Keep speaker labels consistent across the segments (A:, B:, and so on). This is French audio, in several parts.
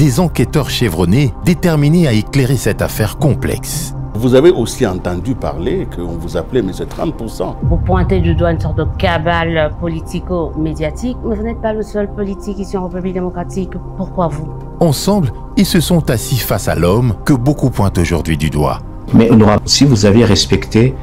A: des enquêteurs chevronnés déterminés à éclairer cette affaire complexe.
B: Vous avez aussi entendu parler qu'on vous appelait M. 30%.
C: Vous pointez du doigt une sorte de cabale politico-médiatique, mais vous n'êtes pas le seul politique ici en République démocratique. Pourquoi vous?
A: Ensemble, ils se sont assis face à l'homme que beaucoup pointent aujourd'hui du doigt.
D: Mais si vous avez respecté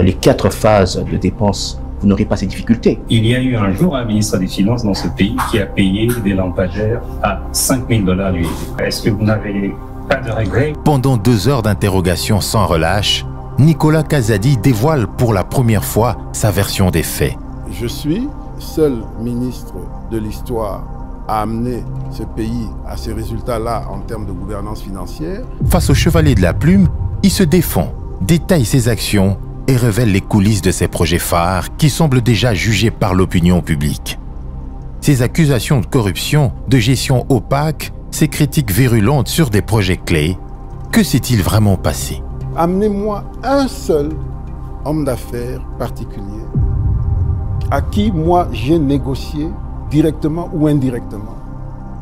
D: les 4 phases de dépenses, vous n'aurez pas ces difficultés.
E: Il y a eu un jour un ministre des Finances dans ce pays qui a payé des lampadaires à 5 000 $ l'unité. Est-ce que vous n'avez pas de regrets?
A: Pendant 2 heures d'interrogation sans relâche, Nicolas Kazadi dévoile pour la première fois sa version des faits.
F: Je suis seul ministre de l'histoire à amener ce pays à ces résultats-là en termes de gouvernance financière.
A: Face au chevalier de la plume, il se défend, détaille ses actions et révèle les coulisses de ses projets phares qui semblent déjà jugés par l'opinion publique. Ces accusations de corruption, de gestion opaque, ces critiques virulentes sur des projets clés, que s'est-il vraiment passé?
F: Amenez-moi un seul homme d'affaires particulier à qui moi j'ai négocié directement ou indirectement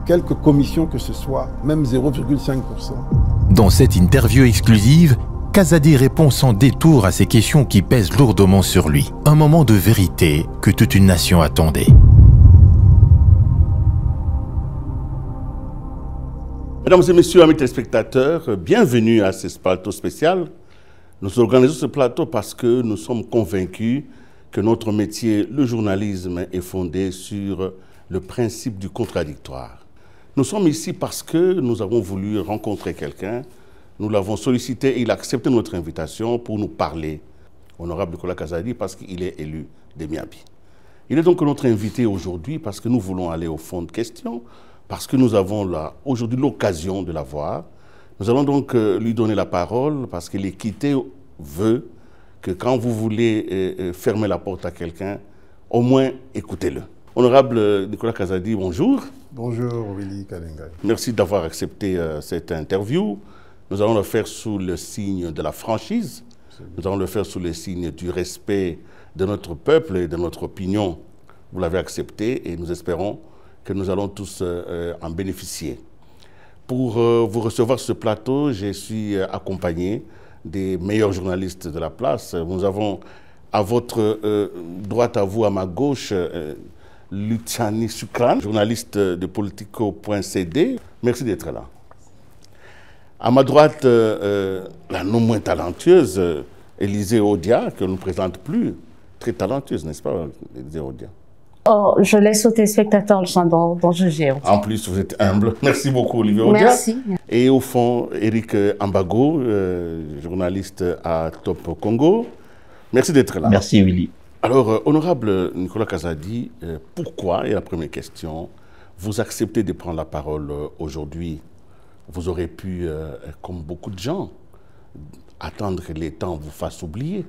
F: quelque commission que ce soit, même 0,5%.
A: Dans cette interview exclusive, Kazadi répond sans détour à ces questions qui pèsent lourdement sur lui. Un moment de vérité que toute une nation attendait.
B: Mesdames et messieurs, amis téléspectateurs, bienvenue à ce plateau spécial. Nous organisons ce plateau parce que nous sommes convaincus que notre métier, le journalisme, est fondé sur le principe du contradictoire. Nous sommes ici parce que nous avons voulu rencontrer quelqu'un. Nous l'avons sollicité et il a accepté notre invitation pour nous parler. Honorable Nicolas Kazadi, parce qu'il est élu de Miabi. Il est donc notre invité aujourd'hui parce que nous voulons aller au fond de questions, parce que nous avons aujourd'hui l'occasion de la voir. Nous allons donc lui donner la parole parce que l'équité veut que quand vous voulez fermer la porte à quelqu'un, au moins écoutez-le. Honorable Nicolas Kazadi, bonjour.
F: Bonjour Willy Kalengai.
B: Merci d'avoir accepté cette interview. Nous allons le faire sous le signe de la franchise. Nous allons le faire sous le signe du respect de notre peuple et de notre opinion. Vous l'avez accepté et nous espérons que nous allons tous en bénéficier. Pour vous recevoir sur ce plateau, je suis accompagné des meilleurs journalistes de la place. Nous avons à votre droite, à vous, à ma gauche, Luciani Sukran, journaliste de Politico.cd. Merci d'être là. À ma droite, la non moins talentueuse Élisée Odia, que l'on ne présente plus. Très talentueuse, n'est-ce pas, Élisée Odia?
C: Oh, je laisse aux téléspectateurs le champ d'en juger.
B: En plus, vous êtes humble. Merci beaucoup, Olivier Odia.
C: Merci.
B: Et au fond, Eric Ambago, journaliste à Top Congo. Merci d'être là.
D: Merci, Willy.
B: Alors, honorable Nicolas Kazadi, pourquoi, et la première question, vous acceptez de prendre la parole aujourd'hui? Vous aurez pu, comme beaucoup de gens, attendre que les temps vous fassent oublier.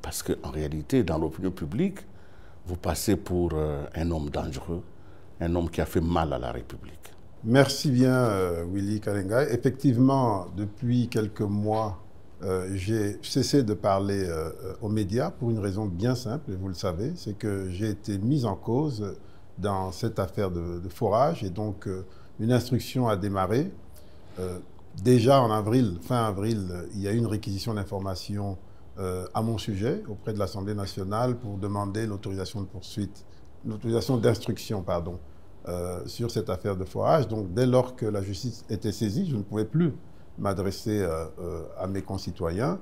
B: Parce qu'en réalité, dans l'opinion publique, vous passez pour un homme dangereux, un homme qui a fait mal à la République.
F: Merci bien, Willy Kalengai. Effectivement, depuis quelques mois, j'ai cessé de parler aux médias pour une raison bien simple, et vous le savez, c'est que j'ai été mis en cause dans cette affaire de forage, et donc une instruction a démarré. Déjà en avril, fin avril, il y a eu une réquisition d'informations à mon sujet auprès de l'Assemblée nationale pour demander l'autorisation de poursuite, l'autorisation d'instruction, pardon, sur cette affaire de forage. Donc dès lors que la justice était saisie, je ne pouvais plus m'adresser à mes concitoyens.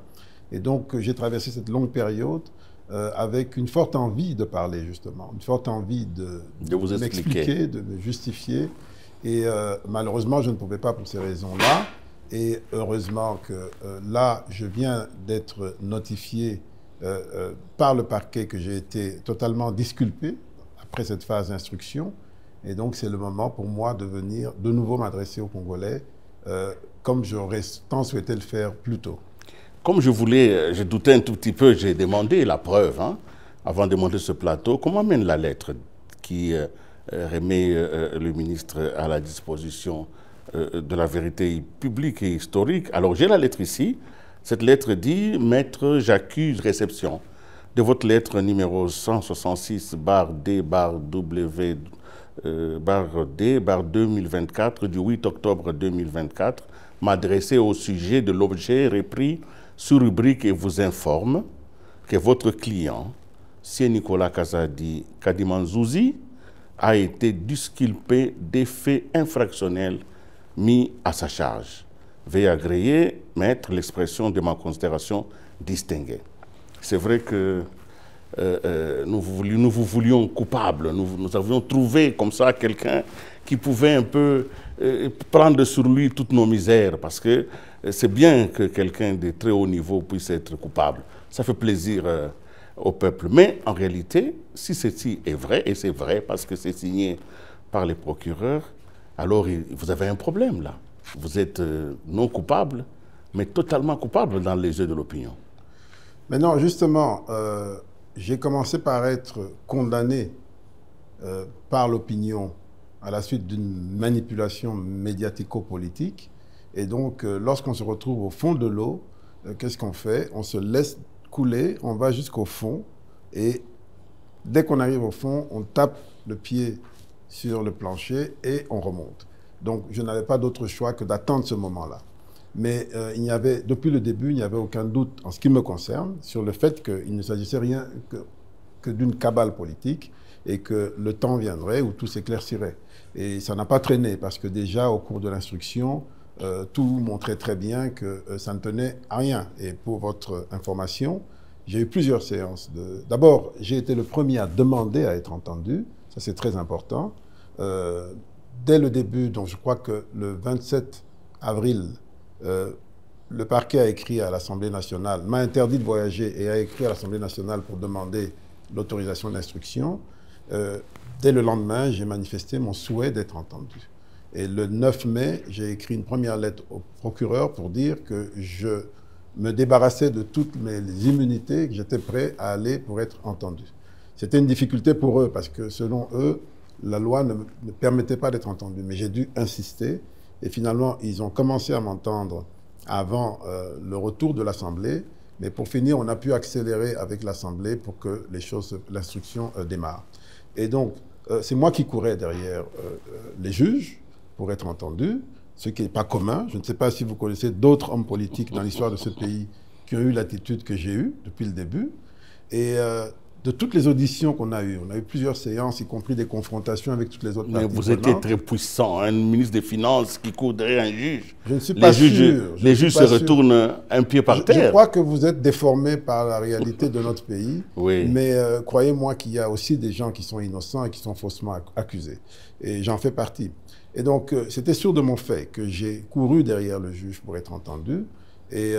F: Et donc j'ai traversé cette longue période avec une forte envie de parler, justement, une forte envie de
B: vous
F: m'expliquer, de me justifier. Et malheureusement, je ne pouvais pas pour ces raisons-là. Et heureusement que là, je viens d'être notifié par le parquet que j'ai été totalement disculpé après cette phase d'instruction. Et donc, c'est le moment pour moi de venir de nouveau m'adresser aux Congolais comme j'aurais tant souhaité le faire plus tôt.
B: Comme je doutais un tout petit peu, j'ai demandé la preuve, hein, avant de monter ce plateau. Comment mène la lettre qui remet le ministre à la disposition de la vérité publique et historique? Alors, j'ai la lettre ici. Cette lettre dit « Maître, j'accuse réception de votre lettre numéro 166/D/W barre D, barre 2024, du 8 octobre 2024, m'adresser au sujet de l'objet repris sous rubrique et vous informe que votre client, C. Nicolas Kazadi Kadimanzouzi, a été disculpé des faits infractionnels mis à sa charge. Veuillez agréer, mettre l'expression de ma considération distinguée. C'est vrai que nous vous voulions coupable. Nous avions trouvé comme ça quelqu'un qui pouvait un peu prendre sur lui toutes nos misères, parce que c'est bien que quelqu'un de très haut niveau puisse être coupable. Ça fait plaisir au peuple. Mais en réalité, si ceci est vrai, et c'est vrai parce que c'est signé par les procureurs, alors vous avez un problème là. Vous êtes non coupable, mais totalement coupable dans les yeux de l'opinion.
F: Mais non, justement, j'ai commencé par être condamné par l'opinion à la suite d'une manipulation médiatico-politique. Et donc, lorsqu'on se retrouve au fond de l'eau, qu'est-ce qu'on fait? On se laisse couler, on va jusqu'au fond, et dès qu'on arrive au fond, on tape le pied sur le plancher et on remonte. Donc, je n'avais pas d'autre choix que d'attendre ce moment-là. Mais depuis le début, il n'y avait aucun doute en ce qui me concerne sur le fait qu'il ne s'agissait rien que d'une cabale politique et que le temps viendrait où tout s'éclaircirait. Et ça n'a pas traîné parce que déjà, au cours de l'instruction, tout montrait très bien que ça ne tenait à rien. Et pour votre information, j'ai eu plusieurs séances. D'abord, j'ai été le premier à demander à être entendu. Ça, c'est très important. Dès le début, donc je crois que le 27 avril, le parquet a écrit à l'Assemblée nationale, m'a interdit de voyager et a écrit à l'Assemblée nationale pour demander l'autorisation d'instruction. Dès le lendemain, j'ai manifesté mon souhait d'être entendu. Et le 9 mai, j'ai écrit une première lettre au procureur pour dire que je me débarrassais de toutes mes immunités, que j'étais prêt à aller pour être entendu. C'était une difficulté pour eux parce que selon eux, la loi ne permettait pas d'être entendu. Mais j'ai dû insister. Et finalement, ils ont commencé à m'entendre avant le retour de l'Assemblée. Mais pour finir, on a pu accélérer avec l'Assemblée pour que l'instruction démarre. Et donc, c'est moi qui courais derrière les juges pour être entendu, ce qui n'est pas commun. Je ne sais pas si vous connaissez d'autres hommes politiques dans l'histoire de ce pays qui ont eu l'attitude que j'ai eue depuis le début. Et de toutes les auditions qu'on a eues, on a eu plusieurs séances, y compris des confrontations avec toutes les autres parties.
B: Mais vous étiez très puissant, un ministre des Finances qui court derrière un juge.
F: Je ne suis pas sûr.
B: Les juges se retournent un pied par terre.
F: Je crois que vous êtes déformé par la réalité de notre pays.
B: Oui.
F: Mais croyez-moi qu'il y a aussi des gens qui sont innocents et qui sont faussement accusés. Et j'en fais partie. Et donc, c'était sûr de mon fait que j'ai couru derrière le juge pour être entendu. Et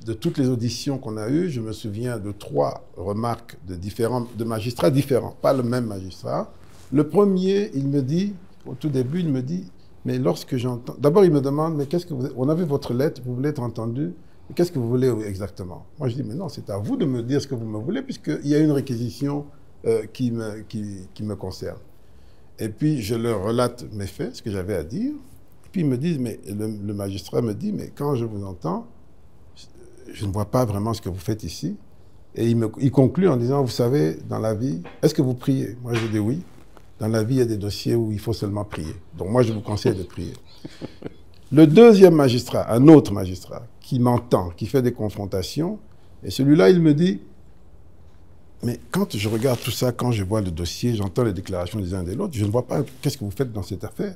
F: de toutes les auditions qu'on a eues, je me souviens de 3 remarques de magistrats différents, pas le même magistrat. Le premier, il me dit, au tout début, il me dit, mais lorsque j'entends... D'abord, il me demande, mais qu'est-ce que vous... On a vu votre lettre, vous voulez être entendu, mais qu'est-ce que vous voulez exactement? Moi, je dis, mais non, c'est à vous de me dire ce que vous me voulez, puisqu'il y a une réquisition qui me concerne. Et puis, je leur relate mes faits, ce que j'avais à dire. Puis ils me disent, mais le magistrat me dit, mais quand je vous entends, je ne vois pas vraiment ce que vous faites ici. Et il conclut en disant, vous savez, dans la vie, est-ce que vous priez? Moi, je dis oui. Dans la vie, il y a des dossiers où il faut seulement prier. Donc moi, je vous conseille de prier. Le deuxième magistrat, un autre magistrat, qui m'entend, qui fait des confrontations, et celui-là, il me dit, mais quand je regarde tout ça, quand je vois le dossier, j'entends les déclarations des uns et des autres, je ne vois pas qu'est-ce que vous faites dans cette affaire.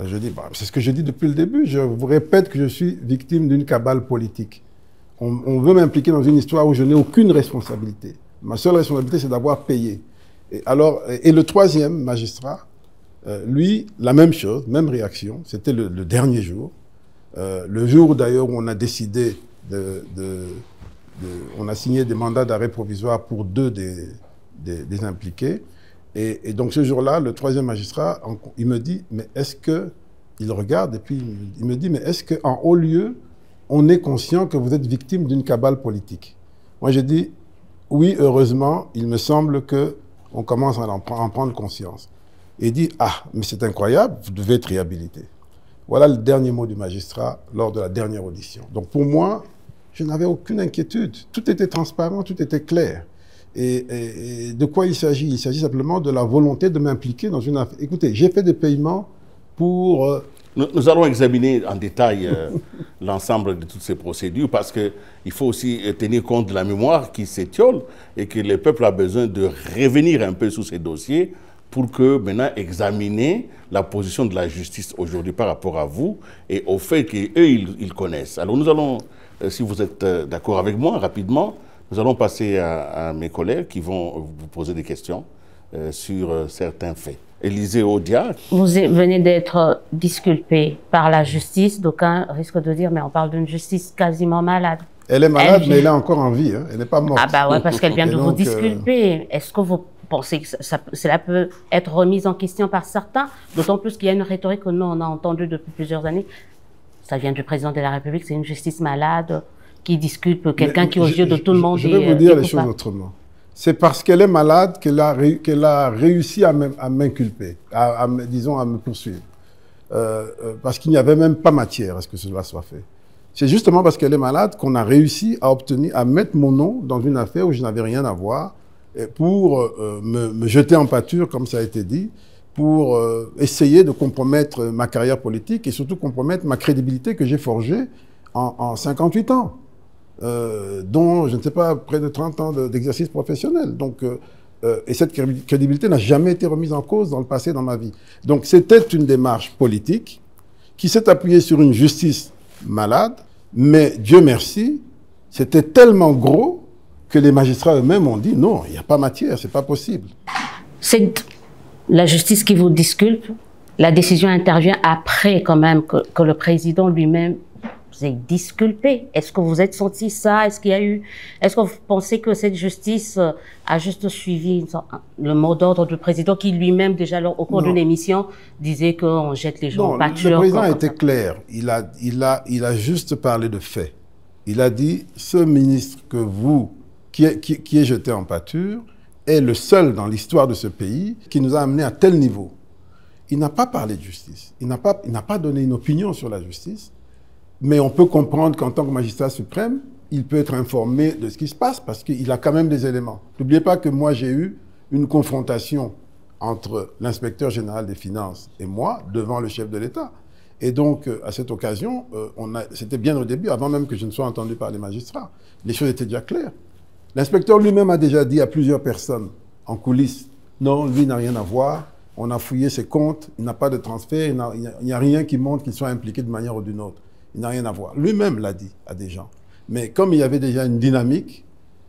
F: Je dis, bah, c'est ce que je dis depuis le début. Je vous répète que je suis victime d'une cabale politique. On veut m'impliquer dans une histoire où je n'ai aucune responsabilité. Ma seule responsabilité, c'est d'avoir payé. Et le troisième magistrat, lui, la même chose, même réaction. C'était le dernier jour. Le jour d'ailleurs où on a décidé on a signé des mandats d'arrêt provisoire pour 2 des impliqués. Et donc ce jour-là, le troisième magistrat, il me dit, mais est-ce que... Il regarde et puis il me dit, mais est-ce qu'en haut lieu, on est conscient que vous êtes victime d'une cabale politique? Moi, j'ai dit, oui, heureusement, il me semble qu'on commence à en prendre conscience. Et il dit, ah, mais c'est incroyable, vous devez être réhabilité. Voilà le dernier mot du magistrat lors de la dernière audition. Donc pour moi, je n'avais aucune inquiétude. Tout était transparent, tout était clair. Et de quoi il s'agit? Il s'agit simplement de la volonté de m'impliquer dans une affaire. Écoutez, j'ai fait des paiements pour...
B: Nous allons examiner en détail l'ensemble de toutes ces procédures parce qu'il faut aussi tenir compte de la mémoire qui s'étiole et que le peuple a besoin de revenir un peu sur ces dossiers pour que maintenant examiner la position de la justice aujourd'hui par rapport à vous et au fait qu'eux, ils connaissent. Alors nous allons, si vous êtes d'accord avec moi, rapidement, nous allons passer à mes collègues qui vont vous poser des questions sur certains faits. Élisée Odia.
C: Vous venez d'être disculpé par la justice. D'aucuns risquent de dire, mais on parle d'une justice quasiment malade.
F: Elle est malade, mais elle est encore en vie. Hein. Elle n'est pas morte.
C: Ah bah ouais, parce qu'elle vient de vous disculper. Est-ce que vous pensez que cela peut être remis en question par certains? D'autant plus qu'il y a une rhétorique que nous, on a entendue depuis plusieurs années. Ça vient du président de la République, c'est une justice malade qui disculpe quelqu'un qui, aux yeux de tout le monde,
F: je vais vous dire les choses autrement. C'est parce qu'elle est malade qu'elle a réussi à m'inculper, disons à me poursuivre. Parce qu'il n'y avait même pas matière à ce que cela soit fait. C'est justement parce qu'elle est malade qu'on a réussi à mettre mon nom dans une affaire où je n'avais rien à voir pour me jeter en pâture, comme ça a été dit, pour essayer de compromettre ma carrière politique et surtout compromettre ma crédibilité que j'ai forgée en 58 ans. Dont, je ne sais pas, près de 30 ans d'exercice professionnel. Donc, et cette crédibilité n'a jamais été remise en cause dans le passé, dans ma vie. Donc, c'était une démarche politique qui s'est appuyée sur une justice malade, mais Dieu merci, c'était tellement gros que les magistrats eux-mêmes ont dit non, il n'y a pas matière, c'est pas possible.
C: C'est la justice qui vous disculpe. La décision intervient après, quand même, que le président lui-même vous est disculpé. Est-ce que vous êtes senti ça? Est-ce que vous pensez que cette justice a juste suivi le mot d'ordre du président qui lui-même, déjà au cours d'une émission, disait qu'on jette les gens en pâture?
F: Le président était clair. Il a juste parlé de faits. Il a dit, ce ministre qui est jeté en pâture est le seul dans l'histoire de ce pays qui nous a amenés à tel niveau. Il n'a pas parlé de justice. Il n'a pas donné une opinion sur la justice. Mais on peut comprendre qu'en tant que magistrat suprême, il peut être informé de ce qui se passe parce qu'il a quand même des éléments. N'oubliez pas que moi, j'ai eu une confrontation entre l'inspecteur général des finances et moi devant le chef de l'État. Et donc, à cette occasion, c'était bien au début, avant même que je ne sois entendu par les magistrats. Les choses étaient déjà claires. L'inspecteur lui-même a déjà dit à plusieurs personnes en coulisses, non, lui n'a rien à voir, on a fouillé ses comptes, il n'a pas de transfert, il n'y a rien qui montre qu'il soit impliqué de manière ou d'une autre. Il n'a rien à voir. Lui-même l'a dit à des gens. Mais comme il y avait déjà une dynamique,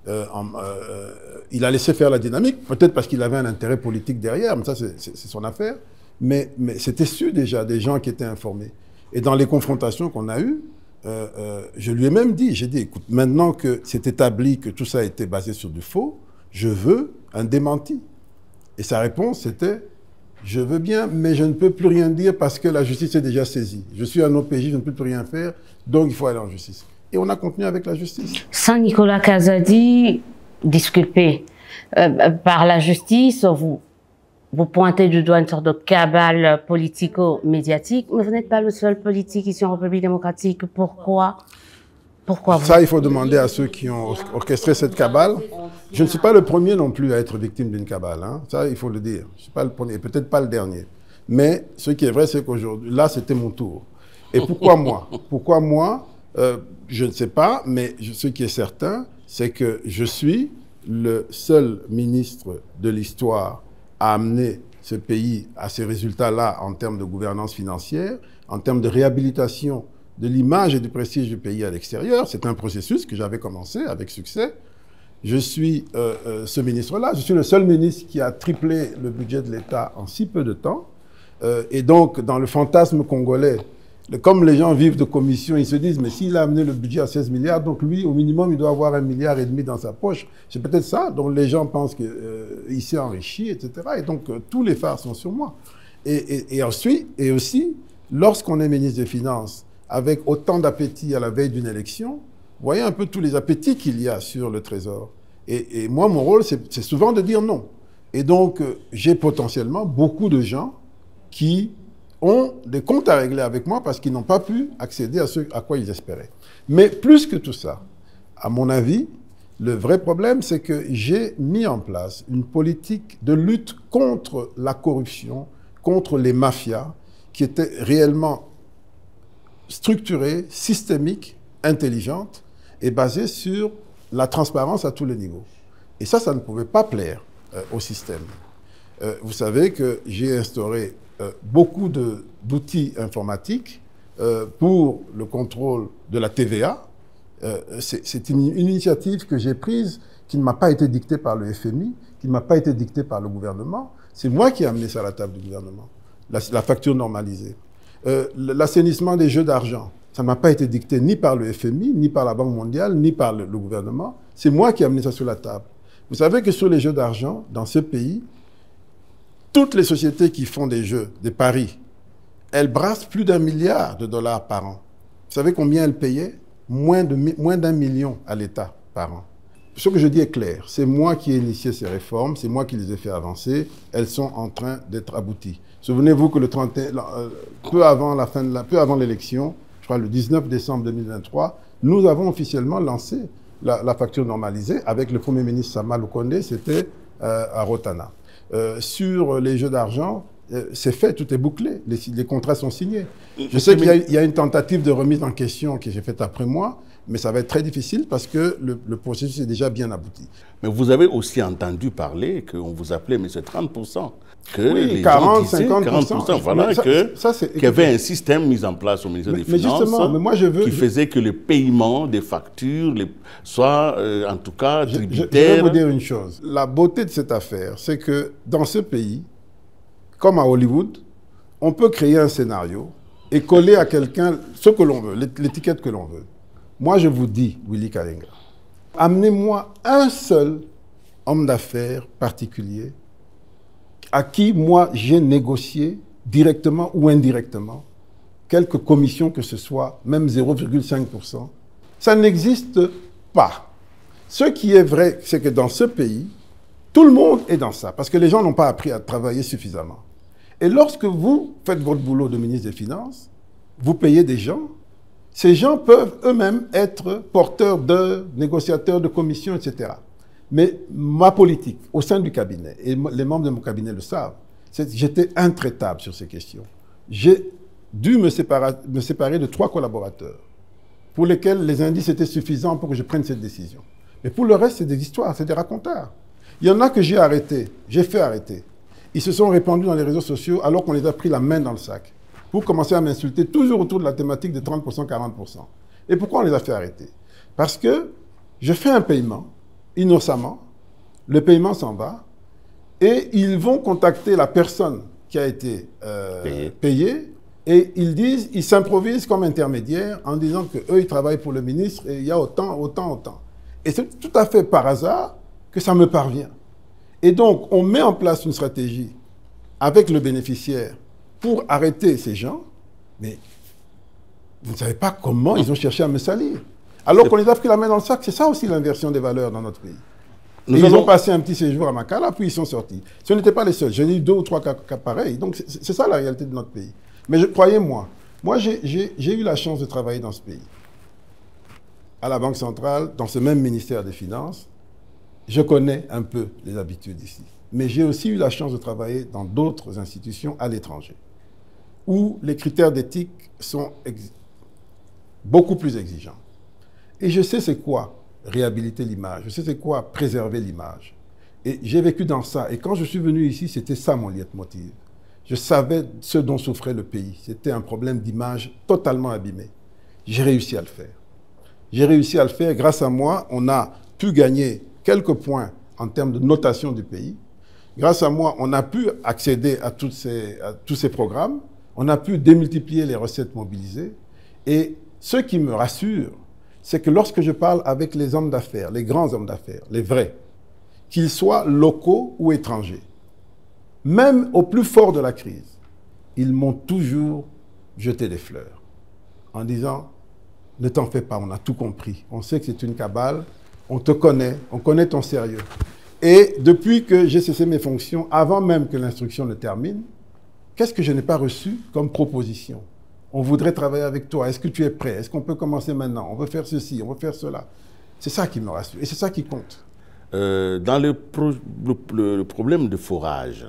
F: il a laissé faire la dynamique, peut-être parce qu'il avait un intérêt politique derrière, mais ça c'est son affaire. Mais c'était su déjà des gens qui étaient informés. Et dans les confrontations qu'on a eues, je lui ai même dit, j'ai dit, écoute, maintenant que c'est établi que tout ça a été basé sur du faux, je veux un démenti. Et sa réponse c'était, je veux bien, mais je ne peux plus rien dire parce que la justice est déjà saisie. Je suis un OPJ, je ne peux plus rien faire, donc il faut aller en justice. Et on a continué avec la justice.
C: Saint-Nicolas Kazadi, disculpé par la justice, vous pointez du doigt une sorte de cabale politico-médiatique, mais vous n'êtes pas le seul politique ici en République démocratique. Pourquoi
F: Ça, il faut demander à ceux qui ont orchestré cette cabale. Je ne suis pas le premier non plus à être victime d'une cabale. Hein. Ça, il faut le dire. Je ne suis pas le premier, peut-être pas le dernier. Mais ce qui est vrai, c'est qu'aujourd'hui, là, c'était mon tour. Et pourquoi moi? Pourquoi moi? Je ne sais pas, mais ce qui est certain, c'est que je suis le seul ministre de l'histoire à amener ce pays à ces résultats-là en termes de gouvernance financière, en termes de réhabilitation de l'image et du prestige du pays à l'extérieur. C'est un processus que j'avais commencé avec succès. Je suis ce ministre-là. Je suis le seul ministre qui a triplé le budget de l'État en si peu de temps. Et donc, dans le fantasme congolais, comme les gens vivent de commissions, ils se disent, mais s'il a amené le budget à 16 milliards, donc lui, au minimum, il doit avoir 1,5 milliard dans sa poche. C'est peut-être ça. Donc, les gens pensent qu'il s'est enrichi, etc. Et donc, tous les phares sont sur moi. Et ensuite, et aussi, lorsqu'on est ministre des Finances, avec autant d'appétit à la veille d'une élection, vous voyez un peu tous les appétits qu'il y a sur le Trésor. Et moi, mon rôle, c'est souvent de dire non. Et donc, j'ai potentiellement beaucoup de gens qui ont des comptes à régler avec moi parce qu'ils n'ont pas pu accéder à ce à quoi ils espéraient. Mais plus que tout ça, à mon avis, Le vrai problème, c'est que j'ai mis en place une politique de lutte contre la corruption, contre les mafias, qui était réellement structurée, systémique, intelligente et basée sur la transparence à tous les niveaux. Et ça ne pouvait pas plaire au système. Vous savez que j'ai instauré beaucoup d'outils informatiques pour le contrôle de la TVA. C'est une initiative que j'ai prise qui ne m'a pas été dictée par le FMI, qui ne m'a pas été dictée par le gouvernement. C'est moi qui ai amené ça à la table du gouvernement, la facture normalisée. L'assainissement des jeux d'argent, ça ne m'a pas été dicté ni par le FMI, ni par la Banque mondiale, ni par le gouvernement. C'est moi qui ai amené ça sur la table. Vous savez que sur les jeux d'argent, dans ce pays, toutes les sociétés qui font des jeux, des paris, elles brassent plus d'1 milliard de dollars par an. Vous savez combien elles payaient? Moins d'1 million à l'État par an. Ce que je dis est clair. C'est moi qui ai initié ces réformes, c'est moi qui les ai fait avancer. Elles sont en train d'être abouties. Souvenez-vous que le 31, peu avant l'élection, je crois le 19 décembre 2023, nous avons officiellement lancé la facture normalisée avec le Premier ministre Sama Lukonde, c'était à Rotana. Sur les jeux d'argent, c'est fait, tout est bouclé, les contrats sont signés. Je sais qu'il y a une tentative de remise en question que j'ai faite après moi, mais ça va être très difficile parce que le processus est déjà bien abouti.
B: Mais vous avez aussi entendu parler qu'on vous appelait mais c'est 30%. Que
F: oui,
B: les
F: 40,
B: gens disaient,
F: 50%.
B: Voilà, qu'il y avait un système mis en place au ministère des Finances qui faisait que le paiement des factures soit en tout cas tributaire.
F: Je vais vous dire une chose. La beauté de cette affaire, c'est que dans ce pays, comme à Hollywood, on peut créer un scénario et coller à quelqu'un ce que l'on veut, l'étiquette que l'on veut. Moi, je vous dis, Willy Kalenga, amenez-moi un seul homme d'affaires particulier à qui, moi, j'ai négocié directement ou indirectement quelque commission que ce soit, même 0,5%. Ça n'existe pas. Ce qui est vrai, c'est que dans ce pays, tout le monde est dans ça, parce que les gens n'ont pas appris à travailler suffisamment. Et lorsque vous faites votre boulot de ministre des Finances, vous payez des gens, ces gens peuvent eux-mêmes être porteurs de négociateurs, de commissions, etc. Mais ma politique au sein du cabinet, et les membres de mon cabinet le savent, c'est que j'étais intraitable sur ces questions. J'ai dû me séparer de 3 collaborateurs pour lesquels les indices étaient suffisants pour que je prenne cette décision. Mais pour le reste, c'est des histoires, c'est des racontars. Il y en a que j'ai arrêtés, j'ai fait arrêter. Ils se sont répandus dans les réseaux sociaux alors qu'on les a pris la main dans le sac pour commencer à m'insulter toujours autour de la thématique de 30%, 40%. Et pourquoi on les a fait arrêter? Parce que je fais un paiement, innocemment, le paiement s'en va, et ils vont contacter la personne qui a été payée, et ils s'improvisent comme intermédiaires en disant qu'eux, ils travaillent pour le ministre, et il y a autant. Et c'est tout à fait par hasard que ça me parvient. Et donc, on met en place une stratégie avec le bénéficiaire pour arrêter ces gens, mais vous ne savez pas comment ils ont cherché à me salir. Alors qu'on les a pris la main dans le sac, c'est ça aussi l'inversion des valeurs dans notre pays. Ils ont passé un petit séjour à Makala, puis ils sont sortis. Ce n'étaient pas les seuls. J'ai eu 2 ou 3 cas pareils. Donc c'est ça la réalité de notre pays. Mais croyez-moi, moi j'ai eu la chance de travailler dans ce pays. À la Banque centrale, dans ce même ministère des Finances, je connais un peu les habitudes ici. Mais j'ai aussi eu la chance de travailler dans d'autres institutions à l'étranger, où les critères d'éthique sont beaucoup plus exigeants. Et je sais c'est quoi réhabiliter l'image, je sais c'est quoi préserver l'image. Et j'ai vécu dans ça. Et quand je suis venu ici, c'était ça mon leitmotiv. Je savais ce dont souffrait le pays. C'était un problème d'image totalement abîmé. J'ai réussi à le faire. J'ai réussi à le faire. Grâce à moi, on a pu gagner quelques points en termes de notation du pays. Grâce à moi, on a pu accéder à tous ces programmes. On a pu démultiplier les recettes mobilisées. Et ce qui me rassure, c'est que lorsque je parle avec les hommes d'affaires, les grands hommes d'affaires, les vrais, qu'ils soient locaux ou étrangers, même au plus fort de la crise, ils m'ont toujours jeté des fleurs en disant « Ne t'en fais pas, on a tout compris. On sait que c'est une cabale, on te connaît, on connaît ton sérieux. » Et depuis que j'ai cessé mes fonctions, avant même que l'instruction ne termine, qu'est-ce que je n'ai pas reçu comme proposition? On voudrait travailler avec toi. Est-ce que tu es prêt? Est-ce qu'on peut commencer maintenant? On veut faire ceci, on veut faire cela. C'est ça qui me rassure. Et c'est ça qui compte.
B: Dans le problème de forage,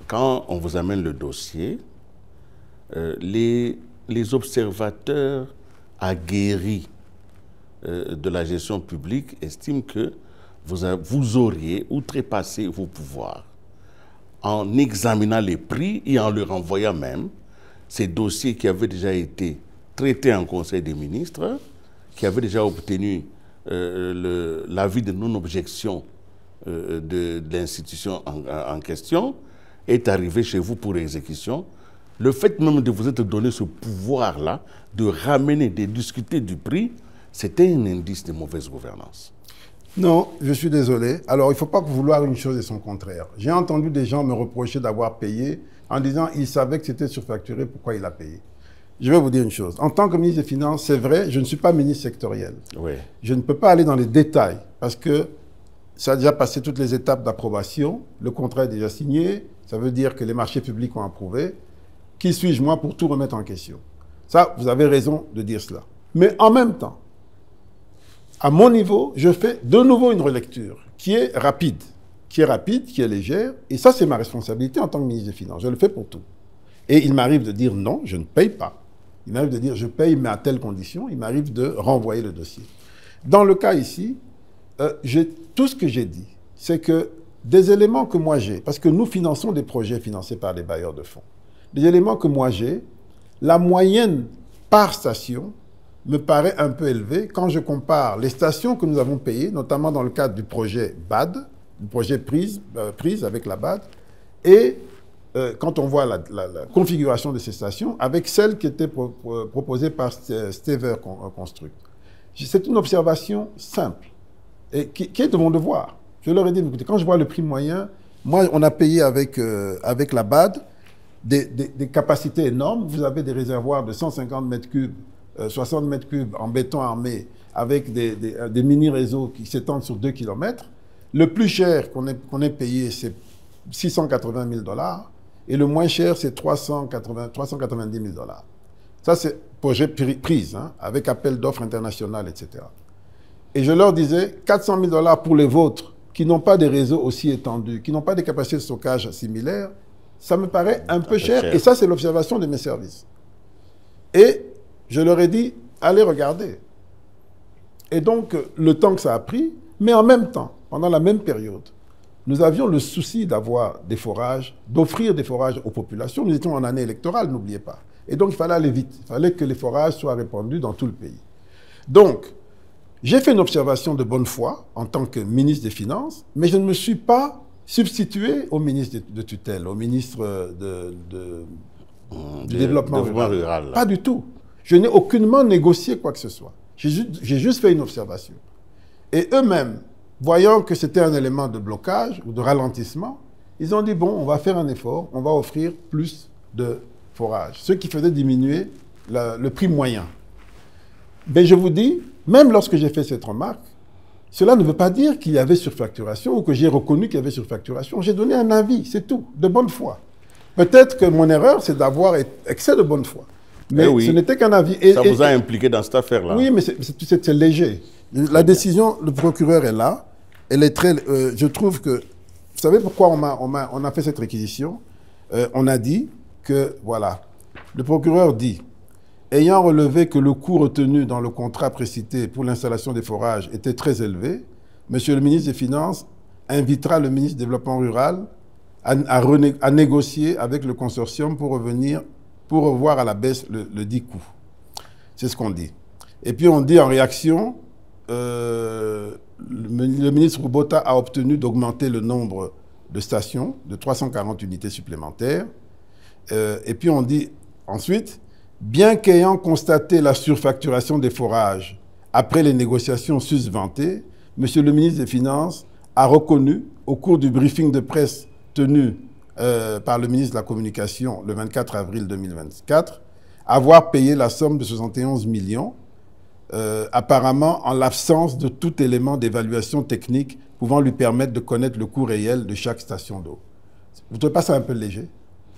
B: quand on vous amène le dossier, les observateurs aguerris de la gestion publique estiment que vous auriez outrepassé vos pouvoirs en examinant les prix et en leur envoyant même ces dossiers qui avaient déjà été traités en Conseil des ministres, qui avaient déjà obtenu l'avis de non-objection de l'institution en question, est arrivé chez vous pour exécution. Le fait même de vous être donné ce pouvoir-là, de ramener, de discuter du prix, c'était un indice de mauvaise gouvernance.
F: Non, je suis désolé. Alors, il ne faut pas vouloir une chose et son contraire. J'ai entendu des gens me reprocher d'avoir payé en disant qu'ils savaient que c'était surfacturé, pourquoi il a payé. Je vais vous dire une chose. En tant que ministre des Finances, c'est vrai, je ne suis pas ministre sectoriel.
B: Oui.
F: Je ne peux pas aller dans les détails parce que ça a déjà passé toutes les étapes d'approbation. Le contrat est déjà signé. Ça veut dire que les marchés publics ont approuvé. Qui suis-je, moi, pour tout remettre en question? Ça, vous avez raison de dire cela. Mais en même temps, à mon niveau, je fais de nouveau une relecture qui est rapide, qui est légère. Et ça, c'est ma responsabilité en tant que ministre des Finances. Je le fais pour tout. Et il m'arrive de dire non, je ne paye pas. Il m'arrive de dire je paye, mais à telle condition. Il m'arrive de renvoyer le dossier. Dans le cas ici, tout ce que j'ai dit, c'est que des éléments que moi j'ai, parce que nous finançons des projets financés par des bailleurs de fonds, des éléments que moi j'ai, la moyenne par station me paraît un peu élevée quand je compare les stations que nous avons payées, notamment dans le cadre du projet BAD, du projet prise avec la BAD, et quand on voit la configuration de ces stations avec celle qui était proposée par Stever Construct. C'est une observation simple et qui est de mon devoir. Je leur ai dit, écoutez, quand je vois le prix moyen, moi, on a payé avec la BAD des capacités énormes. Vous avez des réservoirs de 150 mètres cubes, 60 mètres cubes en béton armé avec des mini-réseaux qui s'étendent sur 2 km. Le plus cher qu'on ait payé, c'est 680 000 $. Et le moins cher, c'est 390 000 $. Ça, c'est projet prise, hein, avec appel d'offres internationales, etc. Et je leur disais, 400 000 $ pour les vôtres, qui n'ont pas des réseaux aussi étendus, qui n'ont pas des capacités de stockage similaires, ça me paraît un peu cher. Et ça, c'est l'observation de mes services. Et je leur ai dit, allez regarder. Et donc, le temps que ça a pris, mais en même temps, pendant la même période, nous avions le souci d'avoir des forages, d'offrir des forages aux populations. Nous étions en année électorale, n'oubliez pas. Et donc, il fallait aller vite. Il fallait que les forages soient répandus dans tout le pays. Donc, j'ai fait une observation de bonne foi en tant que ministre des Finances, mais je ne me suis pas substitué au ministre de tutelle, au ministre du Développement rural. Pas du tout. Je n'ai aucunement négocié quoi que ce soit. J'ai juste fait une observation. Et eux-mêmes, voyant que c'était un élément de blocage ou de ralentissement, ils ont dit, bon, on va faire un effort, on va offrir plus de forages, ce qui faisait diminuer le prix moyen. Mais je vous dis, même lorsque j'ai fait cette remarque, cela ne veut pas dire qu'il y avait surfacturation ou que j'ai reconnu qu'il y avait surfacturation. J'ai donné un avis, c'est tout, de bonne foi. Peut-être que mon erreur, c'est d'avoir excès de bonne foi. Mais oui, ce n'était qu'un avis.
B: Ça vous a impliqué dans cette affaire-là.
F: Oui, mais c'est léger. La décision, le procureur est là. Elle est très... je trouve que... Vous savez pourquoi on a fait cette réquisition? On a dit que, voilà, le procureur dit, ayant relevé que le coût retenu dans le contrat précité pour l'installation des forages était très élevé, Monsieur le ministre des Finances invitera le ministre du Développement rural à négocier avec le consortium pour revoir à la baisse le dit coût. C'est ce qu'on dit. Et puis on dit en réaction, le ministre Roubota a obtenu d'augmenter le nombre de stations de 340 unités supplémentaires. Et puis on dit ensuite, bien qu'ayant constaté la surfacturation des forages après les négociations susventées, Monsieur le ministre des Finances a reconnu, au cours du briefing de presse tenu par le ministre de la Communication le 24 avril 2024, avoir payé la somme de 71 millions, apparemment en l'absence de tout élément d'évaluation technique pouvant lui permettre de connaître le coût réel de chaque station d'eau. Vous ne trouvez pas ça un peu léger?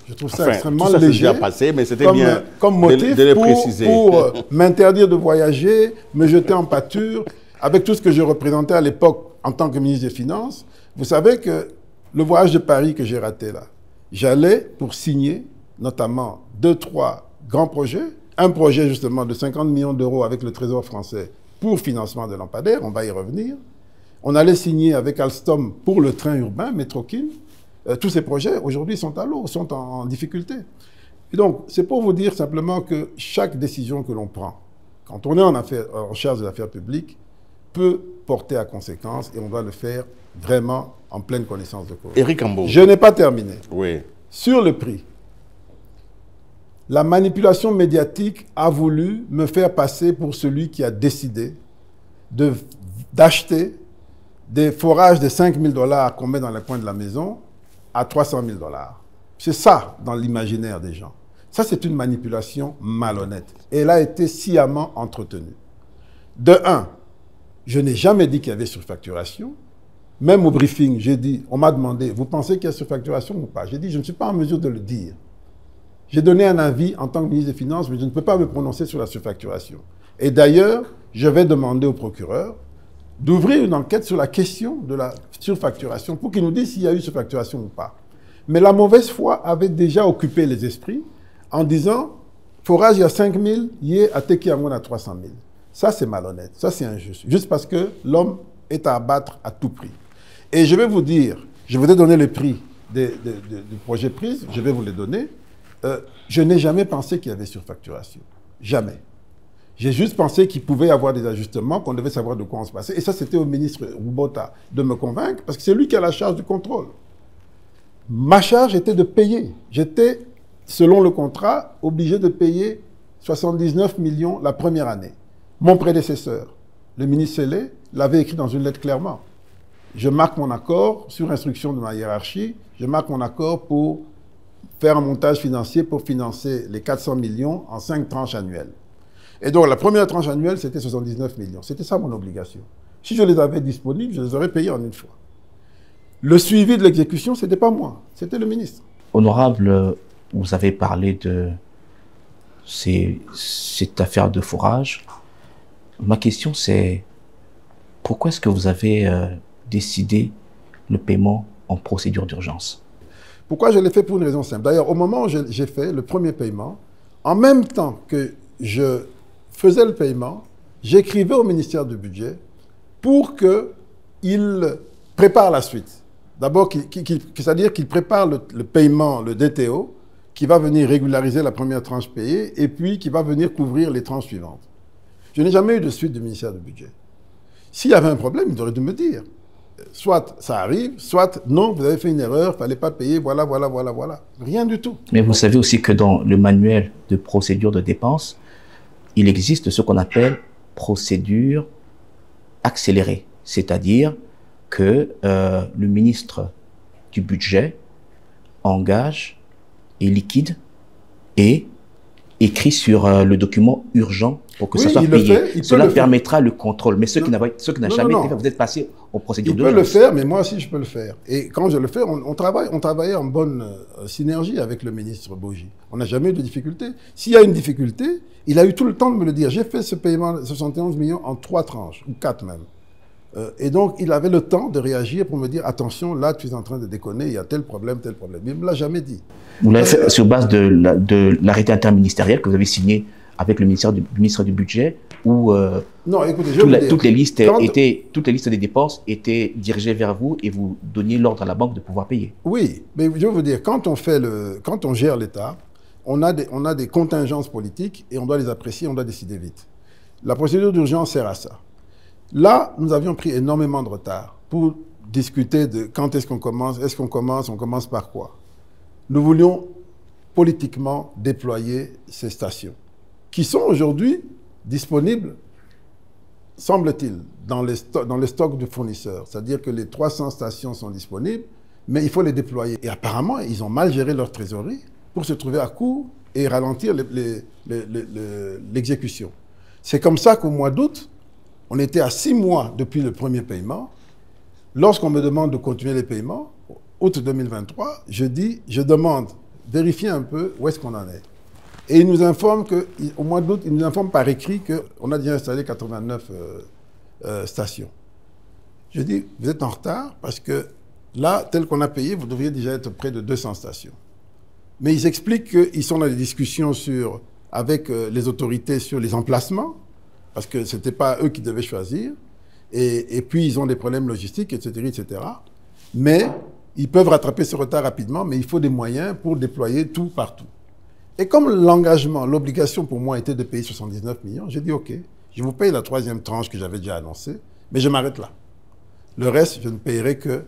F: Je trouve ça extrêmement léger,
B: déjà passé, mais c'était bien
F: comme motif
B: de le préciser.
F: pour m'interdire de voyager, me jeter en pâture. avec tout ce que je représentais à l'époque en tant que ministre des Finances, vous savez que le voyage de Paris que j'ai raté là, j'allais pour signer notamment 2-3 grands projets. Un projet justement de 50 millions d'euros avec le Trésor français pour financement des lampadaires, on va y revenir. On allait signer avec Alstom pour le train urbain, Metrokin. Tous ces projets aujourd'hui sont à l'eau, sont en difficulté. Et donc, c'est pour vous dire simplement que chaque décision que l'on prend, quand on est en charge de l'affaire publique, peut porter à conséquence et on doit le faire vraiment en pleine connaissance de cause.
B: Éric Ambo.
F: Je n'ai pas terminé.
B: Oui.
F: Sur le prix, la manipulation médiatique a voulu me faire passer pour celui qui a décidé d'acheter des forages de 5 000 $ qu'on met dans le coin de la maison à 300 000 $. C'est ça dans l'imaginaire des gens. Ça, c'est une manipulation malhonnête. Et elle a été sciemment entretenue. De un, je n'ai jamais dit qu'il y avait surfacturation. Même au briefing, j'ai dit, on m'a demandé, vous pensez qu'il y a surfacturation ou pas? J'ai dit, je ne suis pas en mesure de le dire. J'ai donné un avis en tant que ministre des Finances, mais je ne peux pas me prononcer sur la surfacturation. Et d'ailleurs, je vais demander au procureur d'ouvrir une enquête sur la question de la surfacturation pour qu'il nous dise s'il y a eu surfacturation ou pas. Mais la mauvaise foi avait déjà occupé les esprits en disant, forage, il y a 5 000, il y a à Tekiangon à 300 000. Ça, c'est malhonnête. Ça, c'est injuste. Juste parce que l'homme est à abattre à tout prix. Et je vais vous dire, je vous ai donné le prix du projet prise, je vais vous les donner. Je n'ai jamais pensé qu'il y avait surfacturation. Jamais. J'ai juste pensé qu'il pouvait y avoir des ajustements, qu'on devait savoir de quoi on se passait. Et ça, c'était au ministre Roubota de me convaincre, parce que c'est lui qui a la charge du contrôle. Ma charge était de payer. J'étais, selon le contrat, obligé de payer 79 millions la première année. Mon prédécesseur, le ministre Sélé, l'avait écrit dans une lettre clairement. Je marque mon accord, sur instruction de ma hiérarchie, je marque mon accord pour faire un montage financier pour financer les 400 millions en 5 tranches annuelles. Et donc, la première tranche annuelle, c'était 79 millions. C'était ça mon obligation. Si je les avais disponibles, je les aurais payés en une fois. Le suivi de l'exécution, ce n'était pas moi, c'était le ministre.
D: Honorable, vous avez parlé de cette affaire de forage. Ma question, c'est pourquoi est-ce que vous avez décidé le paiement en procédure d'urgence?
F: Pourquoi je l'ai fait? Pour une raison simple. D'ailleurs, au moment où j'ai fait le premier paiement, en même temps que je faisais le paiement, j'écrivais au ministère du Budget pour qu'il prépare la suite. D'abord, c'est-à-dire qu'il prépare le paiement, le DTO, qui va venir régulariser la première tranche payée et puis qui va venir couvrir les tranches suivantes. Je n'ai jamais eu de suite du ministère du Budget. S'il y avait un problème, il aurait dû me dire. Soit ça arrive, soit non, vous avez fait une erreur, il ne fallait pas payer, voilà. Rien du tout.
D: Mais vous savez aussi que dans le manuel de procédure de dépenses, il existe ce qu'on appelle procédure accélérée. C'est-à-dire que le ministre du Budget engage et liquide et écrit sur le document urgent pour que ça soit payé. Cela permettra le contrôle. Mais ceux qui n'ont jamais été fait, vous êtes passé aux procédures d'urgence.
F: Il peut le faire, mais moi aussi je peux le faire. Et quand je le fais, on travaillait en bonne synergie avec le ministre Boji. On n'a jamais eu de difficulté. S'il y a une difficulté, il a eu tout le temps de me le dire. J'ai fait ce paiement de 71 millions en 3 tranches, ou 4 même. Et donc, il avait le temps de réagir pour me dire, attention, là, tu es en train de déconner, il y a tel problème. Mais il ne me l'a jamais dit.
D: Vous l'avez fait sur base de l'arrêté interministériel que vous avez signé avec le ministre du Budget, où
F: non, écoutez,
D: toutes les listes des dépenses étaient dirigées vers vous et vous donniez l'ordre à la banque de pouvoir payer.
F: Oui, mais je veux vous dire, quand on gère l'État, on a des contingences politiques et on doit les apprécier, on doit décider vite. La procédure d'urgence sert à ça. Là, nous avions pris énormément de retard pour discuter de quand est-ce qu'on commence, on commence par quoi. Nous voulions politiquement déployer ces stations, qui sont aujourd'hui disponibles, semble-t-il, dans les stocks du fournisseur. C'est-à-dire que les 300 stations sont disponibles, mais il faut les déployer. Et apparemment, ils ont mal géré leur trésorerie pour se trouver à court et ralentir l'exécution. C'est comme ça qu'au mois d'août, on était à 6 mois depuis le premier paiement. Lorsqu'on me demande de continuer les paiements, août 2023, je demande, vérifiez un peu où est-ce qu'on en est. Et il nous informe qu'au mois d'août, il nous informe par écrit qu'on a déjà installé 89 stations. Je dis, vous êtes en retard parce que là, tel qu'on a payé, vous devriez déjà être près de 200 stations. Mais ils expliquent qu'ils sont dans des discussions avec les autorités sur les emplacements, parce que ce n'était pas eux qui devaient choisir. Et puis, ils ont des problèmes logistiques, etc., etc. Mais ils peuvent rattraper ce retard rapidement, mais il faut des moyens pour déployer tout partout. Et comme l'engagement, l'obligation pour moi était de payer 79 millions, j'ai dit, OK, je vous paye la 3e tranche que j'avais déjà annoncée, mais je m'arrête là. Le reste, je ne payerai que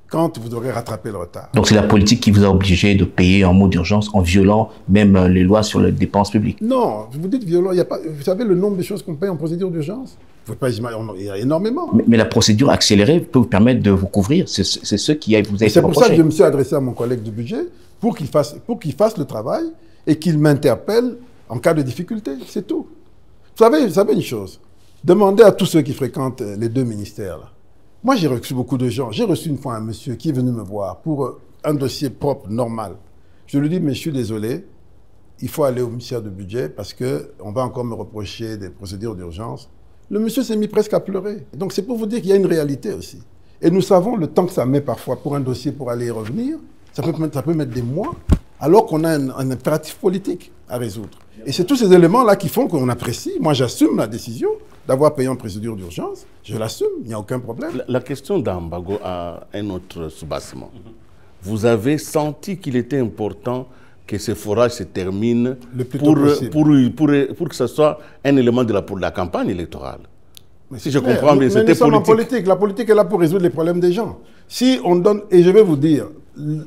F: quand vous aurez rattrapé le retard.
D: Donc c'est la politique qui vous a obligé de payer en mode d'urgence, en violant même les lois sur les dépenses publiques?
F: Non, vous dites violent, il y a pas, vous savez le nombre de choses qu'on paye en procédure d'urgence? Vous pouvez pas imaginer, il y a énormément.
D: Mais la procédure accélérée peut vous permettre de vous couvrir, c'est ce qui vous a été reproché.
F: C'est pour ça que je me suis adressé à mon collègue du budget pour qu'il fasse le travail et qu'il m'interpelle en cas de difficulté, c'est tout. Vous savez une chose, demandez à tous ceux qui fréquentent les 2 ministères là. Moi, j'ai reçu beaucoup de gens. J'ai reçu une fois un monsieur qui est venu me voir pour un dossier propre, normal. Je lui dis, mais je suis désolé, il faut aller au ministère du budget parce qu'on va encore me reprocher des procédures d'urgence. Le monsieur s'est mis presque à pleurer. Donc, c'est pour vous dire qu'il y a une réalité aussi. Et nous savons le temps que ça met parfois pour un dossier pour aller y revenir. Ça peut mettre des mois, alors qu'on a un impératif politique à résoudre. Et c'est tous ces éléments-là qui font qu'on apprécie. Moi, j'assume la décision d'avoir payé en procédure d'urgence. Je l'assume, il n'y a aucun problème.
B: La question d'Ambago a un autre soubassement. Vous avez senti qu'il était important que ce forage se termine pour que ce soit un élément pour la campagne électorale.
F: Mais
B: si je comprends bien, c'était
F: politique. La politique est là pour résoudre les problèmes des gens. Si on donne, et je vais vous dire,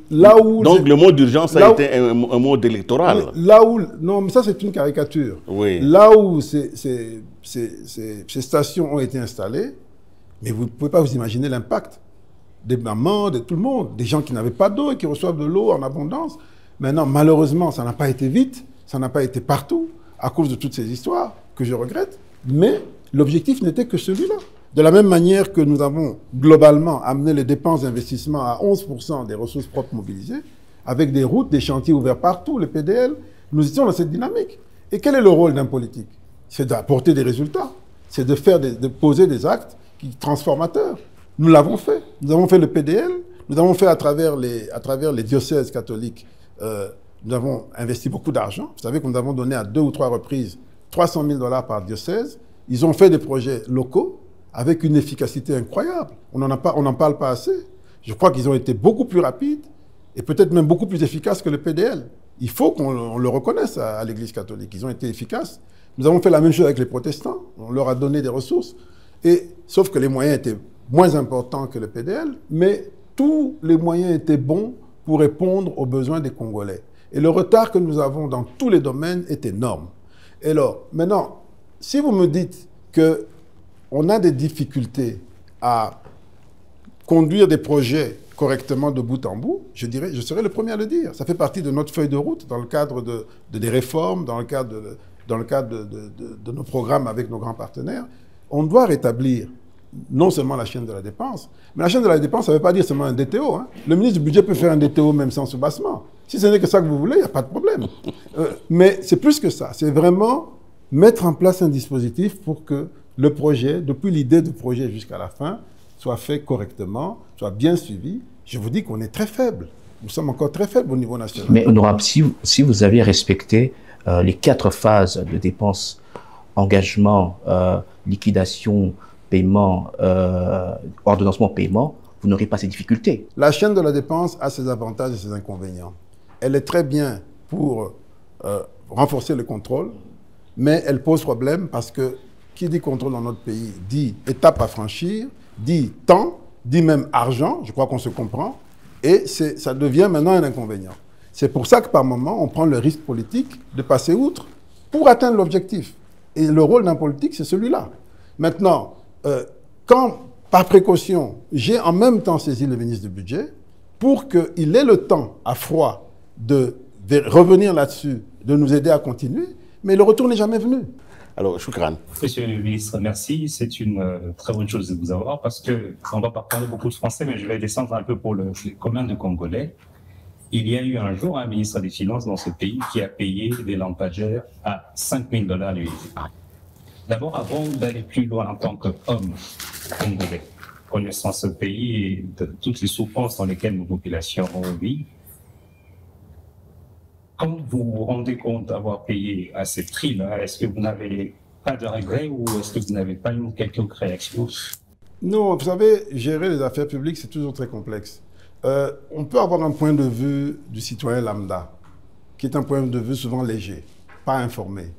F: là où...
B: Donc le mot d'urgence a été un mot électoral.
F: Là où... Non, mais ça c'est une caricature.
B: Oui.
F: Là où ces stations ont été installées, mais vous ne pouvez pas vous imaginer l'impact des mamans, de tout le monde, des gens qui n'avaient pas d'eau et qui reçoivent de l'eau en abondance. Maintenant, malheureusement, ça n'a pas été vite, ça n'a pas été partout, à cause de toutes ces histoires que je regrette, mais l'objectif n'était que celui-là. De la même manière que nous avons globalement amené les dépenses d'investissement à 11% des ressources propres mobilisées, avec des routes, des chantiers ouverts partout, le PDL, nous étions dans cette dynamique. Et quel est le rôle d'un politique? C'est d'apporter des résultats, c'est de poser des actes transformateurs. Nous l'avons fait. Nous avons fait le PDL, nous avons fait à travers les diocèses catholiques, nous avons investi beaucoup d'argent. Vous savez que nous avons donné à 2 ou 3 reprises 300 000 $ par diocèse. Ils ont fait des projets locaux avec une efficacité incroyable. On n'en parle pas assez. Je crois qu'ils ont été beaucoup plus rapides et peut-être même beaucoup plus efficaces que le PDL. Il faut qu'on le reconnaisse à l'Église catholique. Ils ont été efficaces. Nous avons fait la même chose avec les protestants. On leur a donné des ressources. Sauf que les moyens étaient moins importants que le PDL, mais tous les moyens étaient bons pour répondre aux besoins des Congolais. Et le retard que nous avons dans tous les domaines est énorme. Et alors, maintenant, si vous me dites qu'on a des difficultés à conduire des projets correctement de bout en bout, je serai le premier à le dire. Ça fait partie de notre feuille de route dans le cadre des réformes, dans le cadre de nos programmes avec nos grands partenaires. On doit rétablir non seulement la chaîne de la dépense, mais la chaîne de la dépense, ça ne veut pas dire seulement un DTO. Hein. Le ministre du budget peut faire un DTO même sans soubassement. Si ce n'est que ça que vous voulez, il n'y a pas de problème. Mais c'est plus que ça. C'est vraiment mettre en place un dispositif pour que le projet, depuis l'idée du projet jusqu'à la fin, soit fait correctement, soit bien suivi. Je vous dis qu'on est très faible. Nous sommes encore très faibles au niveau national.
D: Mais honorable, si vous aviez respecté les 4 phases de dépenses, engagement, liquidation, paiement, ordonnancement, paiement, vous n'aurez pas ces difficultés.
F: La chaîne de la dépense a ses avantages et ses inconvénients. Elle est très bien pour renforcer le contrôle, mais elle pose problème parce que qui dit contrôle dans notre pays dit étape à franchir, dit temps, dit même argent, je crois qu'on se comprend, et ça devient maintenant un inconvénient. C'est pour ça que par moment, on prend le risque politique de passer outre pour atteindre l'objectif. Et le rôle d'un politique, c'est celui-là. Maintenant, quand, par précaution, j'ai en même temps saisi le ministre du Budget pour qu'il ait le temps, à froid, de revenir là-dessus, de nous aider à continuer, mais le retour n'est jamais venu.
B: Alors, Choukran.
E: Monsieur le ministre, merci. C'est une très bonne chose de vous avoir parce qu'on va pas parler beaucoup de français, mais je vais descendre un peu pour le commun de Congolais. Il y a eu un jour un ministre des Finances dans ce pays qui a payé des lampadaires à 5 000 $ l'unité. D'abord, avant d'aller plus loin en tant qu'homme congolais, connaissant ce pays et de toutes les souffrances dans lesquelles nos populations vivent, quand vous vous rendez compte d'avoir payé à ces prix-là, est-ce que vous n'avez pas de regrets ou est-ce que vous n'avez pas eu quelques réactions?
F: Non, vous savez, gérer les affaires publiques, c'est toujours très complexe. On peut avoir un point de vue du citoyen lambda, qui est un point de vue souvent léger, pas informé.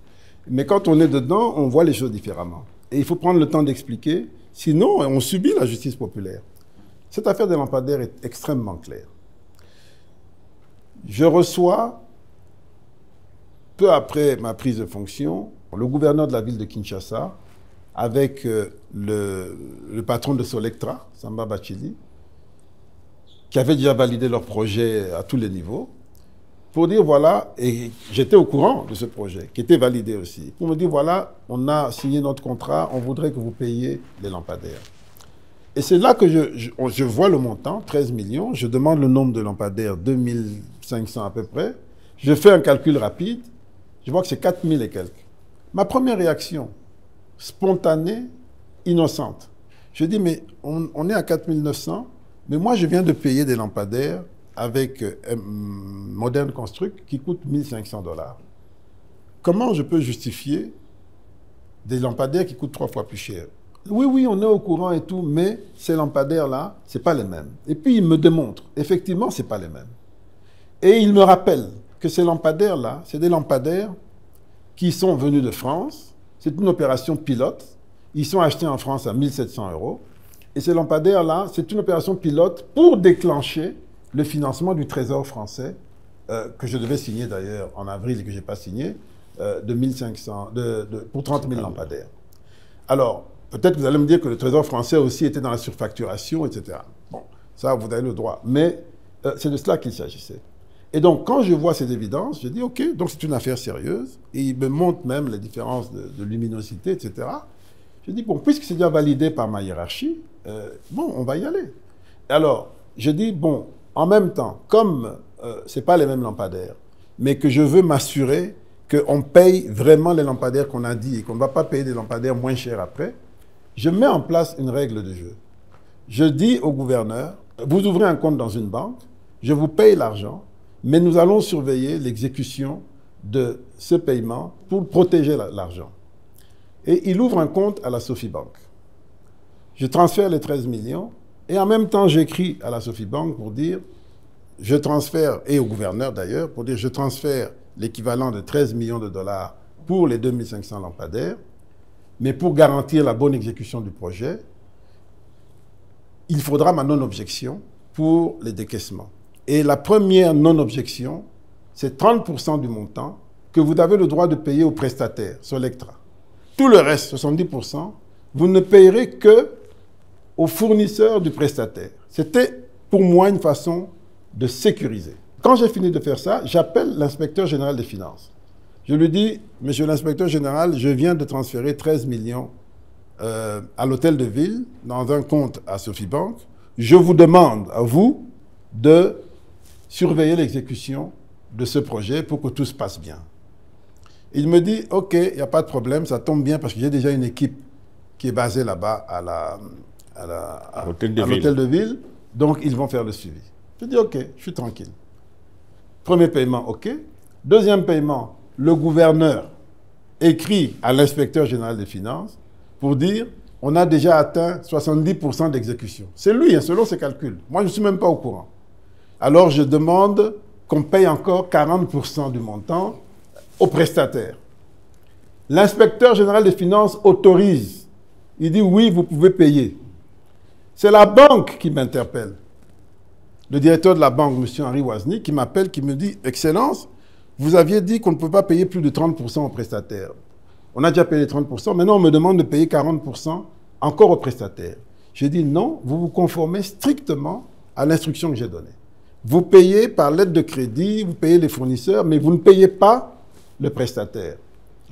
F: Mais quand on est dedans, on voit les choses différemment. Et il faut prendre le temps d'expliquer, sinon on subit la justice populaire. Cette affaire des lampadaires est extrêmement claire. Je reçois, peu après ma prise de fonction, le gouverneur de la ville de Kinshasa, avec le patron de Solectra, Samba Bachili, qui avait déjà validé leur projet à tous les niveaux, pour dire voilà, et j'étais au courant de ce projet, qui était validé aussi, pour me dire voilà, on a signé notre contrat, on voudrait que vous payiez les lampadaires. Et c'est là que je vois le montant, 13 millions, je demande le nombre de lampadaires, 2500 à peu près, je fais un calcul rapide, je vois que c'est 4000 et quelques. Ma première réaction, spontanée, innocente, je dis mais on est à 4900, mais moi je viens de payer des lampadaires avec Modern Construct qui coûte 1500 $. Comment je peux justifier des lampadaires qui coûtent 3 fois plus cher? Oui, on est au courant et tout, mais ces lampadaires-là, ce n'est pas les mêmes. Et puis, il me démontre, effectivement, ce n'est pas les mêmes. Et il me rappelle que ces lampadaires-là, c'est des lampadaires qui sont venus de France. C'est une opération pilote. Ils sont achetés en France à 1700 €. Et ces lampadaires-là, c'est une opération pilote pour déclencher le financement du Trésor français, que je devais signer d'ailleurs en avril et que je n'ai pas signé, de 1500, pour 30 000 lampadaires. Alors, peut-être que vous allez me dire que le Trésor français aussi était dans la surfacturation, etc. Bon, ça, vous avez le droit. Mais c'est de cela qu'il s'agissait. Et donc, quand je vois ces évidences, je dis, OK, donc c'est une affaire sérieuse. Et il me montre même les différences de luminosité, etc. Je dis, bon, puisque c'est déjà validé par ma hiérarchie, bon, on va y aller. Alors, je dis, bon, en même temps, comme ce n'est pas les mêmes lampadaires, mais que je veux m'assurer qu'on paye vraiment les lampadaires qu'on a dit et qu'on ne va pas payer des lampadaires moins chers après, je mets en place une règle de jeu. Je dis au gouverneur, vous ouvrez un compte dans une banque, je vous paye l'argent, mais nous allons surveiller l'exécution de ce paiement pour protéger l'argent. Et il ouvre un compte à la Sophie Bank. Je transfère les 13 millions et en même temps j'écris à la Sophie Bank pour dire, je transfère, et au gouverneur d'ailleurs, pour dire je transfère l'équivalent de 13 millions de dollars pour les 2500 lampadaires, mais pour garantir la bonne exécution du projet, il faudra ma non-objection pour les décaissements. Et la première non-objection, c'est 30% du montant que vous avez le droit de payer au prestataire, Solectra. Tout le reste, 70%, vous ne payerez que aux fournisseurs du prestataire. C'était pour moi une façon de sécuriser. Quand j'ai fini de faire ça, j'appelle l'inspecteur général des finances. Je lui dis, monsieur l'inspecteur général, je viens de transférer 13 millions à l'hôtel de ville dans un compte à Sophie Bank. Je vous demande à vous de surveiller l'exécution de ce projet pour que tout se passe bien. Il me dit, OK, il n'y a pas de problème, ça tombe bien parce que j'ai déjà une équipe qui est basée là-bas à l'hôtel de ville, donc ils vont faire le suivi. Je dis, OK, je suis tranquille. Premier paiement, OK. Deuxième paiement, le gouverneur écrit à l'inspecteur général des finances pour dire, on a déjà atteint 70% d'exécution. C'est lui, hein, selon ses calculs. Moi, je ne suis même pas au courant. Alors, je demande qu'on paye encore 40% du montant au prestataire. L'inspecteur général des finances autorise. Il dit, oui, vous pouvez payer. C'est la banque qui m'interpelle. Le directeur de la banque, M. Henri Ouazni, qui m'appelle, qui me dit, Excellence, vous aviez dit qu'on ne peut pas payer plus de 30% au prestataire. On a déjà payé 30%, maintenant on me demande de payer 40% encore au prestataire. J'ai dit non, vous vous conformez strictement à l'instruction que j'ai donnée. Vous payez par lettre de crédit, vous payez les fournisseurs, mais vous ne payez pas le prestataire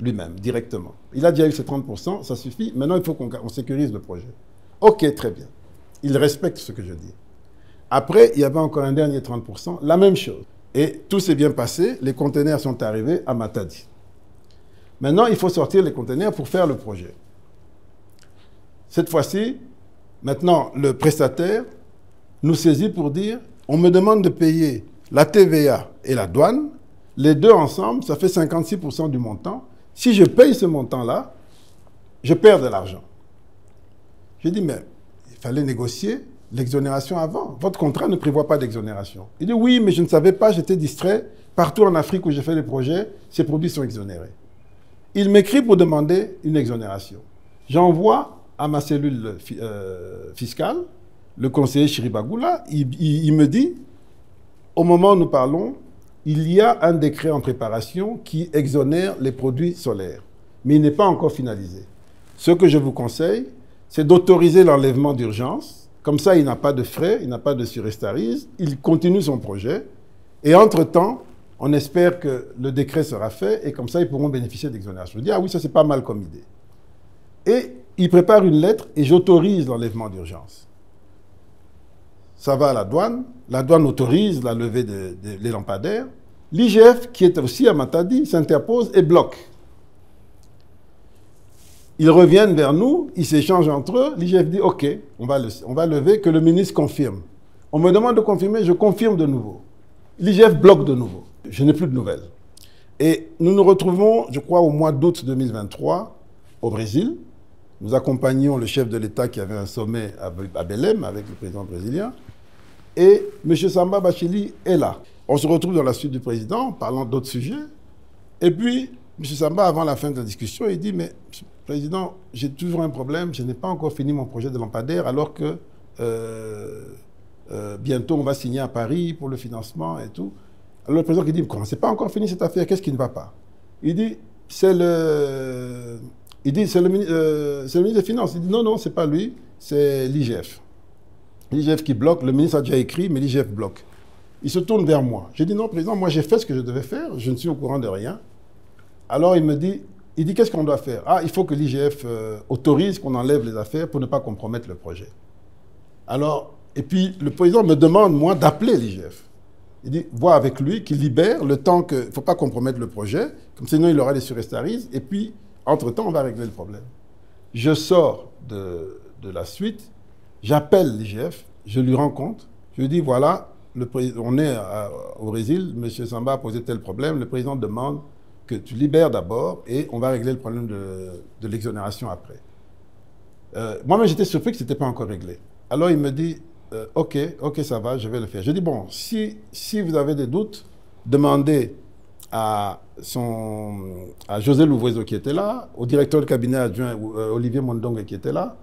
F: lui-même, directement. Il a déjà eu ses 30%, ça suffit. Maintenant, il faut qu'on sécurise le projet. OK, très bien. Il respecte ce que je dis. Après, il y avait encore un dernier 30%, la même chose. Et tout s'est bien passé, les conteneurs sont arrivés à Matadi. Maintenant, il faut sortir les conteneurs pour faire le projet. Cette fois-ci, maintenant, le prestataire nous saisit pour dire, on me demande de payer la TVA et la douane, les deux ensemble, ça fait 56% du montant. Si je paye ce montant-là, je perds de l'argent. J'ai dit, mais il fallait négocier l'exonération avant. Votre contrat ne prévoit pas d'exonération. Il dit, oui, mais je ne savais pas, j'étais distrait. Partout en Afrique où j'ai fait les projets, ces produits sont exonérés. Il m'écrit pour demander une exonération. J'envoie à ma cellule fiscale, le conseiller Chiribagoula, il me dit, au moment où nous parlons, il y a un décret en préparation qui exonère les produits solaires, mais il n'est pas encore finalisé. Ce que je vous conseille, c'est d'autoriser l'enlèvement d'urgence. Comme ça, il n'a pas de frais, il n'a pas de surestarise, il continue son projet. Et entre-temps, on espère que le décret sera fait et comme ça, ils pourront bénéficier d'exonération. Je dis, ah oui, ça c'est pas mal comme idée. Et il prépare une lettre et j'autorise l'enlèvement d'urgence. Ça va à la douane autorise la levée des lampadaires. L'IGF, qui est aussi à Matadi, s'interpose et bloque. Ils reviennent vers nous, ils s'échangent entre eux. L'IGF dit, OK, on va lever, que le ministre confirme. On me demande de confirmer, je confirme de nouveau. L'IGF bloque de nouveau. Je n'ai plus de nouvelles. Et nous nous retrouvons, je crois, au mois d'août 2023, au Brésil. Nous accompagnions le chef de l'État qui avait un sommet à Belém avec le président brésilien. Et M. Samba Bachili est là. On se retrouve dans la suite du président, parlant d'autres sujets. Et puis, M. Samba, avant la fin de la discussion, il dit, mais Président, j'ai toujours un problème, je n'ai pas encore fini mon projet de lampadaire, alors que bientôt on va signer à Paris pour le financement et tout. Alors le président qui dit, comment c'est pas encore fini cette affaire, qu'est-ce qui ne va pas? Il dit, c'est le ministre des Finances. Il dit, non, c'est pas lui, c'est l'IGF. L'IGF qui bloque, le ministre a déjà écrit, mais l'IGF bloque. Il se tourne vers moi. J'ai dit, non, président, moi j'ai fait ce que je devais faire, je ne suis au courant de rien. Alors il me dit, qu'est-ce qu'on doit faire? Ah, il faut que l'IGF autorise qu'on enlève les affaires pour ne pas compromettre le projet. Alors, et puis le président me demande, moi, d'appeler l'IGF. Il dit, vois avec lui, qu'il libère le temps qu'il ne faut pas compromettre le projet, comme sinon il aura des surestarises, et puis, entre-temps, on va régler le problème. Je sors de la suite, j'appelle l'IGF, je lui rends compte, je lui dis, voilà, on est au Brésil, M. Samba a posé tel problème, le président demande que tu libères d'abord et on va régler le problème de l'exonération après. Moi-même, j'étais surpris que ce n'était pas encore réglé. Alors, il me dit, OK, ça va, je vais le faire. Je dis, bon, si vous avez des doutes, demandez à José Louvoiseau qui était là, au directeur de cabinet adjoint Olivier Mondongue qui était là.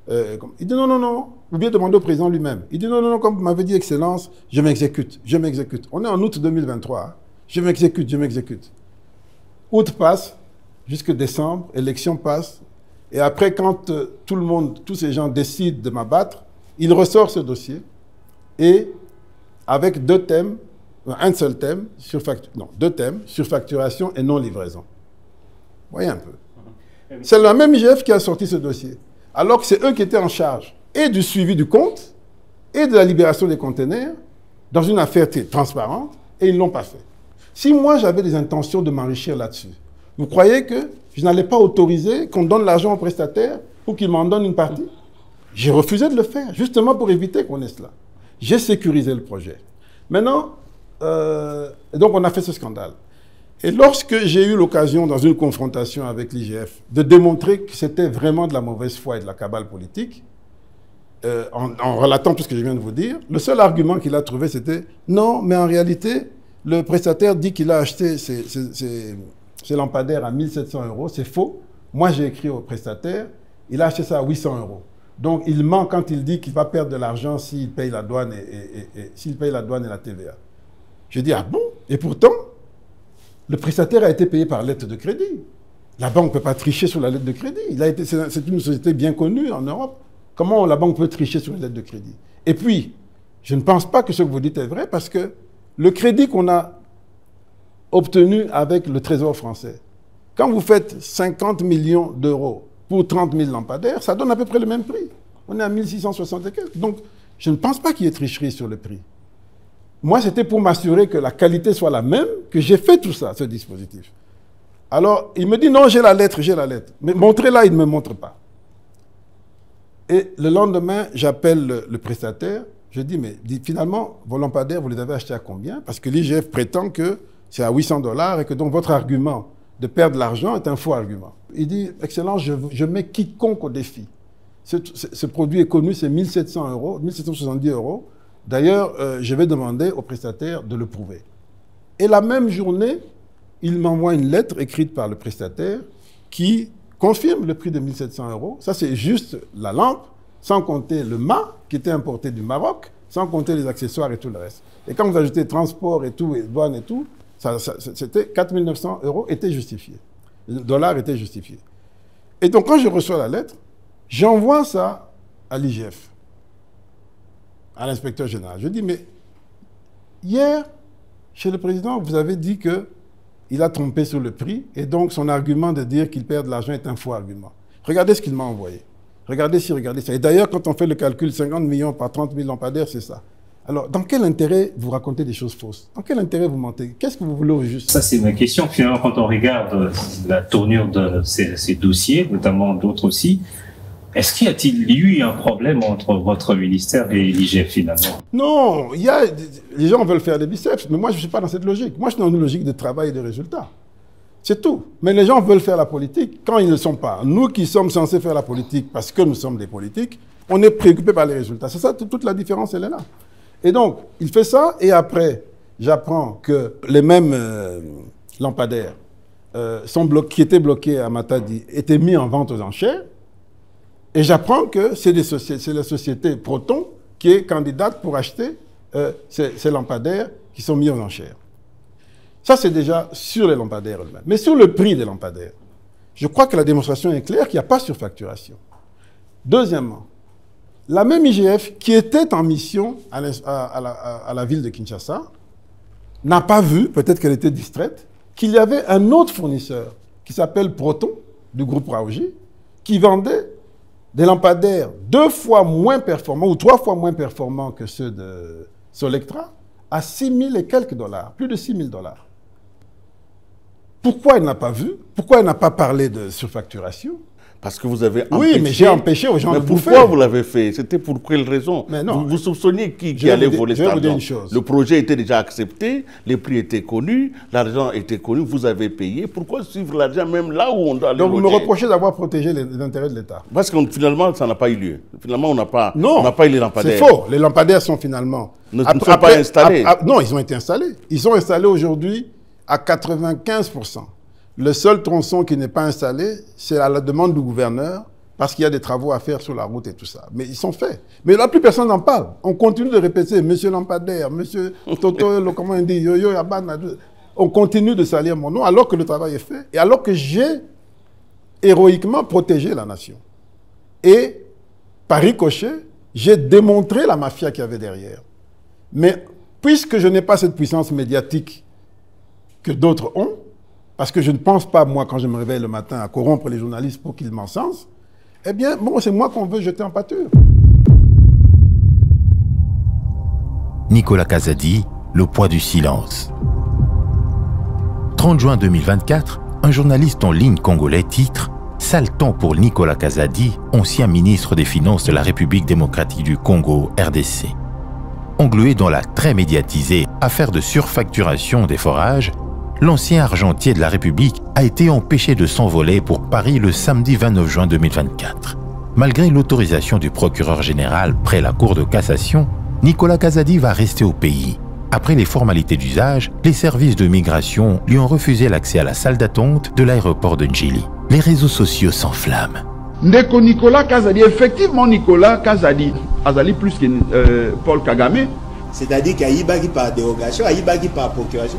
F: Il dit, non, ou bien demandez au président lui-même. Il dit, non, comme vous m'avez dit, Excellence, je m'exécute. On est en août 2023, hein. Je m'exécute. Août passe, jusque décembre, élection passe, et après, quand tous ces gens décident de m'abattre, il ressort ce dossier, et avec deux thèmes, un seul thème, deux thèmes, surfacturation et non-livraison. Voyez un peu. C'est la même IGF qui a sorti ce dossier, alors que c'est eux qui étaient en charge, et du suivi du compte, et de la libération des conteneurs, dans une affaire transparente, et ils ne l'ont pas fait. Si moi, j'avais des intentions de m'enrichir là-dessus, vous croyez que je n'allais pas autoriser qu'on donne l'argent au prestataire pour qu'il m'en donne une partie? J'ai refusé de le faire, justement pour éviter qu'on ait cela. J'ai sécurisé le projet. Maintenant, donc on a fait ce scandale. Et lorsque j'ai eu l'occasion, dans une confrontation avec l'IGF, de démontrer que c'était vraiment de la mauvaise foi et de la cabale politique, en relatant tout ce que je viens de vous dire, le seul argument qu'il a trouvé, c'était « Non, mais en réalité, le prestataire dit qu'il a acheté ses lampadaires à 1 700 €. C'est faux. Moi, j'ai écrit au prestataire, il a acheté ça à 800 €. Donc, il ment quand il dit qu'il va perdre de l'argent s'il paye la douane s'il paye la douane et la TVA. » Je dis, ah bon? Et pourtant, le prestataire a été payé par lettre de crédit. La banque ne peut pas tricher sur la lettre de crédit. C'est une société bien connue en Europe. Comment la banque peut tricher sur une lettre de crédit? Et puis, je ne pense pas que ce que vous dites est vrai parce que le crédit qu'on a obtenu avec le Trésor français, quand vous faites 50 millions d'euros pour 30 000 lampadaires, ça donne à peu près le même prix. On est à 1675. Donc, je ne pense pas qu'il y ait tricherie sur le prix. Moi, c'était pour m'assurer que la qualité soit la même, que j'ai fait tout ça, ce dispositif. Alors, il me dit, non, j'ai la lettre, j'ai la lettre. Mais montrez-la, il ne me montre pas. Et le lendemain, j'appelle le prestataire. Je dis, mais finalement, vos lampadaires, vous les avez achetés à combien? Parce que l'IGF prétend que c'est à 800 $ et que donc votre argument de perdre l'argent est un faux argument. Il dit, excellent, je mets quiconque au défi. Ce produit est connu, c'est 1700 €, 1770 €. D'ailleurs, je vais demander au prestataire de le prouver. Et la même journée, il m'envoie une lettre écrite par le prestataire qui confirme le prix de 1700 €. Ça, c'est juste la lampe, sans compter le mât qui était importé du Maroc, sans compter les accessoires et tout le reste. Et quand vous ajoutez transport et tout, et douane et tout, c'était 4900 € était justifié. Le dollar était justifié. Et donc, quand je reçois la lettre, j'envoie ça à l'IGF, à l'inspecteur général. Je dis, mais hier, chez le président, vous avez dit qu'il a trompé sur le prix, et donc son argument de dire qu'il perd de l'argent est un faux argument. Regardez ce qu'il m'a envoyé. Regardez ci, regardez ça. Et d'ailleurs, quand on fait le calcul 50 millions par 30 000 lampadaires, c'est ça. Alors, dans quel intérêt vous racontez des choses fausses? Dans quel intérêt vous mentez? Qu'est-ce que vous voulez au juste?
E: Ça, c'est ma question. Finalement, quand on regarde la tournure de ces dossiers, notamment d'autres aussi, est-ce qu'il y a-t-il eu un problème entre votre ministère et l'IGF finalement?
F: Non, les gens veulent faire des biceps, mais moi je ne suis pas dans cette logique. Moi je suis dans une logique de travail et de résultats. C'est tout. Mais les gens veulent faire la politique quand ils ne le sont pas. Nous qui sommes censés faire la politique parce que nous sommes des politiques, on est préoccupés par les résultats. C'est ça, toute la différence, elle est là. Et donc, il fait ça, et après, j'apprends que les mêmes lampadaires qui étaient bloqués à Matadi étaient mis en vente aux enchères. Et j'apprends que c'est la société Proton qui est candidate pour acheter ces lampadaires qui sont mis aux enchères. Ça, c'est déjà sur les lampadaires eux-mêmes. Mais sur le prix des lampadaires, je crois que la démonstration est claire qu'il n'y a pas surfacturation. Deuxièmement, la même IGF qui était en mission à la ville de Kinshasa n'a pas vu, peut-être qu'elle était distraite, qu'il y avait un autre fournisseur qui s'appelle Proton, du groupe Raoji, qui vendait des lampadaires 2 fois moins performants ou 3 fois moins performants que ceux de Solectra à 6 000 et quelques $, plus de 6 000 $. Pourquoi elle n'a pas vu? Pourquoi elle n'a pas parlé de surfacturation?
B: Parce que vous avez empêché...
F: Oui, mais j'ai empêché aux gens de bouffer.
B: Pourquoi vous l'avez fait? C'était pour quelle raison?
F: Mais non.
B: Vous soupçonniez qui allait voler cet argent? Le projet était déjà accepté, les prix étaient connus, l'argent était connu, vous avez payé. Pourquoi suivre l'argent même là où on doit aller?
F: Donc vous me reprochez d'avoir protégé les intérêts de l'État? Parce
B: que finalement, ça n'a pas eu lieu. Finalement, on n'a pas eu les lampadaires.
F: C'est faux. Les lampadaires sont finalement...
B: ne sont pas installés.
F: Non, ils ont été installés. Ils sont installés aujourd'hui à 95%. Le seul tronçon qui n'est pas installé, c'est à la demande du gouverneur, parce qu'il y a des travaux à faire sur la route et tout ça. Mais ils sont faits. Mais là, plus personne n'en parle. On continue de répéter, monsieur lampadaire, monsieur Toto, comment on dit, Yo-Yo, Yabana. On continue de salir mon nom alors que le travail est fait et alors que j'ai héroïquement protégé la nation. Et, par ricochet, j'ai démontré la mafia qu'il y avait derrière. Mais puisque je n'ai pas cette puissance médiatique que d'autres ont, parce que je ne pense pas, moi, quand je me réveille le matin, à corrompre les journalistes pour qu'ils m'encensent, eh bien, bon, c'est moi qu'on veut jeter en pâture.
A: Nicolas Kazadi, le poids du silence. 30 juin 2024, un journaliste en ligne congolais titre « Sale temps pour Nicolas Kazadi, ancien ministre des Finances de la République démocratique du Congo, RDC ». Englué dans la très médiatisée affaire de surfacturation des forages, l'ancien argentier de la République a été empêché de s'envoler pour Paris le samedi 29 juin 2024. Malgré l'autorisation du procureur général près la Cour de cassation, Nicolas Kazadi va rester au pays. Après les formalités d'usage, les services de migration lui ont refusé l'accès à la salle d'attente de l'aéroport de Njili. Les réseaux sociaux s'enflamment.
G: Ndeko Nicolas Kazadi, effectivement Nicolas Kazadi, Azali plus que Paul Kagame.
H: C'est-à-dire qu'il y a par dérogation, il y a par procuration.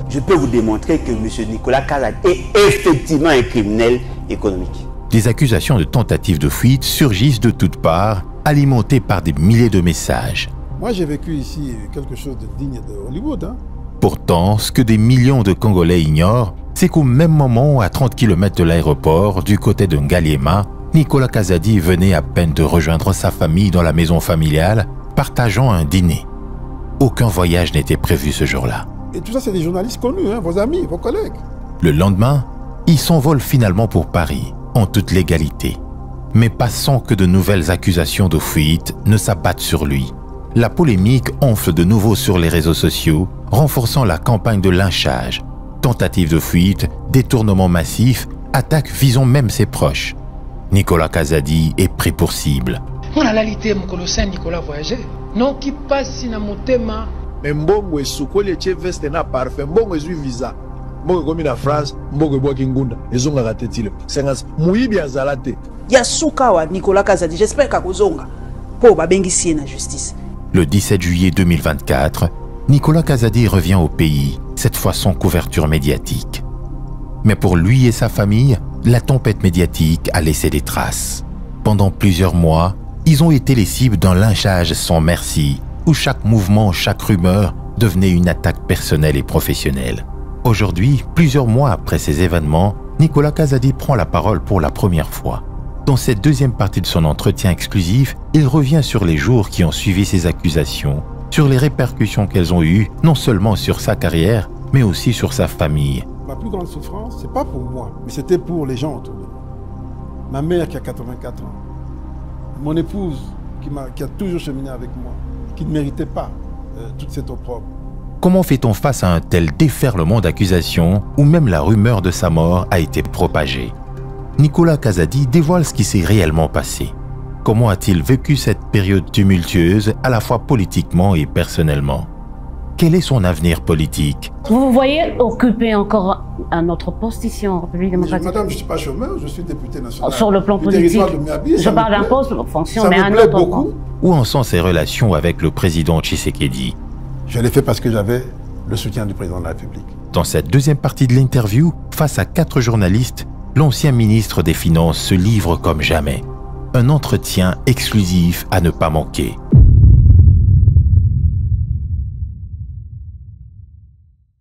H: Je peux vous démontrer que M. Nicolas Kazadi est effectivement un criminel économique.
A: Des accusations de tentatives de fuite surgissent de toutes parts, alimentées par des milliers de messages.
F: Moi, j'ai vécu ici quelque chose de digne de Hollywood. Hein?
A: Pourtant, ce que des millions de Congolais ignorent, c'est qu'au même moment, à 30 km de l'aéroport, du côté de Ngaliema, Nicolas Kazadi venait à peine de rejoindre sa famille dans la maison familiale, partageant un dîner. Aucun voyage n'était prévu ce jour-là.
F: Et tout ça, c'est des journalistes connus, hein, vos amis, vos collègues.
A: Le lendemain, il s'envole finalement pour Paris, en toute légalité. Mais pas sans que de nouvelles accusations de fuite ne s'abattent sur lui. La polémique enfle de nouveau sur les réseaux sociaux, renforçant la campagne de lynchage. Tentatives de fuite, détournements massifs, attaques visant même ses proches. Nicolas Kazadi est pris pour cible.
I: On a la lité mon colossal Nicolas voyager. Non qui passe na motema.
J: Mais mbongo esukoli che veste na parfait, mbongo ezui visa. Mbongo komi na France, mbongo boa kingunda. Ezonga katetile. Sengas muibi azalate.
K: Ya sukawa Nicolas Kazadi, j'espère qu'akozonga po babengisi na justice.
A: Le 17 juillet 2024, Nicolas Kazadi revient au pays, cette fois sans couverture médiatique. Mais pour lui et sa famille, la tempête médiatique a laissé des traces. Pendant plusieurs mois, ils ont été les cibles d'un lynchage sans merci, où chaque mouvement, chaque rumeur devenait une attaque personnelle et professionnelle. Aujourd'hui, plusieurs mois après ces événements, Nicolas Kazadi prend la parole pour la première fois. Dans cette deuxième partie de son entretien exclusif, il revient sur les jours qui ont suivi ces accusations, sur les répercussions qu'elles ont eues, non seulement sur sa carrière, mais aussi sur sa famille.
F: Ma plus grande souffrance, c'est pas pour moi, mais c'était pour les gens autour de moi. Ma mère qui a 84 ans, mon épouse qui a toujours cheminé avec moi, qui ne méritait pas toute cette opprobre.
A: Comment fait-on face à un tel déferlement d'accusations où même la rumeur de sa mort a été propagée? Nicolas Kazadi dévoile ce qui s'est réellement passé. Comment a-t-il vécu cette période tumultueuse à la fois politiquement et personnellement? Quel est son avenir politique?
C: Vous vous voyez occuper encore un autre poste ici en République démocratique?
F: Madame, je ne suis pas chômeur, je suis député national.
C: Sur le plan politique, je parle d'un poste, fonction, mais un autre beaucoup.
A: Où en sont ses relations avec le président Tshisekedi?
F: Je l'ai fait parce que j'avais le soutien du président de la République.
A: Dans cette deuxième partie de l'interview, face à 4 journalistes, l'ancien ministre des Finances se livre comme jamais. Un entretien exclusif à ne pas manquer.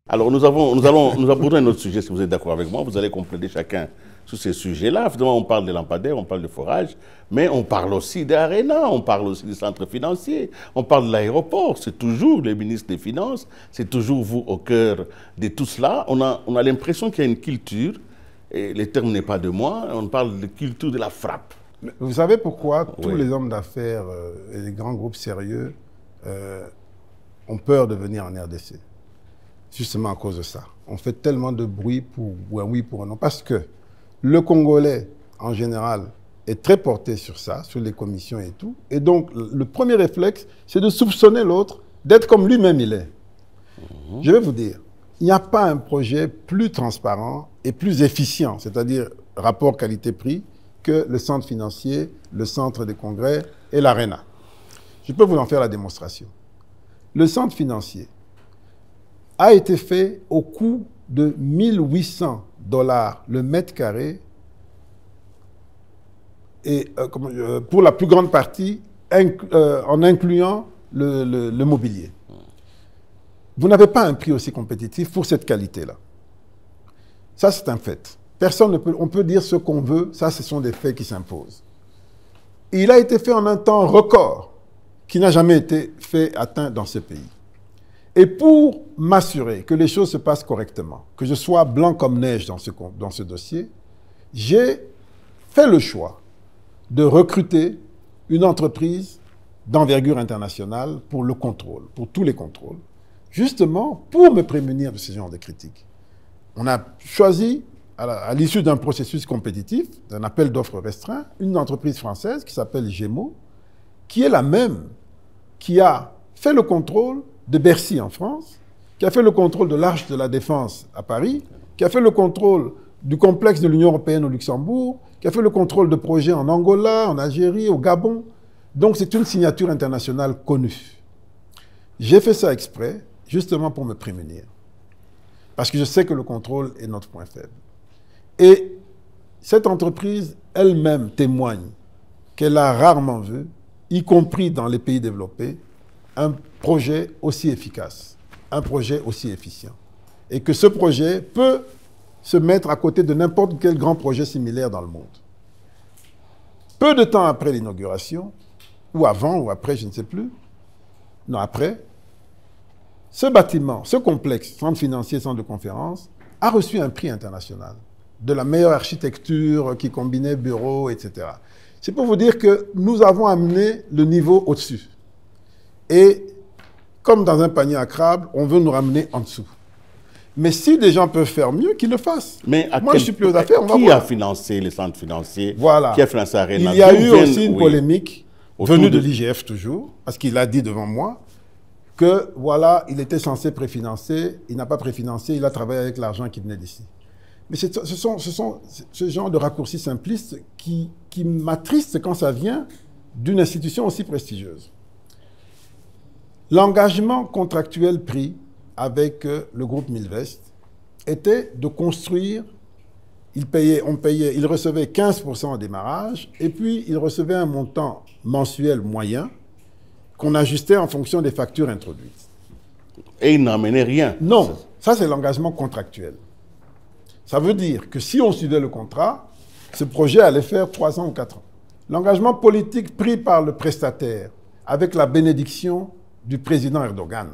B: Alors nous abordons un autre sujet, si vous êtes d'accord avec moi. Vous allez compléter chacun sur ces sujets-là. Finalement, on parle des lampadaires, on parle de forage, mais on parle aussi d'Arena, on parle aussi du centre financier, on parle de l'aéroport. C'est toujours le ministre des Finances, c'est toujours vous au cœur de tout cela. On a l'impression qu'il y a une culture, et le terme n'est pas de moi, on parle de culture de la frappe.
F: Vous savez pourquoi tous les hommes d'affaires et les grands groupes sérieux ont peur de venir en RDC? Justement à cause de ça. On fait tellement de bruit pour un oui, pour un non. Parce que le Congolais, en général, est très porté sur ça, sur les commissions et tout. Et donc, le premier réflexe, c'est de soupçonner l'autre d'être comme lui-même il est. Je vais vous dire, il n'y a pas un projet plus transparent et plus efficient, c'est-à-dire rapport qualité-prix, que le centre financier, le centre des congrès et l'Arena. Je peux vous en faire la démonstration. Le centre financier a été fait au coût de 1800 $ le mètre carré et pour la plus grande partie en incluant le mobilier. Vous n'avez pas un prix aussi compétitif pour cette qualité-là. Ça, c'est un fait. Personne ne peut, on peut dire ce qu'on veut, ça, ce sont des faits qui s'imposent. Il a été fait en un temps record qui n'a jamais été atteint dans ce pays. Et pour m'assurer que les choses se passent correctement, que je sois blanc comme neige dans ce dossier, j'ai fait le choix de recruter une entreprise d'envergure internationale pour le contrôle, pour tous les contrôles, justement pour me prémunir de ce genre de critiques. On a choisi, à l'issue d'un processus compétitif, d'un appel d'offres restreint, une entreprise française qui s'appelle Gémeaux, qui est la même, qui a fait le contrôle de Bercy en France, qui a fait le contrôle de l'Arche de la Défense à Paris, qui a fait le contrôle du complexe de l'Union européenne au Luxembourg, qui a fait le contrôle de projets en Angola, en Algérie, au Gabon. Donc c'est une signature internationale connue. J'ai fait ça exprès, justement pour me prémunir. Parce que je sais que le contrôle est notre point faible. Et cette entreprise elle-même témoigne qu'elle a rarement vu, y compris dans les pays développés, un projet aussi efficace, un projet aussi efficient. Et que ce projet peut se mettre à côté de n'importe quel grand projet similaire dans le monde. Peu de temps après l'inauguration, ou avant ou après, je ne sais plus, non, après, Ce bâtiment, ce complexe, centre financier, centre de conférence, a reçu un prix international de la meilleure architecture qui combinait bureaux, etc. C'est pour vous dire que nous avons amené le niveau au-dessus. Et comme dans un panier à crabes, on veut nous ramener en dessous. Mais si des gens peuvent faire mieux, qu'ils le fassent.
B: Mais
F: moi, je suis plus aux affaires. On va
B: qui
F: voir.
B: a financé les centres financiers?
F: Voilà.
B: Qui a financé Arena?
F: Il y a eu aussi une polémique venue de l'IGF toujours, parce qu'il a dit devant moi que voilà, il était censé préfinancer, il n'a pas préfinancé, il a travaillé avec l'argent qui venait d'ici. Mais ce sont ce genre de raccourcis simplistes qui m'attristent quand ça vient d'une institution aussi prestigieuse. L'engagement contractuel pris avec le groupe Milvest était de construire, il recevait 15% au démarrage, et puis il recevait un montant mensuel moyen qu'on ajustait en fonction des factures introduites.
B: Et il n'emmenait rien.
F: Non, ça c'est l'engagement contractuel. Ça veut dire que si on suivait le contrat, ce projet allait faire 3 ans ou 4 ans. L'engagement politique pris par le prestataire, avec la bénédiction du président Erdogan,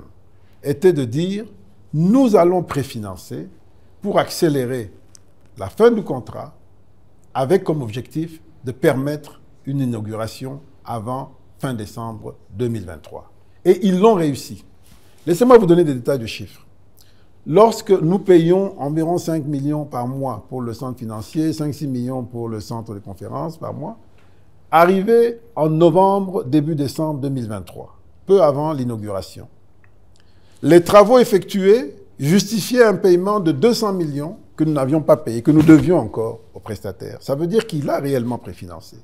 F: était de dire « nous allons préfinancer pour accélérer la fin du contrat avec comme objectif de permettre une inauguration avant fin décembre 2023. » Et ils l'ont réussi. Laissez-moi vous donner des détails de chiffres. Lorsque nous payons environ 5 millions par mois pour le centre financier, 5-6 millions pour le centre de conférence par mois, arrivé en novembre, début décembre 2023, peu avant l'inauguration, les travaux effectués justifiaient un paiement de 200 millions que nous n'avions pas payé, que nous devions encore au prestataire. Ça veut dire qu'il a réellement préfinancé.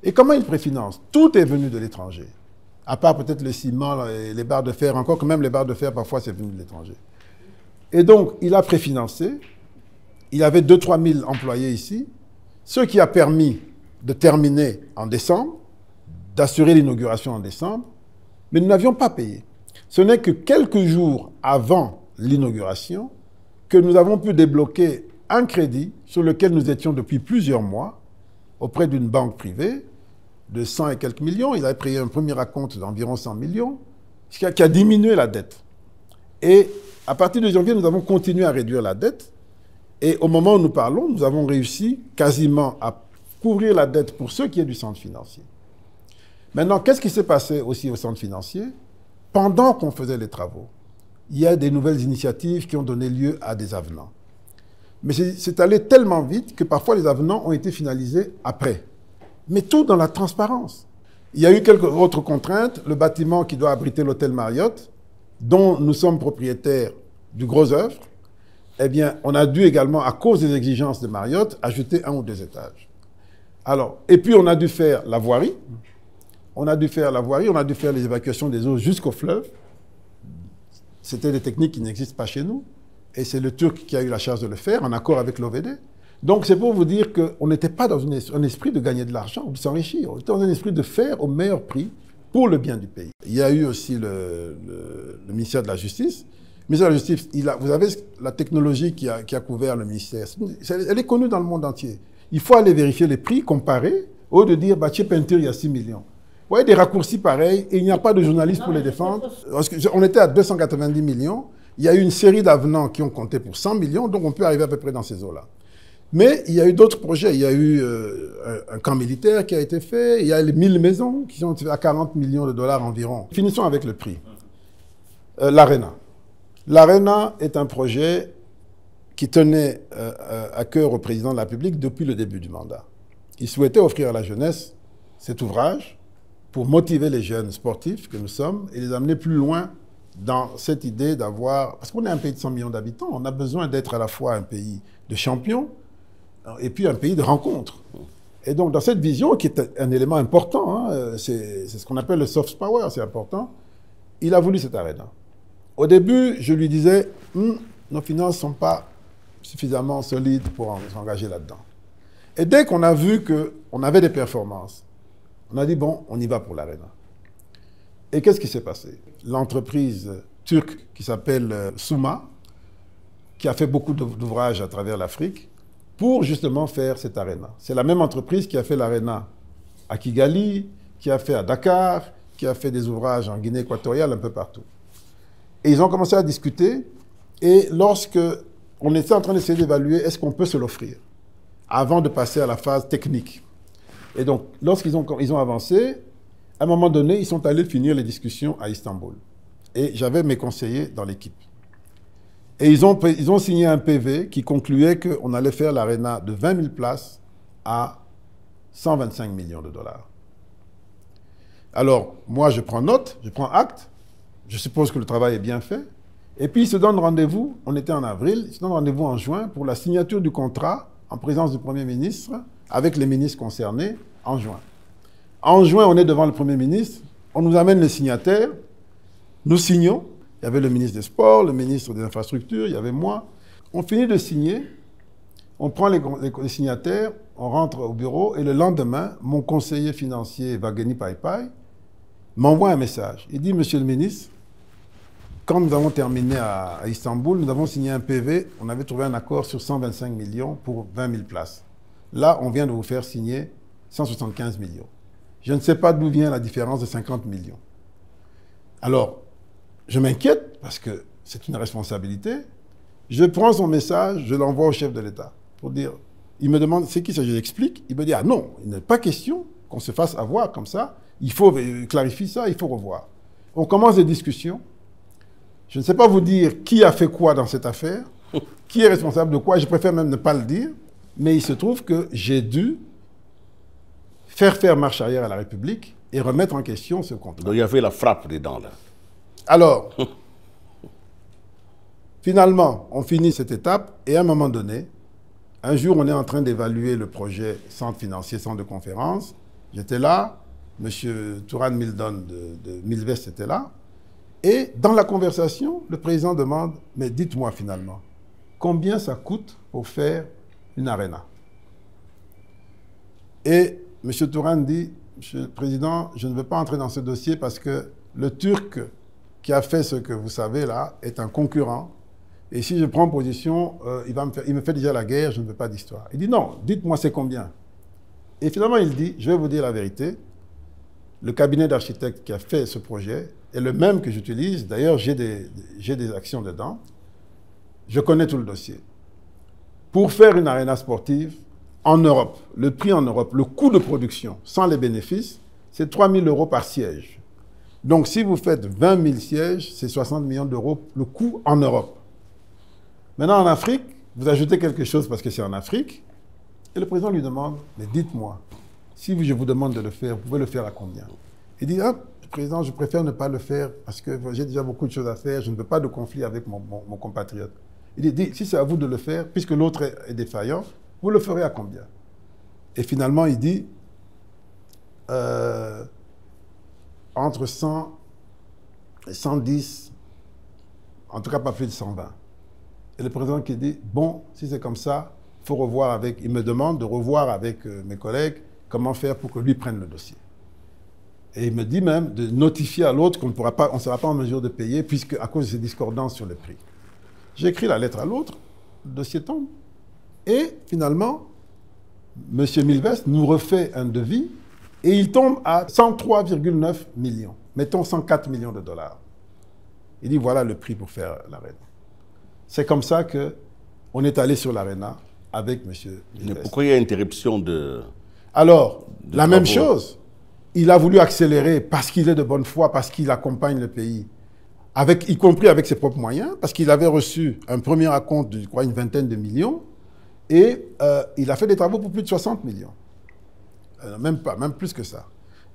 F: Et comment il préfinance? Tout est venu de l'étranger, à part peut-être le ciment et les barres de fer, encore que même les barres de fer, parfois, c'est venu de l'étranger. Et donc, il a préfinancé. Il avait 2-3 000 employés ici, ce qui a permis de terminer en décembre, d'assurer l'inauguration en décembre, mais nous n'avions pas payé. Ce n'est que quelques jours avant l'inauguration que nous avons pu débloquer un crédit sur lequel nous étions depuis plusieurs mois auprès d'une banque privée de 100 et quelques millions. Il avait payé un premier acompte d'environ 100 millions, qui a diminué la dette. Et à partir de janvier, nous avons continué à réduire la dette. Et au moment où nous parlons, nous avons réussi quasiment à couvrir la dette pour ce qui est du centre financier. Maintenant, qu'est-ce qui s'est passé aussi au centre financier? Pendant qu'on faisait les travaux, il y a des nouvelles initiatives qui ont donné lieu à des avenants. Mais c'est allé tellement vite que parfois les avenants ont été finalisés après. Mais tout dans la transparence. Il y a eu quelques autres contraintes. Le bâtiment qui doit abriter l'hôtel Marriott, dont nous sommes propriétaires du gros œuvre, eh bien, on a dû également, à cause des exigences de Marriott, ajouter 1 ou 2 étages. Alors, et puis on a dû faire la voirie. On a dû faire les évacuations des eaux jusqu'au fleuve. C'était des techniques qui n'existent pas chez nous. Et c'est le Turc qui a eu la charge de le faire, en accord avec l'OVD. Donc c'est pour vous dire qu'on n'était pas dans un esprit de gagner de l'argent ou de s'enrichir. On était dans un esprit de faire au meilleur prix pour le bien du pays. Il y a eu aussi le ministère de la Justice. Le ministère de la Justice, vous avez la technologie qui a couvert le ministère. Elle est connue dans le monde entier. Il faut aller vérifier les prix, comparer, au lieu de dire, chez Peinture, il y a 6 millions. Vous voyez des raccourcis pareils, et il n'y a pas de journalistes pour les défendre. Parce que on était à 290 millions. Il y a eu une série d'avenants qui ont compté pour 100 millions, donc on peut arriver à peu près dans ces eaux-là. Mais il y a eu d'autres projets. Il y a eu un camp militaire qui a été fait. Il y a les 1000 maisons qui sont à 40 millions de dollars environ. Finissons avec le prix. L'Arena. L'Arena est un projet qui tenait à cœur au président de la République depuis le début du mandat. Il souhaitait offrir à la jeunesse cet ouvrage pour motiver les jeunes sportifs que nous sommes et les amener plus loin dans cette idée d'avoir... Parce qu'on est un pays de 100 millions d'habitants, on a besoin d'être à la fois un pays de champions et puis un pays de rencontres. Et donc, dans cette vision, qui est un élément important, hein, c'est ce qu'on appelle le soft power, c'est important, il a voulu cette Arena. Au début, je lui disais, nos finances ne sont pas suffisamment solides pour s'engager là-dedans. Et dès qu'on a vu qu'on avait des performances, on a dit, bon, on y va pour l'Arena. Et qu'est-ce qui s'est passé? L'entreprise turque qui s'appelle Souma, qui a fait beaucoup d'ouvrages à travers l'Afrique, pour justement faire cette Arena. C'est la même entreprise qui a fait l'Arena à Kigali, qui a fait à Dakar, qui a fait des ouvrages en Guinée équatoriale, un peu partout. Et ils ont commencé à discuter. Et lorsque on était en train d'essayer d'évaluer est-ce qu'on peut se l'offrir avant de passer à la phase technique. Et donc, lorsqu'ils ont avancé, à un moment donné, ils sont allés finir les discussions à Istanbul. Et j'avais mes conseillers dans l'équipe. Et ils ont signé un PV qui concluait qu'on allait faire l'aréna de 20 000 places à 125 millions de dollars. Alors, moi, je prends note, je prends acte. Je suppose que le travail est bien fait. Et puis, ils se donnent rendez-vous, on était en avril, ils se donnent rendez-vous en juin pour la signature du contrat en présence du Premier ministre avec les ministres concernés en juin. En juin, on est devant le Premier ministre, on nous amène les signataires, nous signons. Il y avait le ministre des Sports, le ministre des Infrastructures, il y avait moi. On finit de signer, on prend les signataires, on rentre au bureau et le lendemain, mon conseiller financier, Vageni Paipai, m'envoie un message. Il dit, Monsieur le ministre, quand nous avons terminé à Istanbul, nous avons signé un PV, on avait trouvé un accord sur 125 millions pour 20 000 places. Là, on vient de vous faire signer 175 millions. Je ne sais pas d'où vient la différence de 50 millions. Alors, je m'inquiète parce que c'est une responsabilité. Je prends son message, je l'envoie au chef de l'État pour dire, il me demande c'est qui ça, je l'explique. Il me dit, ah non, il n'est pas question qu'on se fasse avoir comme ça. Il faut clarifier ça, il faut revoir. On commence des discussions. Je ne sais pas vous dire qui a fait quoi dans cette affaire, qui est responsable de quoi, je préfère même ne pas le dire, mais il se trouve que j'ai dû faire marche arrière à la République et remettre en question ce contrat.
B: Donc il y avait la frappe dedans, là.
F: Alors, finalement, on finit cette étape et à un moment donné, un jour, on est en train d'évaluer le projet centre financier, centre de conférence. J'étais là, M. Touran Mildon de Milvest était là. Et dans la conversation, le président demande, mais dites-moi finalement, combien ça coûte pour faire une aréna? Et M. Touran dit, Monsieur le Président, je ne veux pas entrer dans ce dossier parce que le Turc qui a fait ce que vous savez là est un concurrent. Et si je prends position, il me fait déjà la guerre, je ne veux pas d'histoire. Il dit non, dites-moi c'est combien. Et finalement il dit, je vais vous dire la vérité, le cabinet d'architectes qui a fait ce projet est le même que j'utilise. D'ailleurs, j'ai des actions dedans. Je connais tout le dossier. Pour faire une aréna sportive en Europe, le prix en Europe, le coût de production sans les bénéfices, c'est 3 000 € par siège. Donc, si vous faites 20 000 sièges, c'est 60 millions d'euros le coût en Europe. Maintenant, en Afrique, vous ajoutez quelque chose parce que c'est en Afrique, et le président lui demande, mais dites-moi, si je vous demande de le faire, vous pouvez le faire à combien? Il dit, ah, Président, je préfère ne pas le faire parce que j'ai déjà beaucoup de choses à faire, je ne veux pas de conflit avec mon compatriote. Il dit, si c'est à vous de le faire, puisque l'autre est défaillant, vous le ferez à combien? Et finalement, il dit, entre 100 et 110, en tout cas pas plus de 120. Et le président qui dit, bon, si c'est comme ça, il faut revoir avec, il me demande de revoir avec mes collègues comment faire pour que lui prenne le dossier. Et il me dit même de notifier à l'autre qu'on ne sera pas en mesure de payer puisque à cause de ces discordances sur le prix. J'écris la lettre à l'autre, le dossier tombe. Et finalement, M. Milvest nous refait un devis et il tombe à 103,9 millions. Mettons 104 millions de dollars. Il dit voilà le prix pour faire l'aréna. C'est comme ça qu'on est allé sur l'aréna avec M. Milvest.
B: Mais pourquoi il y a interruption de...
F: Alors, la même chose. Il a voulu accélérer parce qu'il est de bonne foi, parce qu'il accompagne le pays, y compris avec ses propres moyens, parce qu'il avait reçu un premier acompte de, je crois, une vingtaine de millions, et il a fait des travaux pour plus de 60 millions. Même plus que ça.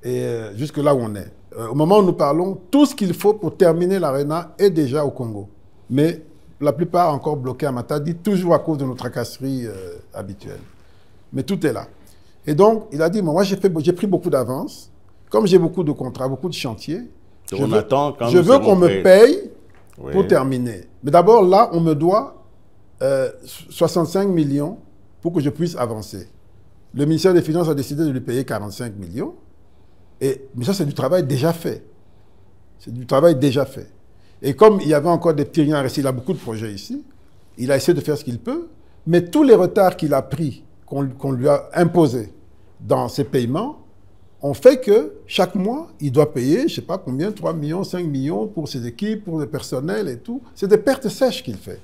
F: Et jusque là où on est. Au moment où nous parlons, tout ce qu'il faut pour terminer l'aréna est déjà au Congo. Mais la plupart encore bloqués à Matadi, toujours à cause de nos tracasseries habituelles. Mais tout est là. Et donc, il a dit, moi j'ai pris beaucoup d'avance. Comme j'ai beaucoup de contrats, beaucoup de chantiers, je veux qu'on me paye pour terminer. Mais d'abord, là, on me doit 65 millions pour que je puisse avancer. Le ministère des Finances a décidé de lui payer 45 millions. Mais ça, c'est du travail déjà fait. C'est du travail déjà fait. Et comme il y avait encore des petits riens à rester, il a beaucoup de projets ici, il a essayé de faire ce qu'il peut, mais tous les retards qu'il a pris, qu'on lui a imposés dans ses paiements, on fait que chaque mois, il doit payer, je ne sais pas combien, 3 millions, 5 millions pour ses équipes, pour le personnel et tout. C'est des pertes sèches qu'il fait.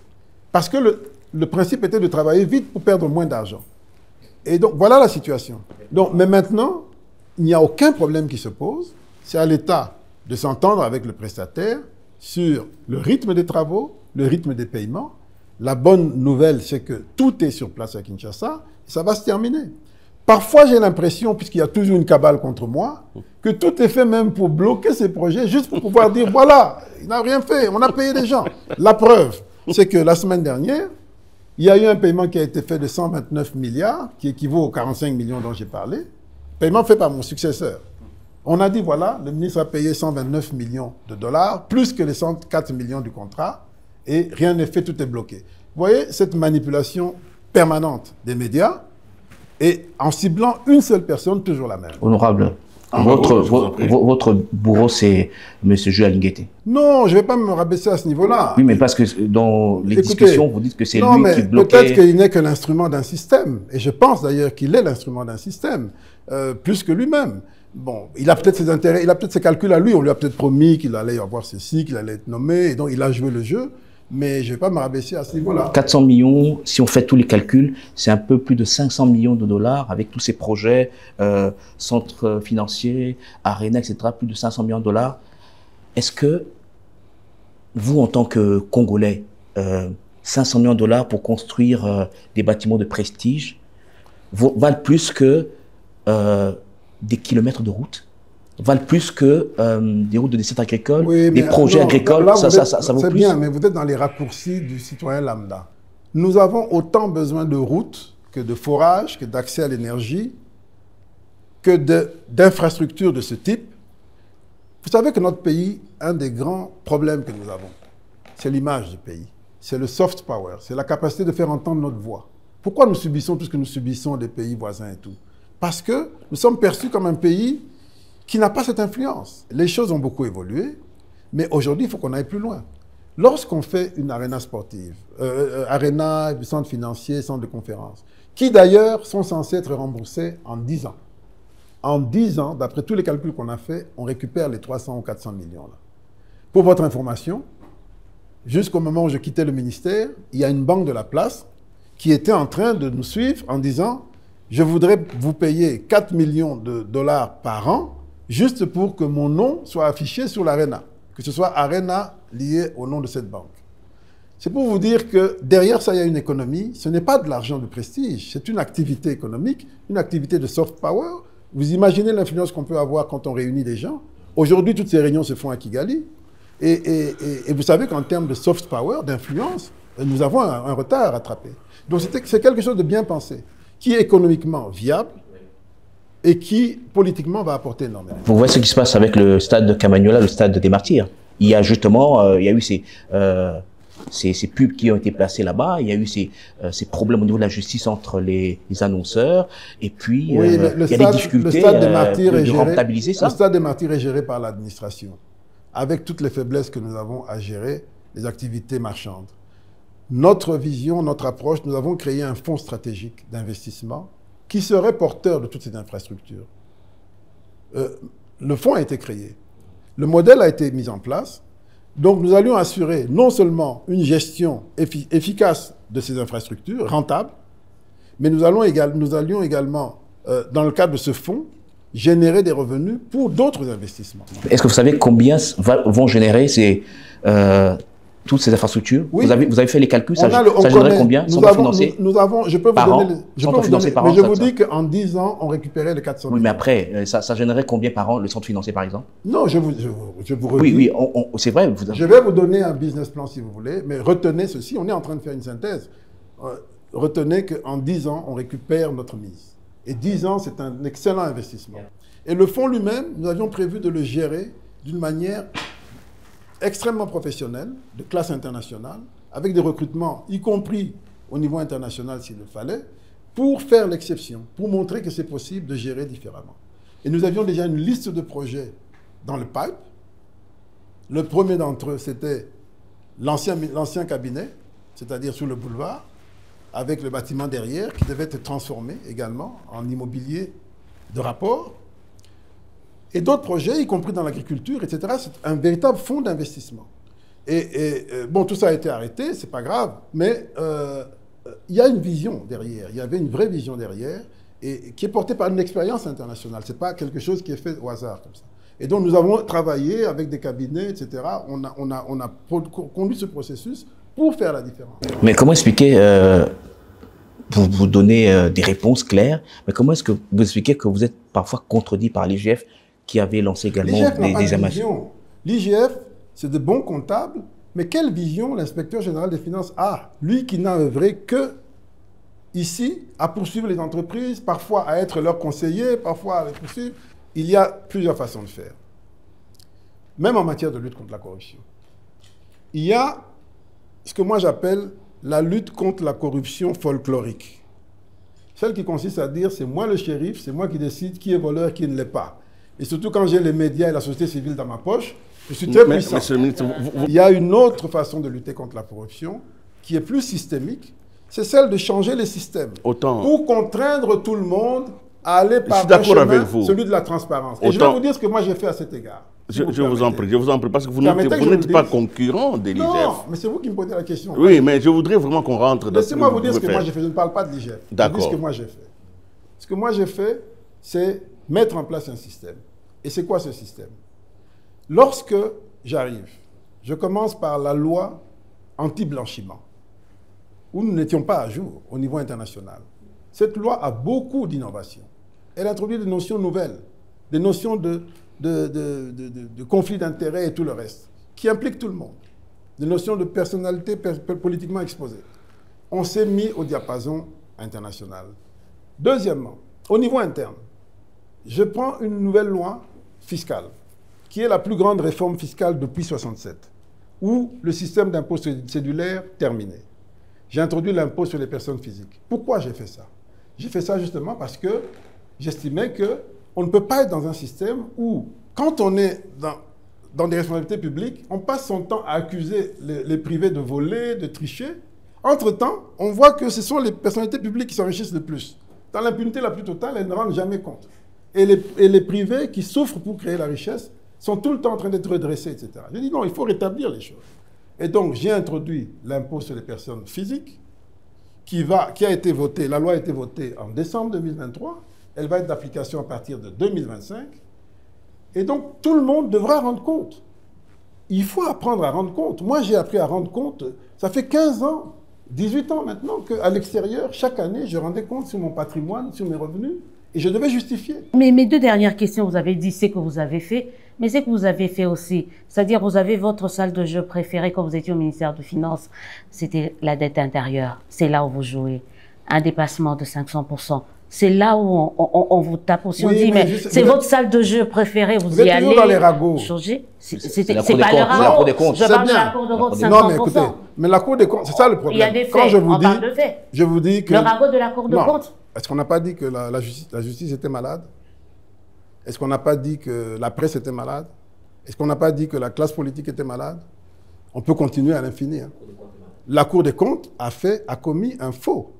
F: Parce que le principe était de travailler vite pour perdre moins d'argent. Et donc, voilà la situation. Donc, mais maintenant, il n'y a aucun problème qui se pose. C'est à l'État de s'entendre avec le prestataire sur le rythme des travaux, le rythme des paiements. La bonne nouvelle, c'est que tout est sur place à Kinshasa, et ça va se terminer. Parfois, j'ai l'impression, puisqu'il y a toujours une cabale contre moi, que tout est fait même pour bloquer ces projets, juste pour pouvoir dire, voilà, il n'a rien fait, on a payé des gens. La preuve, c'est que la semaine dernière, il y a eu un paiement qui a été fait de 129 milliards, qui équivaut aux 45 millions dont j'ai parlé, paiement fait par mon successeur. On a dit, voilà, le ministre a payé 129 millions de dollars, plus que les 104 millions du contrat, et rien n'est fait, tout est bloqué. Vous voyez, cette manipulation permanente des médias, et en ciblant une seule personne, toujours la même.
D: Honorable, votre bourreau, c'est M. Jules Nguete.
F: Non, je ne vais pas me rabaisser à ce niveau-là.
D: Oui, mais parce que dans les discussions, vous dites que c'est lui qui bloquait...
F: Peut-être qu'il n'est que l'instrument d'un système. Et je pense d'ailleurs qu'il est l'instrument d'un système, plus que lui-même. Bon, il a peut-être ses intérêts, il a peut-être ses calculs à lui. On lui a peut-être promis qu'il allait y avoir ceci, qu'il allait être nommé. Et donc, il a joué le jeu. Mais je ne vais pas me rabaisser à ce niveau-là.
D: 400 millions, si on fait tous les calculs, c'est un peu plus de 500 millions de dollars avec tous ces projets, centres financiers, Arena, etc., plus de 500 millions de dollars. Est-ce que vous, en tant que Congolais, 500 millions de dollars pour construire des bâtiments de prestige valent plus que des kilomètres de route, valent plus que des routes de dessert agricole, oui, des projets agricoles, ça vaut plus.
F: C'est bien, mais vous êtes dans les raccourcis du citoyen lambda. Nous avons autant besoin de routes que de forages, que d'accès à l'énergie, que d'infrastructures de ce type. Vous savez que notre pays, un des grands problèmes que nous avons, c'est l'image du pays. C'est le soft power, c'est la capacité de faire entendre notre voix. Pourquoi nous subissons tout ce que nous subissons des pays voisins et tout? Parce que nous sommes perçus comme un pays qui n'a pas cette influence. Les choses ont beaucoup évolué, mais aujourd'hui, il faut qu'on aille plus loin. Lorsqu'on fait une aréna sportive, aréna, centre financier, centre de conférence, qui d'ailleurs sont censés être remboursés en 10 ans. En 10 ans, d'après tous les calculs qu'on a faits, on récupère les 300 ou 400 millions. Là. Pour votre information, jusqu'au moment où je quittais le ministère, il y a une banque de la place qui était en train de nous suivre en disant « Je voudrais vous payer 4 millions de dollars par an juste pour que mon nom soit affiché sur l'Arena, que ce soit Arena lié au nom de cette banque. » C'est pour vous dire que derrière ça, il y a une économie. Ce n'est pas de l'argent de prestige, c'est une activité économique, une activité de soft power. Vous imaginez l'influence qu'on peut avoir quand on réunit des gens. Aujourd'hui, toutes ces réunions se font à Kigali. Et vous savez qu'en termes de soft power, d'influence, nous avons un retard à rattraper. Donc c'est quelque chose de bien pensé, qui est économiquement viable, et qui, politiquement, va apporter énormément.
D: Vous voyez ce qui se passe avec le stade de Camagnola, le stade des Martyrs. Il y a justement, il y a eu ces pubs qui ont été placées là-bas, il y a eu ces problèmes au niveau de la justice entre les annonceurs, et puis
F: oui,
D: il y a des difficultés de rentabiliser ça.
F: Le stade des Martyrs est géré par l'administration, avec toutes les faiblesses que nous avons à gérer les activités marchandes. Notre vision, notre approche, nous avons créé un fonds stratégique d'investissement qui serait porteur de toutes ces infrastructures. Le fonds a été créé. Le modèle a été mis en place. Donc, nous allions assurer non seulement une gestion efficace de ces infrastructures, rentable, mais nous allions également, dans le cadre de ce fonds, générer des revenus pour d'autres investissements.
D: Est-ce que vous savez combien vont générer toutes ces infrastructures? Oui. Vous avez fait les calculs, ça générait combien?
F: Je peux vous donner, mais je vous dis qu'en 10 ans, on récupérait les 400 millions.
D: Oui, mais après, ça générait combien par an, le centre financier, par exemple?
F: Non, je vous redis.
D: Oui, c'est vrai.
F: Je vais vous donner un business plan, si vous voulez, mais retenez ceci, on est en train de faire une synthèse. Retenez qu'en 10 ans, on récupère notre mise. Et 10 ans, c'est un excellent investissement. Et le fonds lui-même, nous avions prévu de le gérer d'une manière extrêmement professionnel, de classe internationale, avec des recrutements, y compris au niveau international s'il le fallait, pour faire l'exception, pour montrer que c'est possible de gérer différemment. Et nous avions déjà une liste de projets dans le pipe. Le premier d'entre eux, c'était l'ancien cabinet, c'est-à-dire sur le boulevard, avec le bâtiment derrière, qui devait être transformé également en immobilier de rapport. et d'autres projets, y compris dans l'agriculture, etc. C'est un véritable fonds d'investissement. Et bon, tout ça a été arrêté, c'est pas grave, mais il y a une vision derrière, il y avait une vraie vision derrière, et qui est portée par une expérience internationale. C'est pas quelque chose qui est fait au hasard comme ça. Et donc nous avons travaillé avec des cabinets, etc. On a conduit ce processus pour faire la différence.
D: Mais comment expliquer, vous donnez des réponses claires, mais comment est-ce que vous expliquez que vous êtes parfois contredit par l'IGF qui avait lancé également des amassements?
F: L'IGF, c'est de bons comptables, mais quelle vision l'inspecteur général des finances a? Lui qui n'a œuvré que ici, à poursuivre les entreprises, parfois à être leur conseiller, parfois à les poursuivre. Il y a plusieurs façons de faire. Même en matière de lutte contre la corruption. Il y a ce que moi j'appelle la lutte contre la corruption folklorique. Celle qui consiste à dire c'est moi le shérif, c'est moi qui décide qui est voleur, qui ne l'est pas. Et surtout quand j'ai les médias et la société civile dans ma poche, je suis très puissant.
B: Monsieur le ministre,
F: Il y a une autre façon de lutter contre la corruption qui est plus systémique, c'est celle de changer les systèmes. Pour contraindre tout le monde à aller par un chemin, celui de la transparence. Et je vais vous dire ce que moi j'ai fait à cet égard.
B: Je vous en prie, parce que vous n'êtes pas concurrent de l'IGF.
F: Non, mais c'est vous qui me posez la question.
B: Oui, mais je voudrais vraiment qu'on rentre dans
F: Laissez-moi vous dire ce que moi j'ai fait. Je ne parle pas de l'IGF.
B: D'accord.
F: Je dis ce que moi j'ai fait. Ce que moi j'ai fait, c'est mettre en place un système. Et c'est quoi ce système? Lorsque j'arrive, je commence par la loi anti-blanchiment, où nous n'étions pas à jour au niveau international. Cette loi a beaucoup d'innovations. Elle introduit des notions nouvelles, des notions de conflit d'intérêts et tout le reste, qui impliquent tout le monde. Des notions de personnalité politiquement exposée. On s'est mis au diapason international. Deuxièmement, au niveau interne, je prends une nouvelle loi fiscale, qui est la plus grande réforme fiscale depuis 1967, où le système d'impôt cédulaire terminé. J'ai introduit l'impôt sur les personnes physiques. Pourquoi j'ai fait ça? J'ai fait ça justement parce que j'estimais qu'on ne peut pas être dans un système où, quand on est dans des responsabilités publiques, on passe son temps à accuser les privés de voler, de tricher. Entre-temps, on voit que ce sont les personnalités publiques qui s'enrichissent le plus. Dans l'impunité la plus totale, elles ne rendent jamais compte. Et les privés qui souffrent pour créer la richesse sont tout le temps en train d'être redressés, etc. J'ai dit non, il faut rétablir les choses. Et donc, j'ai introduit l'impôt sur les personnes physiques, qui a été voté, la loi a été votée en décembre 2023, elle va être d'application à partir de 2025, et donc tout le monde devra rendre compte. Il faut apprendre à rendre compte. Moi, j'ai appris à rendre compte, ça fait 15 ans, 18 ans maintenant, qu'à l'extérieur, chaque année, je rendais compte sur mon patrimoine, sur mes revenus, et je devais justifier.
C: Mais mes deux dernières questions, vous avez dit c'est que vous avez fait, mais c'est que vous avez fait aussi. C'est-à-dire, vous avez votre salle de jeu préférée quand vous étiez au ministère des Finances, c'était la dette intérieure. C'est là où vous jouez. Un dépassement de 500%. C'est là où on vous tape aussi. Oui, on dit, mais c'est votre salle de jeu préférée, vous y allez.
F: Dans les ragots.
C: Changer. C'est pas le ragot.
D: La Cour des comptes.
C: Je parle de la Cour de compte, 500%.
F: Non, mais écoutez, mais la Cour des comptes, c'est ça le problème.
C: Il y a des faits,
F: quand
C: on parle de faits.
F: Je vous dis que...
C: Le ragot de la Cour de compte.
F: Est-ce qu'on n'a pas dit que la justice était malade? Est-ce qu'on n'a pas dit que la presse était malade? Est-ce qu'on n'a pas dit que la classe politique était malade? On peut continuer à l'infini. Hein. La Cour des comptes a commis un faux.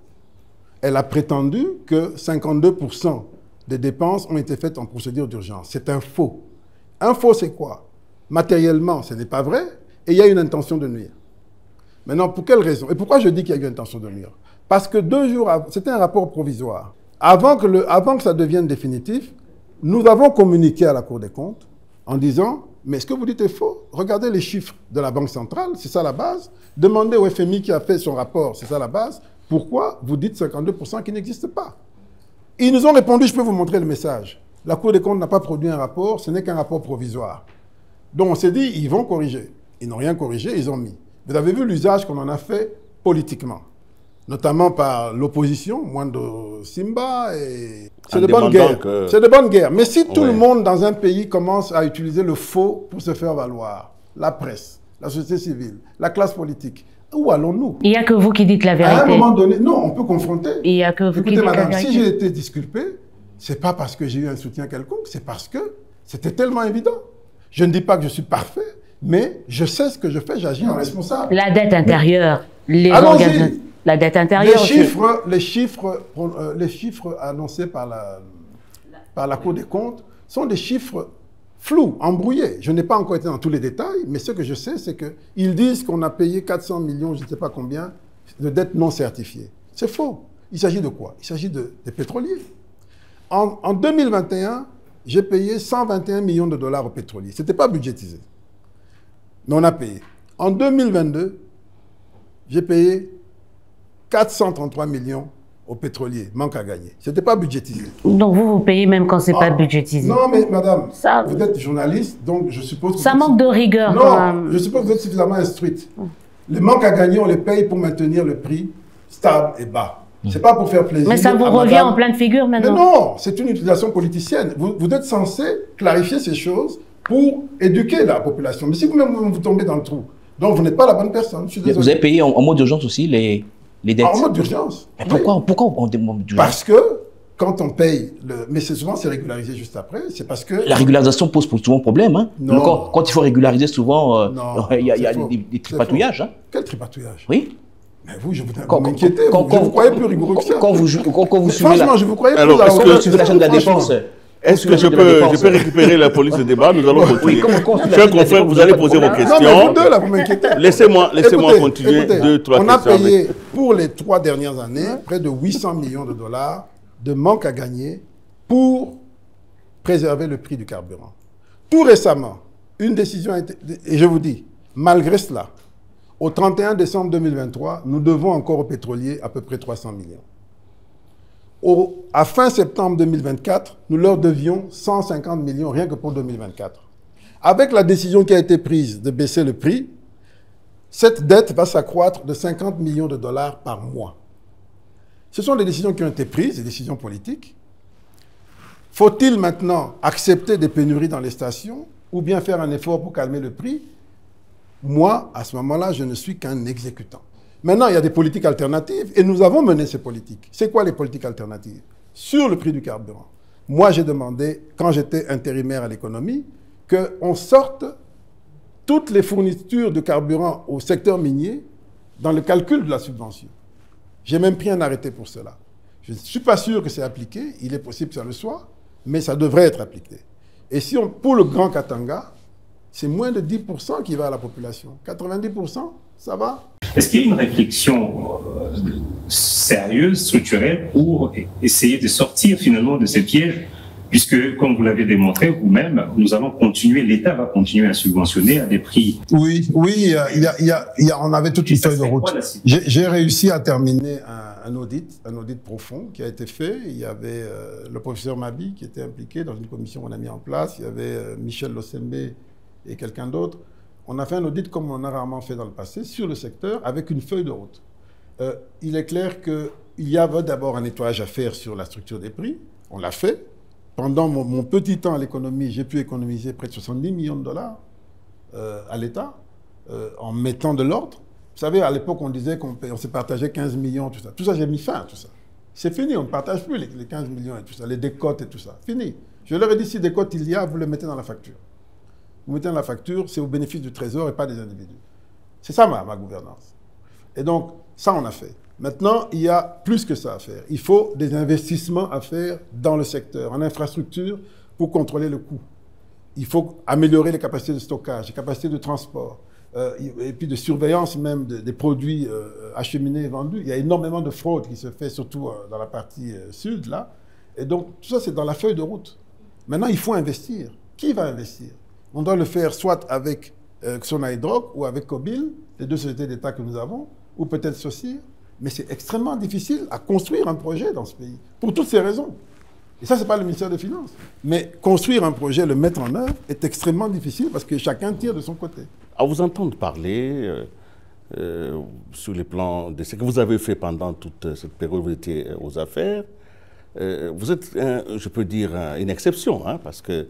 F: Elle a prétendu que 52% des dépenses ont été faites en procédure d'urgence. C'est un faux. Un faux, c'est quoi? Matériellement, ce n'est pas vrai et il y a une intention de nuire. Maintenant, pour quelle raison? Et pourquoi je dis qu'il y a eu une intention de nuire? Parce que 2 jours avant, c'était un rapport provisoire. Avant que ça devienne définitif, nous avons communiqué à la Cour des comptes en disant, mais ce que vous dites est faux. Regardez les chiffres de la Banque centrale, c'est ça la base. Demandez au FMI qui a fait son rapport, c'est ça la base. Pourquoi vous dites 52% qui n'existe pas? Ils nous ont répondu, je peux vous montrer le message. La Cour des comptes n'a pas produit un rapport, ce n'est qu'un rapport provisoire. Donc on s'est dit, ils vont corriger. Ils n'ont rien corrigé, ils ont mis. Vous avez vu l'usage qu'on en a fait politiquement, notamment par l'opposition, Mwando Simba, et c'est de bonne guerre. C'est de bonne guerre. Mais si tout le monde dans un pays commence à utiliser le faux pour se faire valoir, la presse, la société civile, la classe politique, où allons-nous? Il
C: n'y a que vous qui dites la vérité.
F: À un moment donné, non, on peut confronter.
C: Il n'y a que vous qui dites
F: madame,
C: la vérité.
F: Si j'ai été disculpé, c'est pas parce que j'ai eu un soutien quelconque, c'est parce que c'était tellement évident. Je ne dis pas que je suis parfait, mais je sais ce que je fais, j'agis en responsable.
C: La dette intérieure, la dette intérieure.
F: Les chiffres annoncés par la Cour des comptes sont des chiffres flou, embrouillé. Je n'ai pas encore été dans tous les détails, mais ce que je sais, c'est qu'ils disent qu'on a payé 400 millions, je ne sais pas combien, de dettes non certifiées. C'est faux. Il s'agit de quoi? Il s'agit des pétroliers. En 2021, j'ai payé 121 millions de dollars aux pétroliers. Ce n'était pas budgétisé. Mais on a payé. En 2022, j'ai payé 433 millions aux pétroliers. Manque à gagner. Ce n'était pas budgétisé.
C: Donc vous payez même quand ce n'est pas budgétisé.
F: Non, mais madame,
C: ça,
F: vous êtes journaliste, donc je suppose que...
C: Ça manque de rigueur.
F: Non, je suppose que vous êtes suffisamment instruite. Les manques à gagner, on les paye pour maintenir le prix stable et bas. C'est pas pour faire plaisir.
C: Mais ça vous revient en pleine figure maintenant.
F: Mais non, c'est une utilisation politicienne. Vous êtes censé clarifier ces choses pour éduquer la population. Mais si vous-même vous tombez dans le trou, donc vous n'êtes pas la bonne personne. Je suis désolé.
D: Vous avez payé en mode d'urgence aussi les dettes.
F: En mode d'urgence.
D: Pourquoi on demande d'urgence?
F: Parce que quand on paye, mais souvent c'est régularisé juste après, c'est parce que...
D: La régularisation pose souvent problème. Hein.
F: Non.
D: Quand il faut régulariser, souvent, il y a des tripatouillages. Hein.
F: Quel tripatouillage?
D: Oui.
F: Mais vous, je vous m'inquiétez. Je vous croyais plus rigoureux que ça.
D: Quand vous suivez
F: franchement, je vous croyais plus.
B: Alors,
D: vous suivez la chaîne de la défense.
B: Est-ce que je peux récupérer la police de débat? Nous allons continuer. Chers confrères, vous allez poser vos questions.
F: Non, mais vous deux, là, vous m'inquiétez.
B: Laissez-moi continuer 2-3 questions.
F: On a payé, pour les 3 dernières années, près de 800 millions de dollars de manque à gagner pour préserver le prix du carburant. Tout récemment, une décision a été... Et je vous dis, malgré cela, au 31 décembre 2023, nous devons encore aux pétroliers à peu près 300 millions. À fin septembre 2024, nous leur devions 150 millions rien que pour 2024. Avec la décision qui a été prise de baisser le prix, cette dette va s'accroître de 50 millions de dollars par mois. Ce sont des décisions qui ont été prises, des décisions politiques. Faut-il maintenant accepter des pénuries dans les stations ou bien faire un effort pour calmer le prix? Moi, à ce moment-là, je ne suis qu'un exécutant. Maintenant, il y a des politiques alternatives et nous avons mené ces politiques. C'est quoi les politiques alternatives? Sur le prix du carburant. Moi, j'ai demandé, quand j'étais intérimaire à l'économie, qu'on sorte toutes les fournitures de carburant au secteur minier dans le calcul de la subvention. J'ai même pris un arrêté pour cela. Je ne suis pas sûr que c'est appliqué. Il est possible que ça le soit, mais ça devrait être appliqué. Et si pour le Grand Katanga, c'est moins de 10% qui va à la population. 90%, ça va.
E: Est-ce qu'il y a une réflexion sérieuse, structurelle, pour essayer de sortir finalement de ces pièges, puisque, comme vous l'avez démontré vous-même, nous allons continuer, l'État va continuer à subventionner à des prix.
F: Oui, on avait toute une feuille de route. J'ai réussi à terminer un audit profond qui a été fait. Il y avait le professeur Mabi qui était impliqué dans une commission qu'on a mis en place. Il y avait Michel Lossembe et quelqu'un d'autre. On a fait un audit comme on a rarement fait dans le passé sur le secteur avec une feuille de route. Il est clair qu'il y avait d'abord un nettoyage à faire sur la structure des prix. On l'a fait. Pendant mon petit temps à l'économie, j'ai pu économiser près de 70 millions de dollars à l'État en mettant de l'ordre. Vous savez, à l'époque, on disait qu'on se partageait 15 millions, tout ça. Tout ça, j'ai mis fin à tout ça. C'est fini, on ne partage plus les 15 millions et tout ça, les décotes et tout ça. Fini. Je leur ai dit, si décote il y a, vous le mettez dans la facture. Vous mettez dans la facture, c'est au bénéfice du Trésor et pas des individus. C'est ça ma gouvernance. Et donc, ça, on a fait. Maintenant, il y a plus que ça à faire. Il faut des investissements à faire dans le secteur, en infrastructure, pour contrôler le coût. Il faut améliorer les capacités de stockage, les capacités de transport, et puis de surveillance même des produits acheminés et vendus. Il y a énormément de fraude qui se fait, surtout dans la partie sud, là. Et donc, tout ça, c'est dans la feuille de route. Maintenant, il faut investir. Qui va investir? On doit le faire soit avec Xona-Hydroc ou avec Cobil, les 2 sociétés d'État que nous avons, ou peut-être Saucir. Mais c'est extrêmement difficile à construire un projet dans ce pays, pour toutes ces raisons. Et ça, ce n'est pas le ministère des Finances. Mais construire un projet, le mettre en œuvre, est extrêmement difficile parce que chacun tire de son côté.
B: À vous entendre parler sur les plans de ce que vous avez fait pendant toute cette période où vous étiez aux affaires, vous êtes, je peux dire, une exception, hein, parce que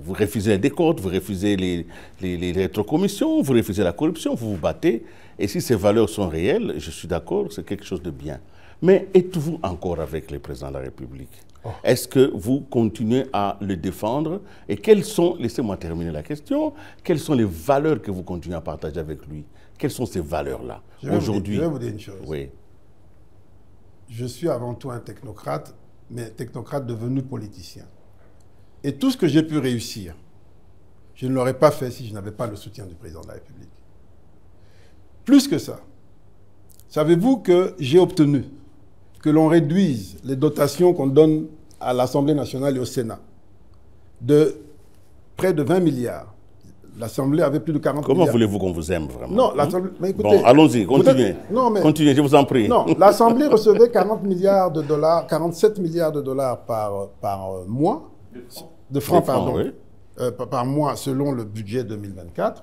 B: vous refusez les décotes, vous refusez les rétrocommissions, vous refusez la corruption, vous vous battez. Et si ces valeurs sont réelles, je suis d'accord, c'est quelque chose de bien. Mais êtes-vous encore avec le président de la République? Est-ce que vous continuez à le défendre? Et quelles sont, laissez-moi terminer la question, quelles sont les valeurs que vous continuez à partager avec lui? Quelles sont ces valeurs-là aujourd'hui?
F: Je vais vous dire une chose.
B: Oui.
F: Je suis avant tout un technocrate, mais technocrate devenu politicien. Et tout ce que j'ai pu réussir, je ne l'aurais pas fait si je n'avais pas le soutien du président de la République. Plus que ça, savez-vous que j'ai obtenu que l'on réduise les dotations qu'on donne à l'Assemblée nationale et au Sénat de près de 20 milliards. L'Assemblée avait plus de 40 milliards.
B: Comment voulez-vous qu'on vous aime vraiment?
F: Non, l'Assemblée... Mais écoutez,
B: bon, allons-y, continuez.
F: Non, mais...
B: Continuez, je vous en prie.
F: Non, l'Assemblée recevait 40 milliards de dollars, 47 milliards de dollars par mois, de francs, pardon, oui. Par mois selon le budget 2024,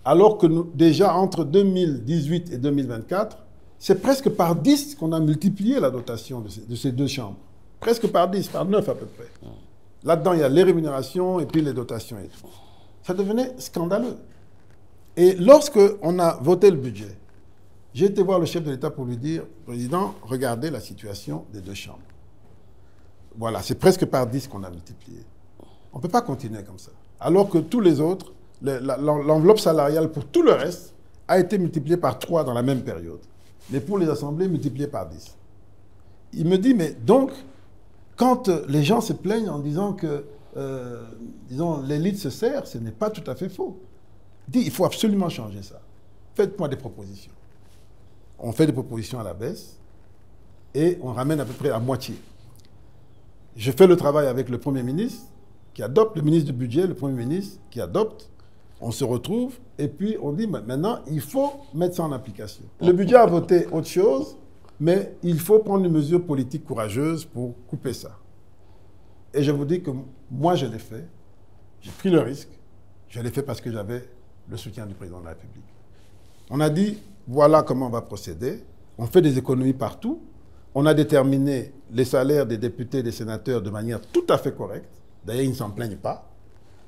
F: alors que nous, déjà entre 2018 et 2024, c'est presque par 10 qu'on a multiplié la dotation de ces deux chambres. Presque par 10, par 9 à peu près. Là-dedans, il y a les rémunérations et puis les dotations et tout. Ça devenait scandaleux. Et lorsque on a voté le budget, j'ai été voir le chef de l'État pour lui dire, Président, regardez la situation des deux chambres. Voilà, c'est presque par 10 qu'on a multiplié. On ne peut pas continuer comme ça. Alors que tous les autres, l'enveloppe salariale pour tout le reste a été multipliée par 3 dans la même période. Mais pour les assemblées, multipliée par 10. Il me dit, mais donc, quand les gens se plaignent en disant que disons, l'élite se sert, ce n'est pas tout à fait faux. Il dit, il faut absolument changer ça. Faites-moi des propositions. On fait des propositions à la baisse et on ramène à peu près à moitié. Je fais le travail avec le Premier ministre qui adopte, le ministre du Budget, le Premier ministre qui adopte. On se retrouve et puis on dit, maintenant, il faut mettre ça en application. Le budget a voté autre chose, mais il faut prendre une mesure politique courageuse pour couper ça. Et je vous dis que moi, je l'ai fait. J'ai pris le risque. Je l'ai fait parce que j'avais le soutien du président de la République. On a dit, voilà comment on va procéder. On fait des économies partout. On a déterminé les salaires des députés et des sénateurs de manière tout à fait correcte. D'ailleurs, ils ne s'en plaignent pas.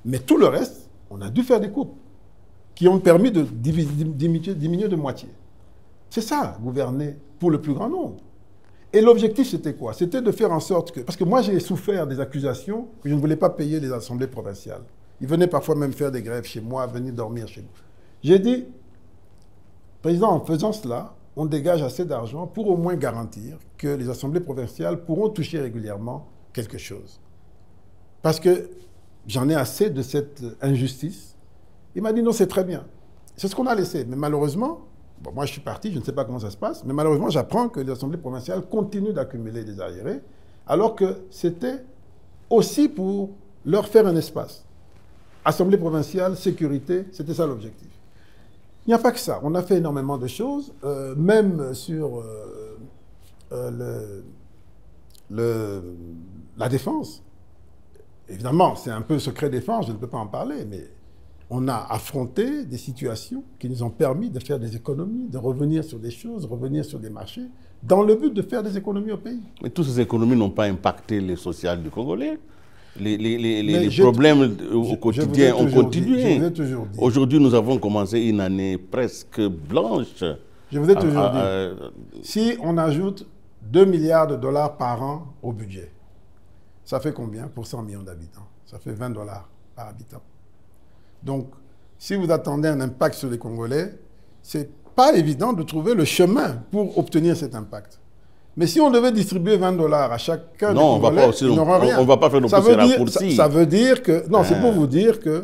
F: Mais tout le reste, on a dû faire des coupes qui ont permis de diminuer de moitié. C'est ça, gouverner pour le plus grand nombre. Et l'objectif, c'était quoi? C'était de faire en sorte que... Parce que moi, j'ai souffert des accusations que je ne voulais pas payer les assemblées provinciales. Ils venaient parfois même faire des grèves chez moi, venir dormir chez moi. J'ai dit, Président, en faisant cela, on dégage assez d'argent pour au moins garantir que les assemblées provinciales pourront toucher régulièrement quelque chose. Parce que j'en ai assez de cette injustice. Il m'a dit, non, c'est très bien. C'est ce qu'on a laissé. Mais malheureusement... Bon, moi, je suis parti, je ne sais pas comment ça se passe, mais malheureusement, j'apprends que les assemblées provinciales continuent d'accumuler des arriérés, alors que c'était aussi pour leur faire un espace. Assemblée provinciale, sécurité, c'était ça l'objectif. Il n'y a pas que ça. On a fait énormément de choses, même sur la défense. Évidemment, c'est un peu secret défense, je ne peux pas en parler, mais... On a affronté des situations qui nous ont permis de faire des économies, de revenir sur des choses, revenir sur des marchés, dans le but de faire des économies au pays.
B: Mais toutes ces économies n'ont pas impacté les social du Congolais. Les problèmes au quotidien ont continué. Aujourd'hui, nous avons commencé une année presque blanche.
F: Je vous ai toujours dit, si on ajoute 2 milliards de dollars par an au budget, ça fait combien pour 100 millions d'habitants? Ça fait 20 dollars par habitant. Donc, si vous attendez un impact sur les Congolais, ce n'est pas évident de trouver le chemin pour obtenir cet impact. Mais si on devait distribuer 20 dollars à chacun des Congolais, ils n'auront rien.
B: On ne va pas faire nos petits raccourcis.
F: Ça veut dire que... Non, c'est pour vous dire que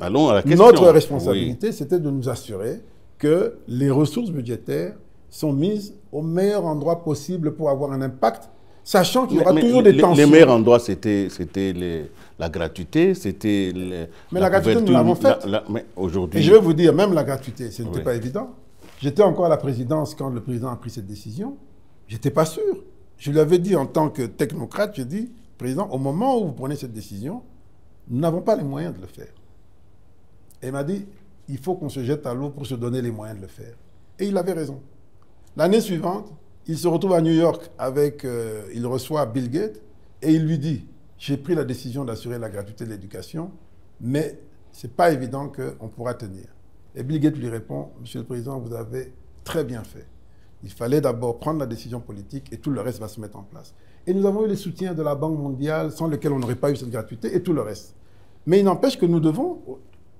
F: notre responsabilité, c'était de nous assurer que les ressources budgétaires sont mises au meilleur endroit possible pour avoir un impact, sachant qu'il y aura toujours des tensions.
B: Les meilleurs endroits, c'était la gratuité, c'était...
F: Mais la gratuité, nous l'avons faite.
B: Aujourd'hui...
F: Et je vais vous dire, même la gratuité, ce n'était pas évident. J'étais encore à la présidence quand le président a pris cette décision. Je n'étais pas sûr. Je lui avais dit en tant que technocrate, je dis, Président, au moment où vous prenez cette décision, nous n'avons pas les moyens de le faire. Et il m'a dit, il faut qu'on se jette à l'eau pour se donner les moyens de le faire. Et il avait raison. L'année suivante, il se retrouve à New York avec, il reçoit Bill Gates et il lui dit, j'ai pris la décision d'assurer la gratuité de l'éducation, mais ce n'est pas évident qu'on pourra tenir. Et Bill Gates lui répond, Monsieur le Président, vous avez très bien fait. Il fallait d'abord prendre la décision politique et tout le reste va se mettre en place. Et nous avons eu les soutiens de la Banque mondiale sans lesquels on n'aurait pas eu cette gratuité et tout le reste. Mais il n'empêche que nous devons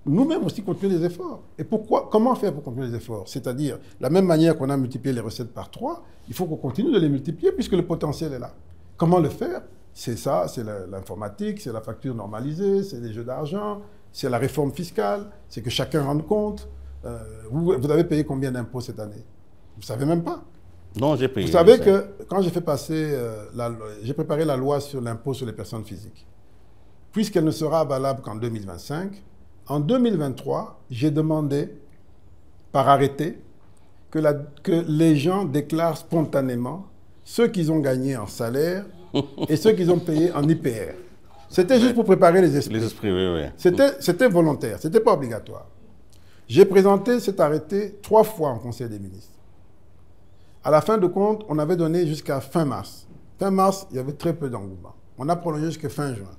F: nous-mêmes aussi continuer les efforts. Et pourquoi? Comment faire pour continuer les efforts? C'est-à-dire, la même manière qu'on a multiplié les recettes par 3, il faut qu'on continue de les multiplier puisque le potentiel est là. Comment le faire? C'est ça, c'est l'informatique, c'est la facture normalisée, c'est les jeux d'argent, c'est la réforme fiscale, c'est que chacun rende compte. Vous avez payé combien d'impôts cette année? Vous ne savez même pas.
B: Non, j'ai payé.
F: Vous savez que quand j'ai fait passer, j'ai préparé la loi sur l'impôt sur les personnes physiques, puisqu'elle ne sera valable qu'en 2025, en 2023, j'ai demandé par arrêté que les gens déclarent spontanément ceux qu'ils ont gagnés en salaire et ceux qu'ils ont payés en IPR. C'était juste pour préparer les esprits.
B: Les esprits, oui, oui.
F: C'était volontaire, ce n'était pas obligatoire. J'ai présenté cet arrêté 3 fois en Conseil des ministres. À la fin de compte, on avait donné jusqu'à fin mars. Fin mars, il y avait très peu d'engouement. On a prolongé jusqu'à fin juin.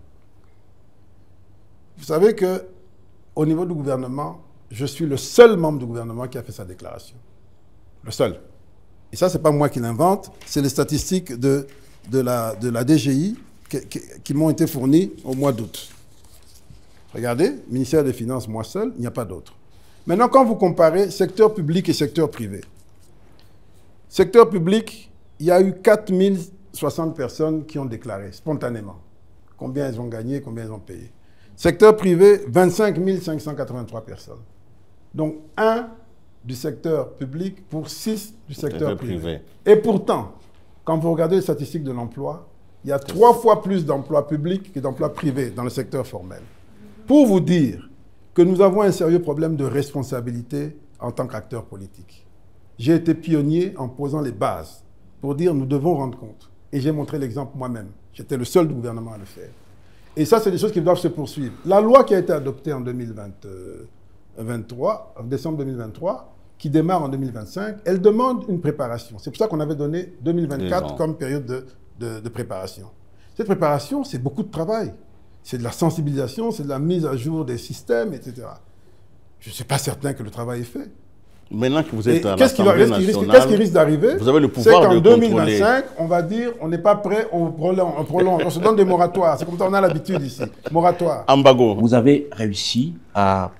F: Vous savez qu'au niveau du gouvernement, je suis le seul membre du gouvernement qui a fait sa déclaration. Le seul. Et ça, ce n'est pas moi qui l'invente, c'est les statistiques de la DGI qui m'ont été fournies au mois d'août. Regardez, ministère des Finances, moi seul, il n'y a pas d'autre. Maintenant, quand vous comparez secteur public et secteur privé, secteur public, il y a eu 4060 personnes qui ont déclaré spontanément combien elles ont gagné, combien elles ont payé. Secteur privé, 25 583 personnes. Donc, 1 du secteur public pour 6 du secteur privé. Et pourtant, quand vous regardez les statistiques de l'emploi, il y a 3 fois plus d'emplois publics que d'emplois privés dans le secteur formel. Pour vous dire que nous avons un sérieux problème de responsabilité en tant qu'acteur politique. J'ai été pionnier en posant les bases pour dire nous devons rendre compte. Et j'ai montré l'exemple moi-même. J'étais le seul du gouvernement à le faire. Et ça, c'est des choses qui doivent se poursuivre. La loi qui a été adoptée en 2023, en décembre 2023, qui démarre en 2025, elle demande une préparation. C'est pour ça qu'on avait donné 2024 comme période de préparation. Cette préparation, c'est beaucoup de travail. C'est de la sensibilisation, c'est de la mise à jour des systèmes, etc. Je ne suis pas certain que le travail est fait.
B: Maintenant que vous êtes à l'Assemblée nationale,
F: qu'est-ce qui risque d'arriver?
B: Vous avez le pouvoir de contrôler.
F: C'est qu'en 2025, on va dire, on n'est pas prêt, on prolonge, on se donne des moratoires. C'est comme ça qu'on a l'habitude ici. Moratoire.
B: Ambago.
D: Vous avez réussi à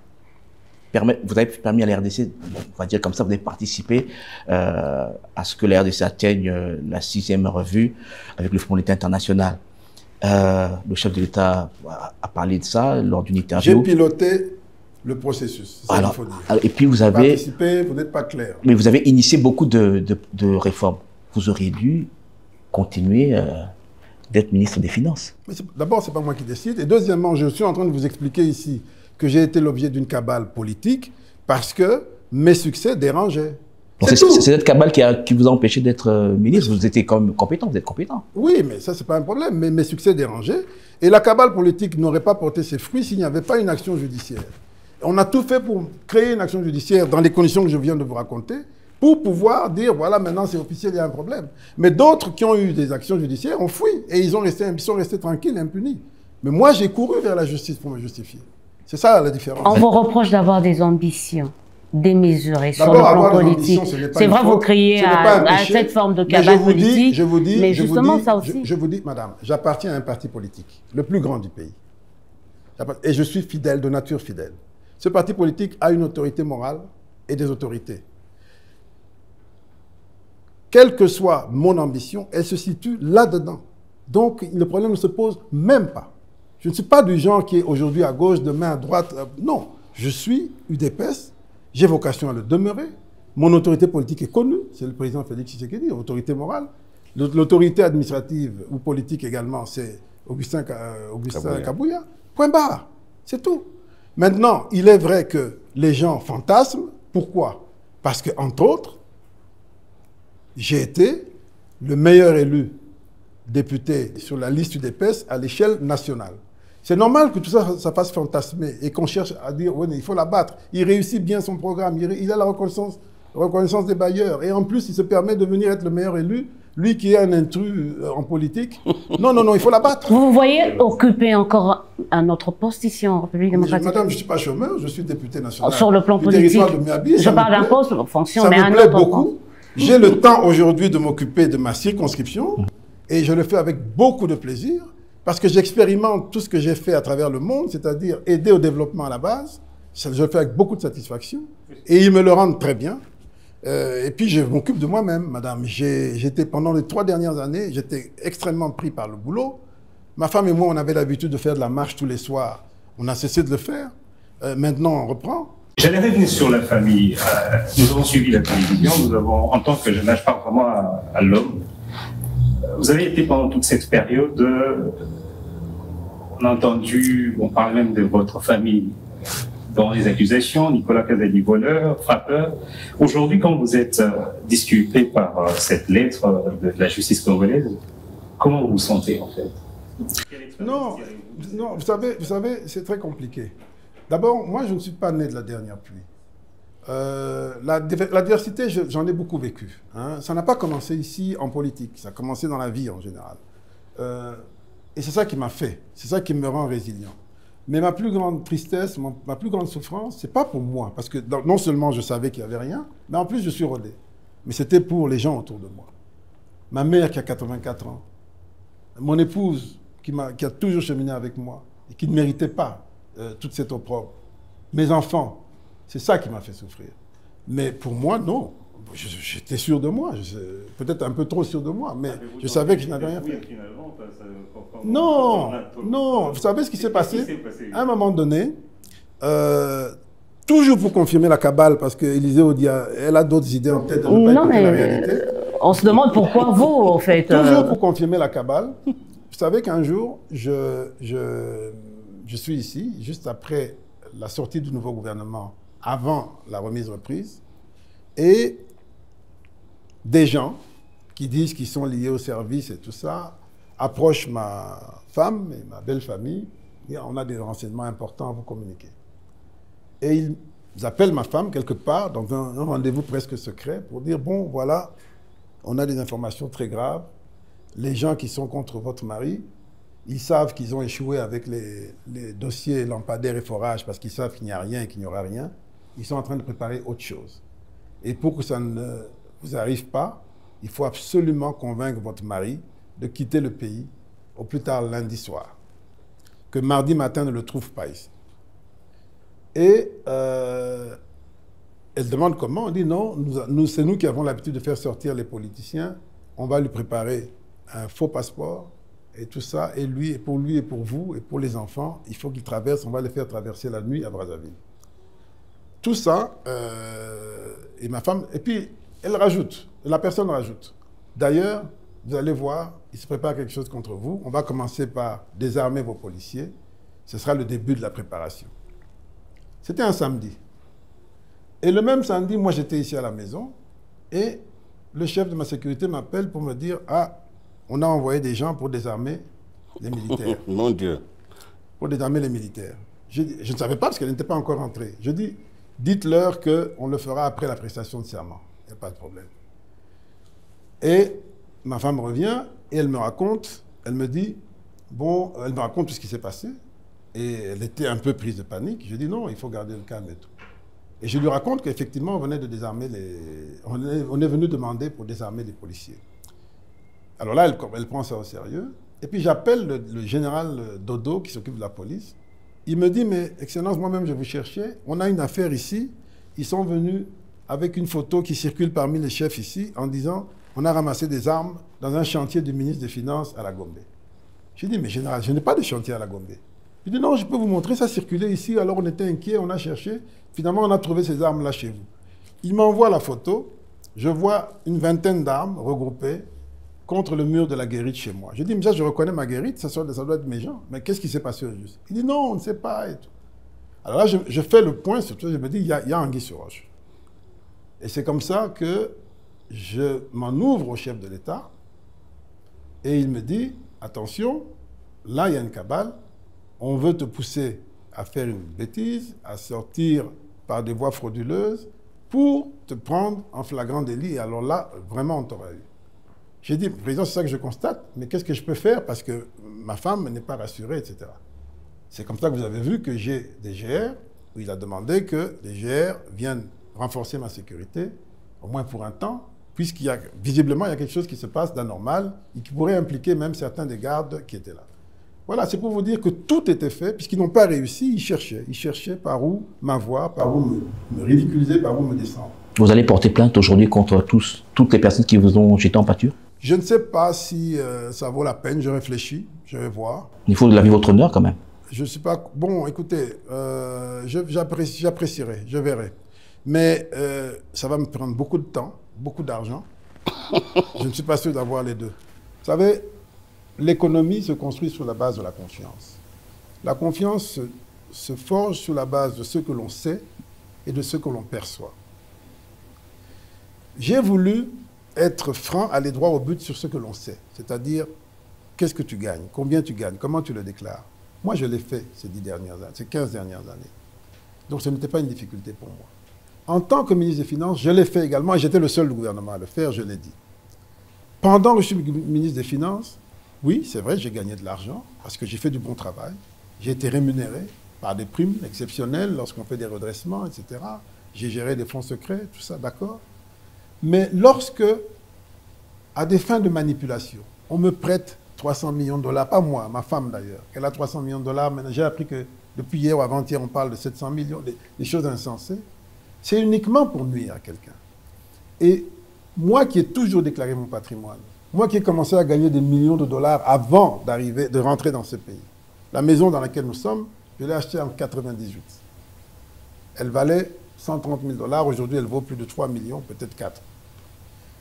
D: permettre, vous avez permis à la RDC, on va dire comme ça, vous avez participé à ce que la RDC atteigne la 6e revue avec le Fonds monétaire international. Le chef de l'État a parlé de ça lors d'une interview.
F: J'ai piloté le processus, c'est ça qu'il faut dire.
D: Et puis vous avez
F: participé, vous n'êtes pas clair.
D: Mais vous avez initié beaucoup de réformes. Vous auriez dû continuer d'être ministre des Finances.
F: D'abord, ce n'est pas moi qui décide. Et deuxièmement, je suis en train de vous expliquer ici que j'ai été l'objet d'une cabale politique parce que mes succès dérangeaient.
D: C'est cette cabale qui vous a empêché d'être ministre. Vous étiez quand même compétent, vous êtes compétent.
F: Oui, mais ça, ce n'est pas un problème. Mais mes succès dérangeaient. Et la cabale politique n'aurait pas porté ses fruits s'il n'y avait pas une action judiciaire. On a tout fait pour créer une action judiciaire dans les conditions que je viens de vous raconter, pour pouvoir dire, voilà, maintenant c'est officiel, il y a un problème. Mais d'autres qui ont eu des actions judiciaires ont fui et ils sont restés tranquilles, impunis. Mais moi, j'ai couru vers la justice pour me justifier. C'est ça la différence.
C: On vous reproche d'avoir des ambitions démesurées sur le plan politique. C'est vrai, vous criez à cette forme de cabale politique. Mais justement, ça aussi.
F: Je vous dis, madame, j'appartiens à un parti politique, le plus grand du pays. Et je suis fidèle, de nature fidèle. Ce parti politique a une autorité morale et des autorités. Quelle que soit mon ambition, elle se situe là-dedans. Donc, le problème ne se pose même pas. Je ne suis pas du genre qui est aujourd'hui à gauche, demain à droite. Non, je suis UDPS, j'ai vocation à le demeurer. Mon autorité politique est connue, c'est le président Félix Tshisekedi, autorité morale. L'autorité administrative ou politique également, c'est Augustin Kabouya. Point barre, c'est tout. Maintenant, il est vrai que les gens fantasment. Pourquoi? Parce que, entre autres, j'ai été le meilleur élu député sur la liste UDPS à l'échelle nationale. C'est normal que tout ça, ça fasse fantasmer et qu'on cherche à dire, oui, il faut la battre. Il réussit bien son programme, il a la reconnaissance des bailleurs. Et en plus, il se permet de venir être le meilleur élu, lui qui est un intrus en politique. Non, non, non, il faut la battre.
C: Vous voyez occuper encore un autre poste ici en République démocratique?
F: Madame, je ne suis pas chômeur, je suis député national.
C: Sur le plan politique, je parle d'un poste, fonction, mais un autre. Ça me plaît beaucoup.
F: J'ai le temps aujourd'hui de m'occuper de ma circonscription et je le fais avec beaucoup de plaisir parce que j'expérimente tout ce que j'ai fait à travers le monde, c'est-à-dire aider au développement à la base. Je le fais avec beaucoup de satisfaction et ils me le rendent très bien. Et puis je m'occupe de moi-même, madame. Pendant les 3 dernières années, j'étais extrêmement pris par le boulot. Ma femme et moi, on avait l'habitude de faire de la marche tous les soirs. On a cessé de le faire. Maintenant, on reprend.
E: J'allais revenir sur la famille. Nous avons suivi la télévision. Nous avons, en tant que je nage pas vraiment à l'homme. Vous avez été pendant toute cette période, on a entendu, on parle même de votre famille dans les accusations, Nicolas Kazadi voleur, frappeur. Aujourd'hui, quand vous êtes disculpé par cette lettre de la justice congolaise, comment vous vous sentez en fait?
F: Non, vous savez, c'est très compliqué. D'abord, moi, je ne suis pas né de la dernière pluie. La diversité, j'en ai beaucoup vécu. Hein. Ça n'a pas commencé ici en politique, ça a commencé dans la vie en général. Et c'est ça qui m'a fait, c'est ça qui me rend résilient. Mais ma plus grande tristesse, ma plus grande souffrance, c'est pas pour moi, parce que non seulement je savais qu'il n'y avait rien, mais en plus je suis rodé. Mais c'était pour les gens autour de moi. Ma mère qui a 84 ans, mon épouse qui a toujours cheminé avec moi et qui ne méritait pas toute cette opprobre. Mes enfants, c'est ça qui m'a fait souffrir. Mais pour moi, non. J'étais sûr de moi, peut-être un peu trop sûr de moi, mais je savais que je n'avais rien fait. Non, non, vous savez ce qui s'est passé? À un moment donné, toujours pour confirmer la cabale, parce qu'Élisée Odia, elle a d'autres idées en tête,
C: non, mais la réalité. On se demande pourquoi vous, en fait.
F: Toujours pour confirmer la cabale. Vous savez qu'un jour, je suis ici, juste après la sortie du nouveau gouvernement, avant la remise-reprise, et des gens qui disent qu'ils sont liés au service et tout ça, approchent ma femme et ma belle famille, et on a des renseignements importants à vous communiquer. Et ils appellent ma femme quelque part, dans un rendez-vous presque secret, pour dire, bon, voilà, on a des informations très graves, les gens qui sont contre votre mari, ils savent qu'ils ont échoué avec les dossiers lampadaires et forages, parce qu'ils savent qu'il n'y a rien et qu'il n'y aura rien, ils sont en train de préparer autre chose. Et pour que ça ne vous arrive pas, il faut absolument convaincre votre mari de quitter le pays au plus tard lundi soir. Que mardi matin ne le trouve pas ici. Et elle demande comment. On dit non, c'est nous qui avons l'habitude de faire sortir les politiciens. On va lui préparer un faux passeport et tout ça. Et lui et pour vous et pour les enfants, il faut qu'ils traversent. On va les faire traverser la nuit à Brazzaville. Tout ça, et ma femme, et puis elle rajoute, la personne rajoute. D'ailleurs, vous allez voir, il se prépare quelque chose contre vous. On va commencer par désarmer vos policiers. Ce sera le début de la préparation. C'était un samedi. Et le même samedi, moi j'étais ici à la maison et le chef de ma sécurité m'appelle pour me dire « Ah, on a envoyé des gens pour désarmer les militaires. »
B: Mon Dieu.
F: Pour désarmer les militaires. Je ne savais pas parce qu'elle n'était pas encore rentrée. Je dis « Dites-leur qu'on le fera après la prestation de serment. Il n'y a pas de problème. » Et ma femme revient et elle me raconte, elle me dit, bon, elle me raconte tout ce qui s'est passé. Et elle était un peu prise de panique. Je dis non, il faut garder le calme et tout. Et je lui raconte qu'effectivement, on venait de désarmer on est venu demander pour désarmer les policiers. Alors là, elle prend ça au sérieux. Et puis j'appelle le général Dodo qui s'occupe de la police. Il me dit, mais Excellence, moi-même je vous cherchais. On a une affaire ici. Ils sont venus avec une photo qui circule parmi les chefs ici en disant, on a ramassé des armes dans un chantier du ministre des Finances à la Gombe. J'ai dit, mais général, je n'ai pas de chantier à la Gombe. Il dit, non, je peux vous montrer, ça circulait ici, alors on était inquiets, on a cherché. Finalement, on a trouvé ces armes-là chez vous. Il m'envoie la photo, je vois une vingtaine d'armes regroupées contre le mur de la guérite chez moi. Je dis, mais ça, je reconnais ma guérite, ça doit être mes gens. Mais qu'est-ce qui s'est passé au juste? Il dit, non, on ne sait pas et tout. Alors là, je fais le point sur tout, je me dis, il y a anguille sur roche. Et c'est comme ça que je m'en ouvre au chef de l'État et il me dit, attention, là il y a une cabale, on veut te pousser à faire une bêtise, à sortir par des voies frauduleuses pour te prendre en flagrant délit. Et alors là, vraiment, on t'aura eu. J'ai dit, président, c'est ça que je constate, mais qu'est-ce que je peux faire parce que ma femme n'est pas rassurée, etc. C'est comme ça que vous avez vu que j'ai des GR, où il a demandé que les GR viennent renforcer ma sécurité, au moins pour un temps, puisqu'il y a, visiblement, il y a quelque chose qui se passe d'anormal et qui pourrait impliquer même certains des gardes qui étaient là. Voilà, c'est pour vous dire que tout était fait, puisqu'ils n'ont pas réussi, ils cherchaient par où m'avoir, par où me ridiculiser, par où me descendre.
D: Vous allez porter plainte aujourd'hui contre toutes les personnes qui vous ont jeté en pâture?
F: Je ne sais pas si ça vaut la peine, je réfléchis, je vais voir.
D: Il faut de la vie votre honneur quand même.
F: Je ne sais pas... Bon, écoutez, j'apprécierai, je verrai. Mais ça va me prendre beaucoup de temps, beaucoup d'argent. Je ne suis pas sûr d'avoir les deux. Vous savez, l'économie se construit sur la base de la confiance. La confiance se forge sur la base de ce que l'on sait et de ce que l'on perçoit. J'ai voulu être franc, aller droit au but sur ce que l'on sait. C'est-à-dire, qu'est-ce que tu gagnes? Combien tu gagnes? Comment tu le déclares? Moi, je l'ai fait ces 15 dernières années. Donc, ce n'était pas une difficulté pour moi. En tant que ministre des Finances, je l'ai fait également, et j'étais le seul du gouvernement à le faire, je l'ai dit. Pendant que je suis ministre des Finances, oui, c'est vrai, j'ai gagné de l'argent, parce que j'ai fait du bon travail. J'ai été rémunéré par des primes exceptionnelles lorsqu'on fait des redressements, etc. J'ai géré des fonds secrets, tout ça, d'accord. Mais lorsque, à des fins de manipulation, on me prête 300 millions de dollars, pas moi, ma femme d'ailleurs, elle a 300 millions de dollars, maintenant j'ai appris que depuis hier ou avant-hier, on parle de 700 millions, des choses insensées, c'est uniquement pour nuire à quelqu'un. Et moi qui ai toujours déclaré mon patrimoine, moi qui ai commencé à gagner des millions de dollars avant de rentrer dans ce pays, la maison dans laquelle nous sommes, je l'ai achetée en 98. Elle valait 130 000 dollars, aujourd'hui elle vaut plus de 3 millions, peut-être 4.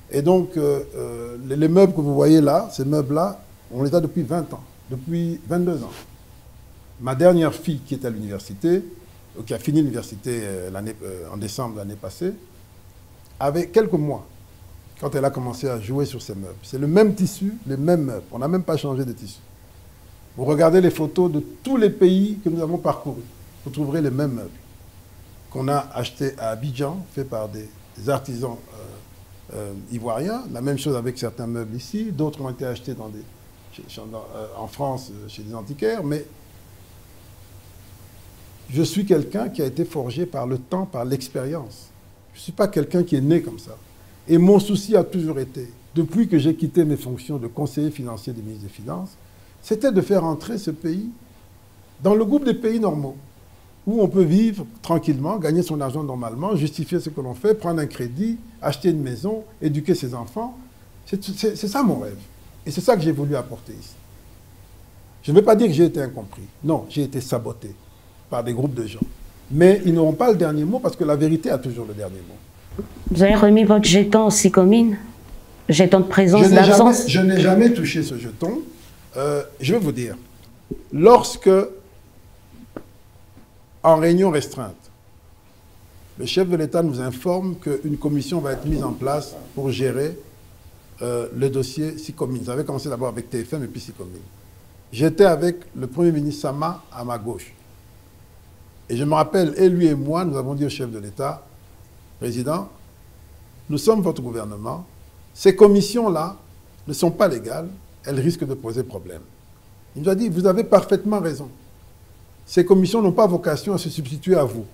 F: Et donc, les meubles que vous voyez là, ces meubles-là, on les a depuis 20 ans, depuis 22 ans. Ma dernière fille qui est à l'université, qui a fini l'université en décembre de l'année passée, avait quelques mois, quand elle a commencé à jouer sur ces meubles. C'est le même tissu, les mêmes meubles. On n'a même pas changé de tissu. Vous regardez les photos de tous les pays que nous avons parcourus, vous trouverez les mêmes meubles qu'on a achetés à Abidjan, faits par des artisans ivoiriens. La même chose avec certains meubles ici. D'autres ont été achetés en France chez des antiquaires. Mais je suis quelqu'un qui a été forgé par le temps, par l'expérience. Je ne suis pas quelqu'un qui est né comme ça. Et mon souci a toujours été, depuis que j'ai quitté mes fonctions de conseiller financier du ministre des Finances, c'était de faire entrer ce pays dans le groupe des pays normaux, où on peut vivre tranquillement, gagner son argent normalement, justifier ce que l'on fait, prendre un crédit, acheter une maison, éduquer ses enfants. C'est ça mon rêve. Et c'est ça que j'ai voulu apporter ici. Je ne veux pas dire que j'ai été incompris. Non, j'ai été saboté par des groupes de gens. Mais ils n'auront pas le dernier mot parce que la vérité a toujours le dernier mot.
C: Vous avez remis votre jeton SICOMINE? Jeton de présence, d'absence?
F: Je n'ai jamais touché ce jeton. Je vais vous dire, lorsque, en réunion restreinte, le chef de l'État nous informe qu'une commission va être mise en place pour gérer le dossier SICOMINE. Ça avait commencé d'abord avec TFM et puis SICOMINE. J'étais avec le Premier ministre Sama à ma gauche. Et je me rappelle, et lui et moi, nous avons dit au chef de l'État, Président, nous sommes votre gouvernement, ces commissions-là ne sont pas légales, elles risquent de poser problème. Il nous a dit, vous avez parfaitement raison. Ces commissions n'ont pas vocation à se substituer à vous.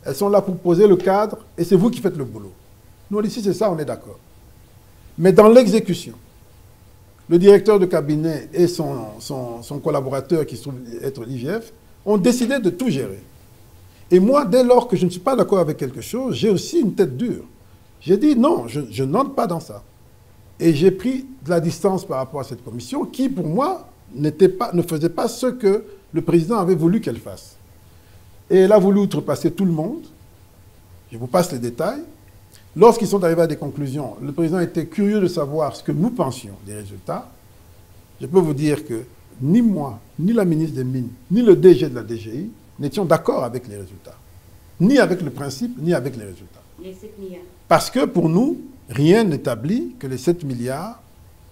F: Elles sont là pour poser le cadre et c'est vous qui faites le boulot. Nous, ici, c'est ça, on est d'accord. Mais dans l'exécution, le directeur de cabinet et son collaborateur, qui se trouve être l'IGF, ont décidé de tout gérer. Et moi, dès lors que je ne suis pas d'accord avec quelque chose, j'ai aussi une tête dure. J'ai dit non, je n'entre pas dans ça. Et j'ai pris de la distance par rapport à cette commission qui, pour moi, ne faisait pas ce que le président avait voulu qu'elle fasse. Et elle a voulu outrepasser tout le monde. Je vous passe les détails. Lorsqu'ils sont arrivés à des conclusions, le président était curieux de savoir ce que nous pensions des résultats. Je peux vous dire que ni moi, ni la ministre des Mines, ni le DG de la DGI n'étions d'accord avec les résultats. Ni avec le principe, ni avec les résultats.
C: Les 7 milliards. Parce
F: que pour nous, rien n'établit que les 7 milliards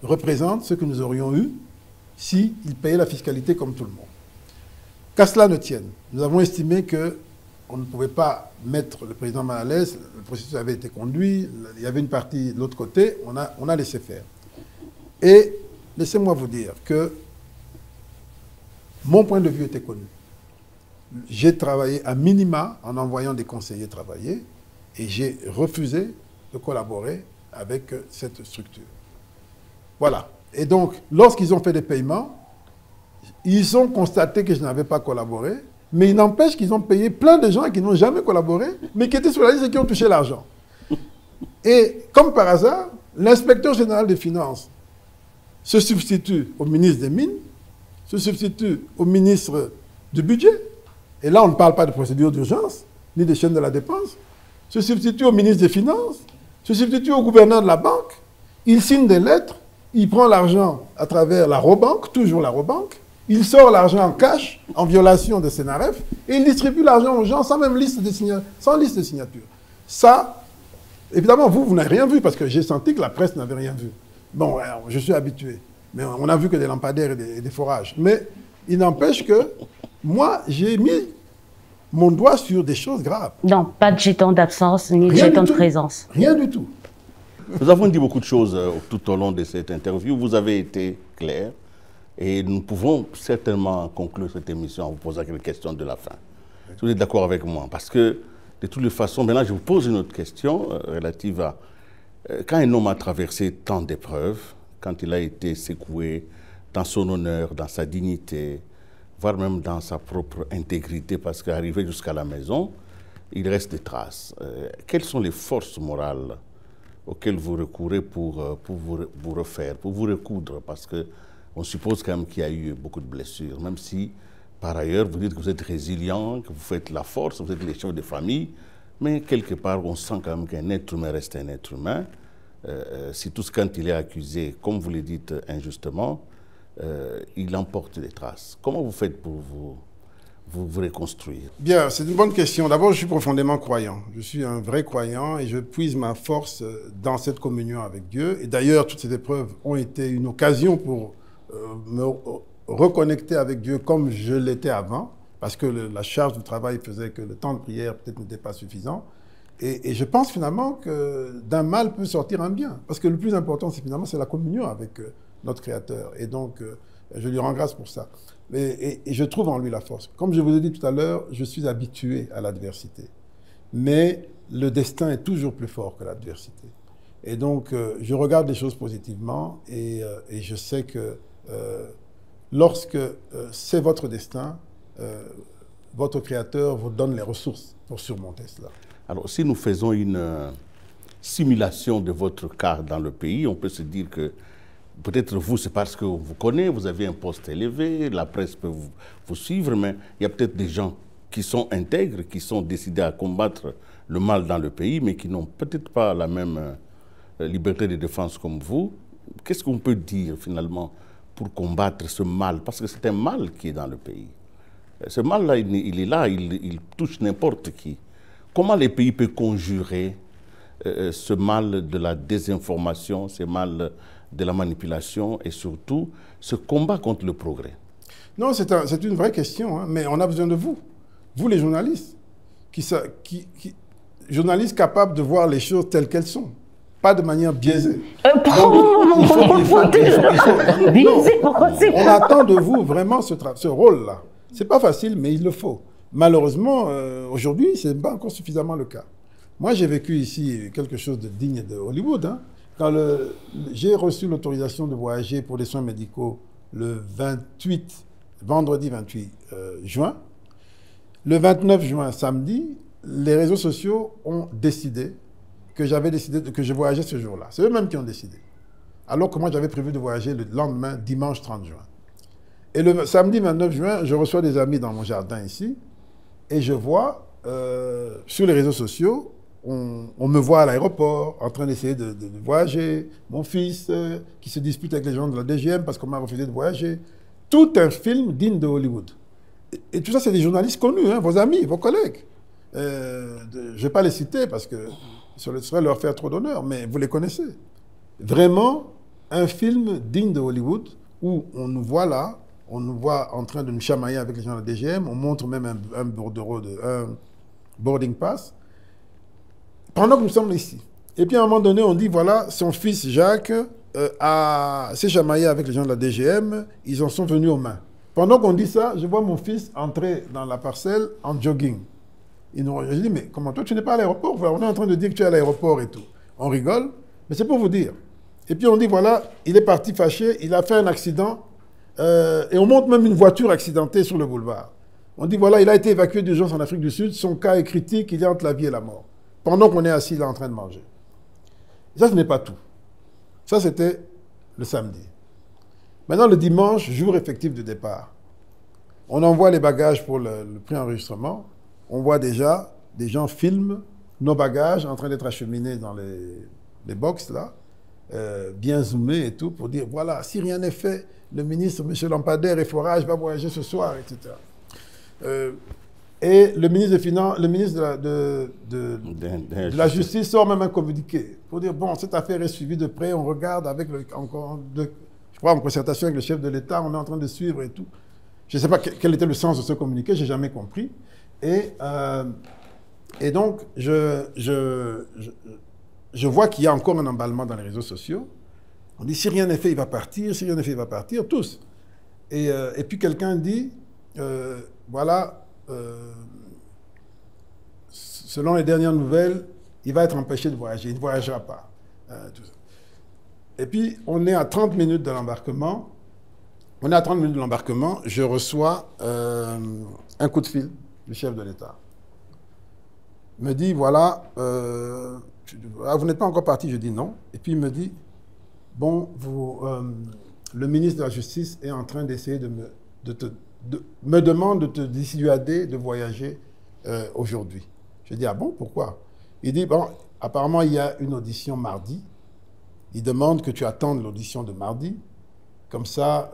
F: représentent ce que nous aurions eu s'ils payaient la fiscalité comme tout le monde. Qu'à cela ne tienne, nous avons estimé qu'on ne pouvait pas mettre le président mal à l'aise, le processus avait été conduit, il y avait une partie de l'autre côté, on a laissé faire. Et laissez-moi vous dire que mon point de vue était connu. J'ai travaillé à minima en envoyant des conseillers travailler et j'ai refusé de collaborer avec cette structure. Voilà. Et donc, lorsqu'ils ont fait des paiements, ils ont constaté que je n'avais pas collaboré, mais il n'empêche qu'ils ont payé plein de gens qui n'ont jamais collaboré, mais qui étaient sur la liste et qui ont touché l'argent. Et comme par hasard, l'inspecteur général des finances se substitue au ministre des Mines, se substitue au ministre du Budget. Et là, on ne parle pas de procédure d'urgence, ni de chaîne de la dépense. Se substitue au ministre des Finances, se substitue au gouverneur de la banque. Il signe des lettres, il prend l'argent à travers la Robank, toujours la Robank. Il sort l'argent en cash, en violation de Sénaref, et il distribue l'argent aux gens sans même liste de signature. Ça, évidemment, vous n'avez rien vu, parce que j'ai senti que la presse n'avait rien vu. Bon, alors, je suis habitué. Mais on a vu que des lampadaires et des forages. Mais il n'empêche que moi, j'ai mis mon doigt sur des choses graves.
C: Non, pas de jeton d'absence, ni de jeton de présence.
F: Rien du tout.
B: Nous avons dit beaucoup de choses tout au long de cette interview. Vous avez été clair. Et nous pouvons certainement conclure cette émission en vous posant quelques questions de la fin. Si vous êtes d'accord avec moi. Parce que, de toutes les façons, maintenant, je vous pose une autre question relative à... quand un homme a traversé tant d'épreuves, quand il a été secoué dans son honneur, dans sa dignité, voire même dans sa propre intégrité, parce qu'arrivé jusqu'à la maison, il reste des traces. Quelles sont les forces morales auxquelles vous recourez pour vous refaire, pour vous recoudre? Parce que on suppose quand même qu'il y a eu beaucoup de blessures, même si, par ailleurs, vous dites que vous êtes résilient, que vous faites la force, vous êtes les chefs de famille, mais quelque part, on sent quand même qu'un être humain reste un être humain. Surtout quand il est accusé, comme vous le dites injustement, il emporte des traces. Comment vous faites pour vous reconstruire? Bien,
F: c'est une bonne question. D'abord, je suis profondément croyant. Je suis un vrai croyant et je puise ma force dans cette communion avec Dieu. Et d'ailleurs, toutes ces épreuves ont été une occasion pour me reconnecter avec Dieu comme je l'étais avant, parce que la charge du travail faisait que le temps de prière peut-être n'était pas suffisant. Et je pense finalement que d'un mal peut sortir un bien, parce que le plus important, c'est la communion avec notre Créateur. Et donc, je lui rends grâce pour ça. Et je trouve en lui la force. Comme je vous ai dit tout à l'heure, je suis habitué à l'adversité. Mais le destin est toujours plus fort que l'adversité. Et donc, je regarde les choses positivement et je sais que lorsque c'est votre destin, votre Créateur vous donne les ressources pour surmonter cela.
B: Alors, si nous faisons une simulation de votre cas dans le pays, on peut se dire que peut-être vous, c'est parce qu'on vous connaît, vous avez un poste élevé, la presse peut vous suivre, mais il y a peut-être des gens qui sont intègres, qui sont décidés à combattre le mal dans le pays, mais qui n'ont peut-être pas la même liberté de défense comme vous. Qu'est-ce qu'on peut dire finalement pour combattre ce mal? Parce que c'est un mal qui est dans le pays. Ce mal-là, il est là, il touche n'importe qui. Comment les pays peuvent conjurer ce mal de la désinformation, ce mal de la manipulation et surtout ce combat contre le progrès?
F: Non, c'est une vraie question, hein, mais on a besoin de vous. Vous, les journalistes, journalistes capables de voir les choses telles qu'elles sont, pas de manière biaisée. On attend de vous vraiment ce rôle-là. C'est pas facile, mais il le faut. Malheureusement, aujourd'hui, ce n'est pas encore suffisamment le cas. Moi, j'ai vécu ici quelque chose de digne de Hollywood. Hein. Quand j'ai reçu l'autorisation de voyager pour les soins médicaux le vendredi 28 juin, le 29 juin, samedi, les réseaux sociaux ont décidé que je voyageais ce jour-là. C'est eux-mêmes qui ont décidé. Alors que moi, j'avais prévu de voyager le lendemain, dimanche 30 juin. Et le samedi 29 juin, je reçois des amis dans mon jardin ici, et je vois sur les réseaux sociaux, on me voit à l'aéroport en train d'essayer de voyager, mon fils qui se dispute avec les gens de la DGM parce qu'on m'a refusé de voyager. Tout un film digne de Hollywood. Et tout ça, c'est des journalistes connus, hein, vos amis, vos collègues. Je ne vais pas les citer parce que ce serait leur faire trop d'honneur, mais vous les connaissez. Vraiment, un film digne de Hollywood où on nous voit là, on nous voit en train de nous chamailler avec les gens de la DGM, on montre même un boarding pass, pendant que nous sommes ici. Et puis à un moment donné, on dit, voilà, son fils Jacques s'est chamaillé avec les gens de la DGM, ils en sont venus aux mains. Pendant qu'on dit ça, je vois mon fils entrer dans la parcelle en jogging. Je dis, mais comment toi, tu n'es pas à l'aéroport? On est en train de dire que tu es à l'aéroport et tout. On rigole, mais c'est pour vous dire. Et puis on dit, voilà, il est parti fâché, il a fait un accident, et on montre même une voiture accidentée sur le boulevard. On dit, voilà, il a été évacué d'urgence en Afrique du Sud, son cas est critique, il est entre la vie et la mort. Pendant qu'on est assis là en train de manger. Et ça, ce n'est pas tout. Ça, c'était le samedi. Maintenant, le dimanche, jour effectif de départ, on envoie les bagages pour le pré-enregistrement. On voit déjà des gens filment nos bagages en train d'être acheminés dans les box là, bien zoomés et tout, pour dire, voilà, si rien n'est fait, le ministre, M. Lampadaire et Forage va voyager ce soir, etc. Et le ministre des Finances, le ministre de la Justice sort même un communiqué pour dire, bon, cette affaire est suivie de près, on regarde avec je crois en concertation avec le chef de l'État, on est en train de suivre et tout. Je ne sais pas quel était le sens de ce communiqué, je n'ai jamais compris. Et donc, je vois qu'il y a encore un emballement dans les réseaux sociaux. On dit, si rien n'est fait, il va partir, si rien n'est fait, il va partir, tous. Et puis quelqu'un dit, voilà, selon les dernières nouvelles, il va être empêché de voyager, il ne voyagera pas. Tout ça. Et puis, on est à 30 minutes de l'embarquement. Je reçois un coup de fil du chef de l'État. Il me dit, voilà, vous n'êtes pas encore parti, je dis non. Et puis il me dit, bon, le ministre de la Justice est en train d'essayer me demande de te dissuader de voyager aujourd'hui. Je dis, ah bon, pourquoi? Il dit, bon, apparemment il y a une audition mardi. Il demande que tu attendes l'audition de mardi. Comme ça,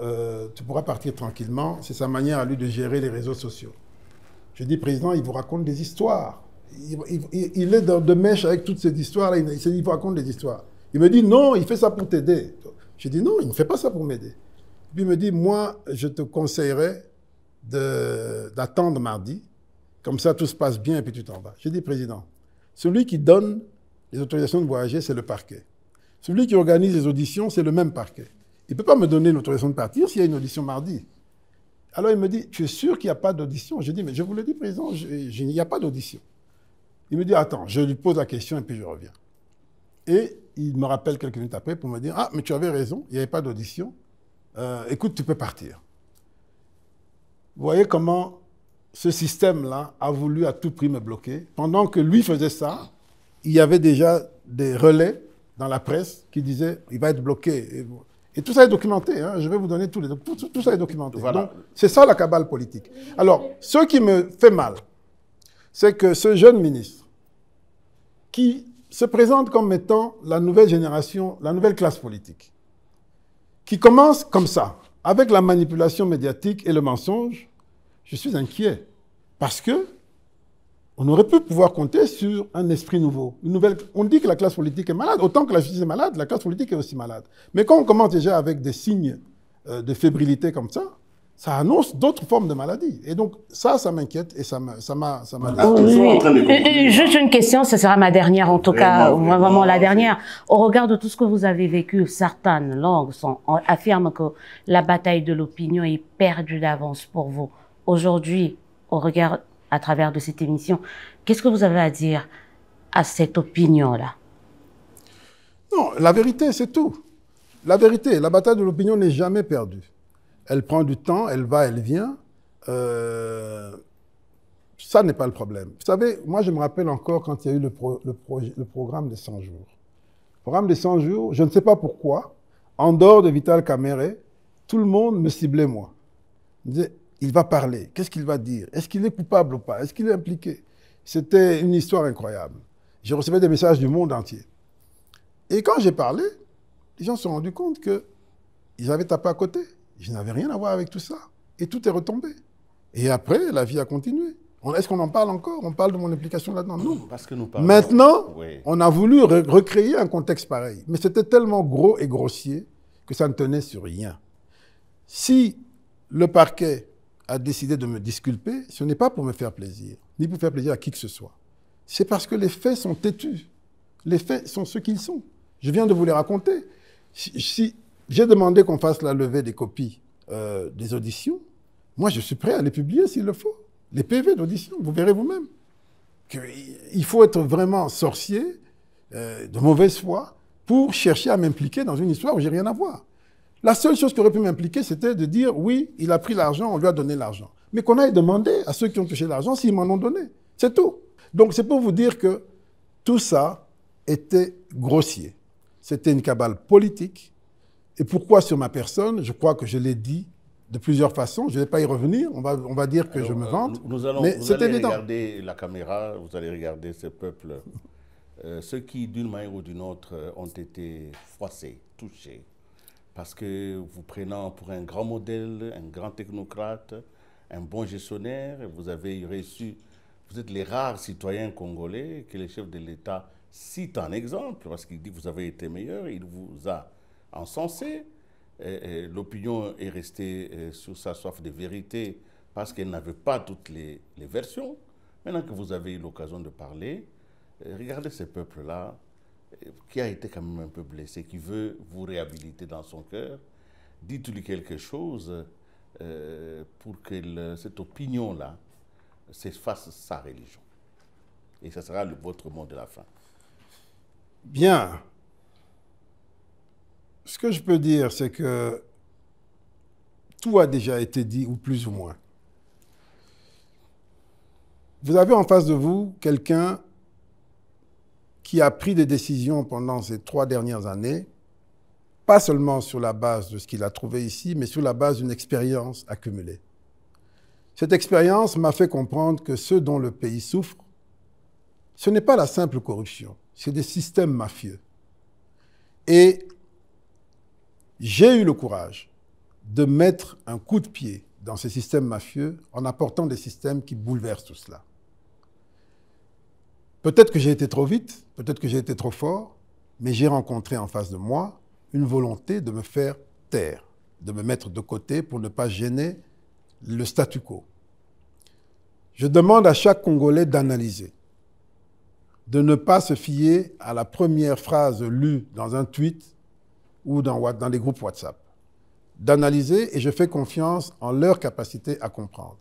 F: tu pourras partir tranquillement. C'est sa manière à lui de gérer les réseaux sociaux. Je dis, président, il vous raconte des histoires. Il est de mèche avec toutes ces histoires-là. Il vous raconte des histoires. Il me dit, non, il fait ça pour t'aider. Je dis, non, il ne fait pas ça pour m'aider. Puis il me dit, moi, je te conseillerais d'attendre mardi. Comme ça, tout se passe bien et puis tu t'en vas. Je dis, président, celui qui donne les autorisations de voyager, c'est le parquet. Celui qui organise les auditions, c'est le même parquet. Il ne peut pas me donner l'autorisation de partir s'il y a une audition mardi. Alors il me dit, tu es sûr qu'il n'y a pas d'audition? Je dis, mais je vous le dis, président, il n'y a pas d'audition. Il me dit, attends, je lui pose la question et puis je reviens. Et il me rappelle quelques minutes après pour me dire, ah, mais tu avais raison, il n'y avait pas d'audition. Écoute, tu peux partir. Vous voyez comment ce système-là a voulu à tout prix me bloquer. Pendant que lui faisait ça, il y avait déjà des relais dans la presse qui disaient, il va être bloqué. Et tout ça est documenté, hein. Je vais vous donner tous les documents. Tout ça est documenté. Voilà. Donc, c'est ça la cabale politique. Alors, ce qui me fait mal, c'est que ce jeune ministre, qui se présente comme étant la nouvelle génération, la nouvelle classe politique, qui commence comme ça, avec la manipulation médiatique et le mensonge, je suis inquiet. Parce que on aurait pu pouvoir compter sur un esprit nouveau. On dit que la classe politique est malade. Autant que la justice est malade, la classe politique est aussi malade. Mais quand on commence déjà avec des signes de fébrilité comme ça annonce d'autres formes de maladies. Et donc, ça m'inquiète et ça m'a...
C: Oui. Juste une question, ce sera ma dernière, en tout cas, vraiment la dernière. Au regard de tout ce que vous avez vécu, certaines langues affirment que la bataille de l'opinion est perdue d'avance pour vous. Aujourd'hui, au regard, à travers de cette émission, qu'est-ce que vous avez à dire à cette opinion-là?
F: Non, la vérité, c'est tout. La vérité, la bataille de l'opinion n'est jamais perdue. Elle prend du temps, elle va, elle vient. Ça n'est pas le problème. Vous savez, moi, je me rappelle encore quand il y a eu le programme des 100 jours. Le programme des 100 jours, je ne sais pas pourquoi, en dehors de Vital Kamerhe, tout le monde me ciblait, moi. Il me disait, il va parler, qu'est-ce qu'il va dire? Est-ce qu'il est coupable ou pas? Est-ce qu'il est impliqué? C'était une histoire incroyable. Je recevais des messages du monde entier. Et quand j'ai parlé, les gens se sont rendus compte qu'ils avaient tapé à côté. Je n'avais rien à voir avec tout ça. Et tout est retombé. Et après, la vie a continué. Est-ce qu'on en parle encore? On parle de mon implication là-dedans? Non.
B: Parce que nous parlons.
F: Maintenant, on a voulu recréer un contexte pareil. Mais c'était tellement gros et grossier que ça ne tenait sur rien. Si le parquet a décidé de me disculper, ce n'est pas pour me faire plaisir, ni pour faire plaisir à qui que ce soit. C'est parce que les faits sont têtus. Les faits sont ce qu'ils sont. Je viens de vous les raconter. Si j'ai demandé qu'on fasse la levée des copies des auditions, moi je suis prêt à les publier s'il le faut. Les PV d'audition, vous verrez vous-même. Il faut être vraiment sorcier, de mauvaise foi, pour chercher à m'impliquer dans une histoire où j'ai rien à voir. La seule chose qui aurait pu m'impliquer, c'était de dire, oui, il a pris l'argent, on lui a donné l'argent. Mais qu'on aille demander à ceux qui ont touché l'argent s'ils m'en ont donné. C'est tout. Donc c'est pour vous dire que tout ça était grossier. C'était une cabale politique. Et pourquoi sur ma personne? Je crois que je l'ai dit de plusieurs façons. Je ne vais pas y revenir. On va dire que je me vante.
B: Vous allez regarder la caméra, vous allez regarder ce peuple. Ceux qui, d'une manière ou d'une autre, ont été froissés, touchés. Parce que vous prenant pour un grand modèle, un grand technocrate, un bon gestionnaire, vous avez reçu, vous êtes les rares citoyens congolais que les chefs de l'État citent en exemple, parce qu'il dit que vous avez été meilleur, il vous a encensé. L'opinion est restée sur sa soif de vérité parce qu'elle n'avait pas toutes les versions. Maintenant que vous avez eu l'occasion de parler, regardez ce peuple-là, qui a été quand même un peu blessé, qui veut vous réhabiliter dans son cœur. Dites-lui quelque chose pour que cette opinion-là se fasse sa religion. Et ça sera votre mot de la fin.
F: Bien. Ce que je peux dire, c'est que tout a déjà été dit, ou plus ou moins. Vous avez en face de vous quelqu'un qui a pris des décisions pendant ces 3 dernières années, pas seulement sur la base de ce qu'il a trouvé ici, mais sur la base d'une expérience accumulée. Cette expérience m'a fait comprendre que ce dont le pays souffre, ce n'est pas la simple corruption, c'est des systèmes mafieux. Et j'ai eu le courage de mettre un coup de pied dans ces systèmes mafieux en apportant des systèmes qui bouleversent tout cela. Peut-être que j'ai été trop vite, peut-être que j'ai été trop fort, mais j'ai rencontré en face de moi une volonté de me faire taire, de me mettre de côté pour ne pas gêner le statu quo. Je demande à chaque Congolais d'analyser, de ne pas se fier à la première phrase lue dans un tweet ou dans les groupes WhatsApp, d'analyser, et je fais confiance en leur capacité à comprendre.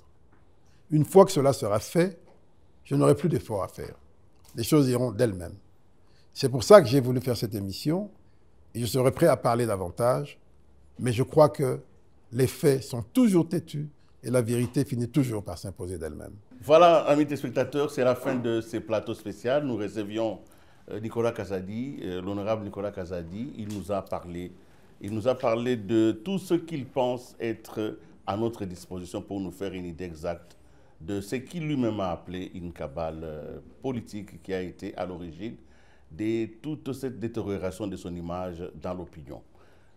F: Une fois que cela sera fait, je n'aurai plus d'efforts à faire. Les choses iront d'elles-mêmes. C'est pour ça que j'ai voulu faire cette émission, et je serai prêt à parler davantage, mais je crois que les faits sont toujours têtus, et la vérité finit toujours par s'imposer d'elle-même.
B: Voilà, amis téléspectateurs, c'est la fin de ce plateau spécial. Nous recevions Nicolas Kazadi, l'honorable Nicolas Kazadi. Il nous a parlé de tout ce qu'il pense être à notre disposition pour nous faire une idée exacte de ce qu'il lui-même a appelé une cabale politique qui a été à l'origine de toute cette détérioration de son image dans l'opinion.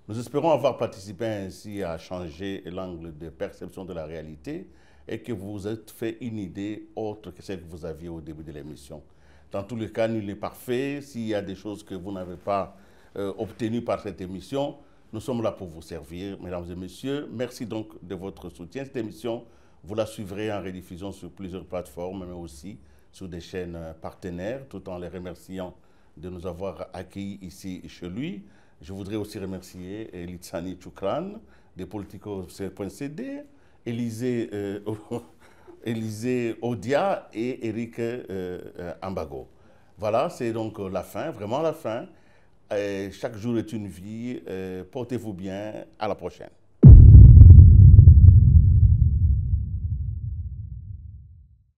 B: Nous espérons avoir participé ainsi à changer l'angle de perception de la réalité et que vous vous êtes fait une idée autre que celle que vous aviez au début de l'émission. Dans tous les cas, nul n'est parfait. S'il y a des choses que vous n'avez pas obtenues par cette émission, nous sommes là pour vous servir, mesdames et messieurs. Merci donc de votre soutien. Cette émission, vous la suivrez en rediffusion sur plusieurs plateformes, mais aussi sur des chaînes partenaires, tout en les remerciant de nous avoir accueillis ici chez lui. Je voudrais aussi remercier Litsani Choukran de Politico.cd, Élisée Odia et Eric Ambago. Voilà, c'est donc la fin, vraiment la fin. Chaque jour est une vie. Portez-vous bien. À la prochaine.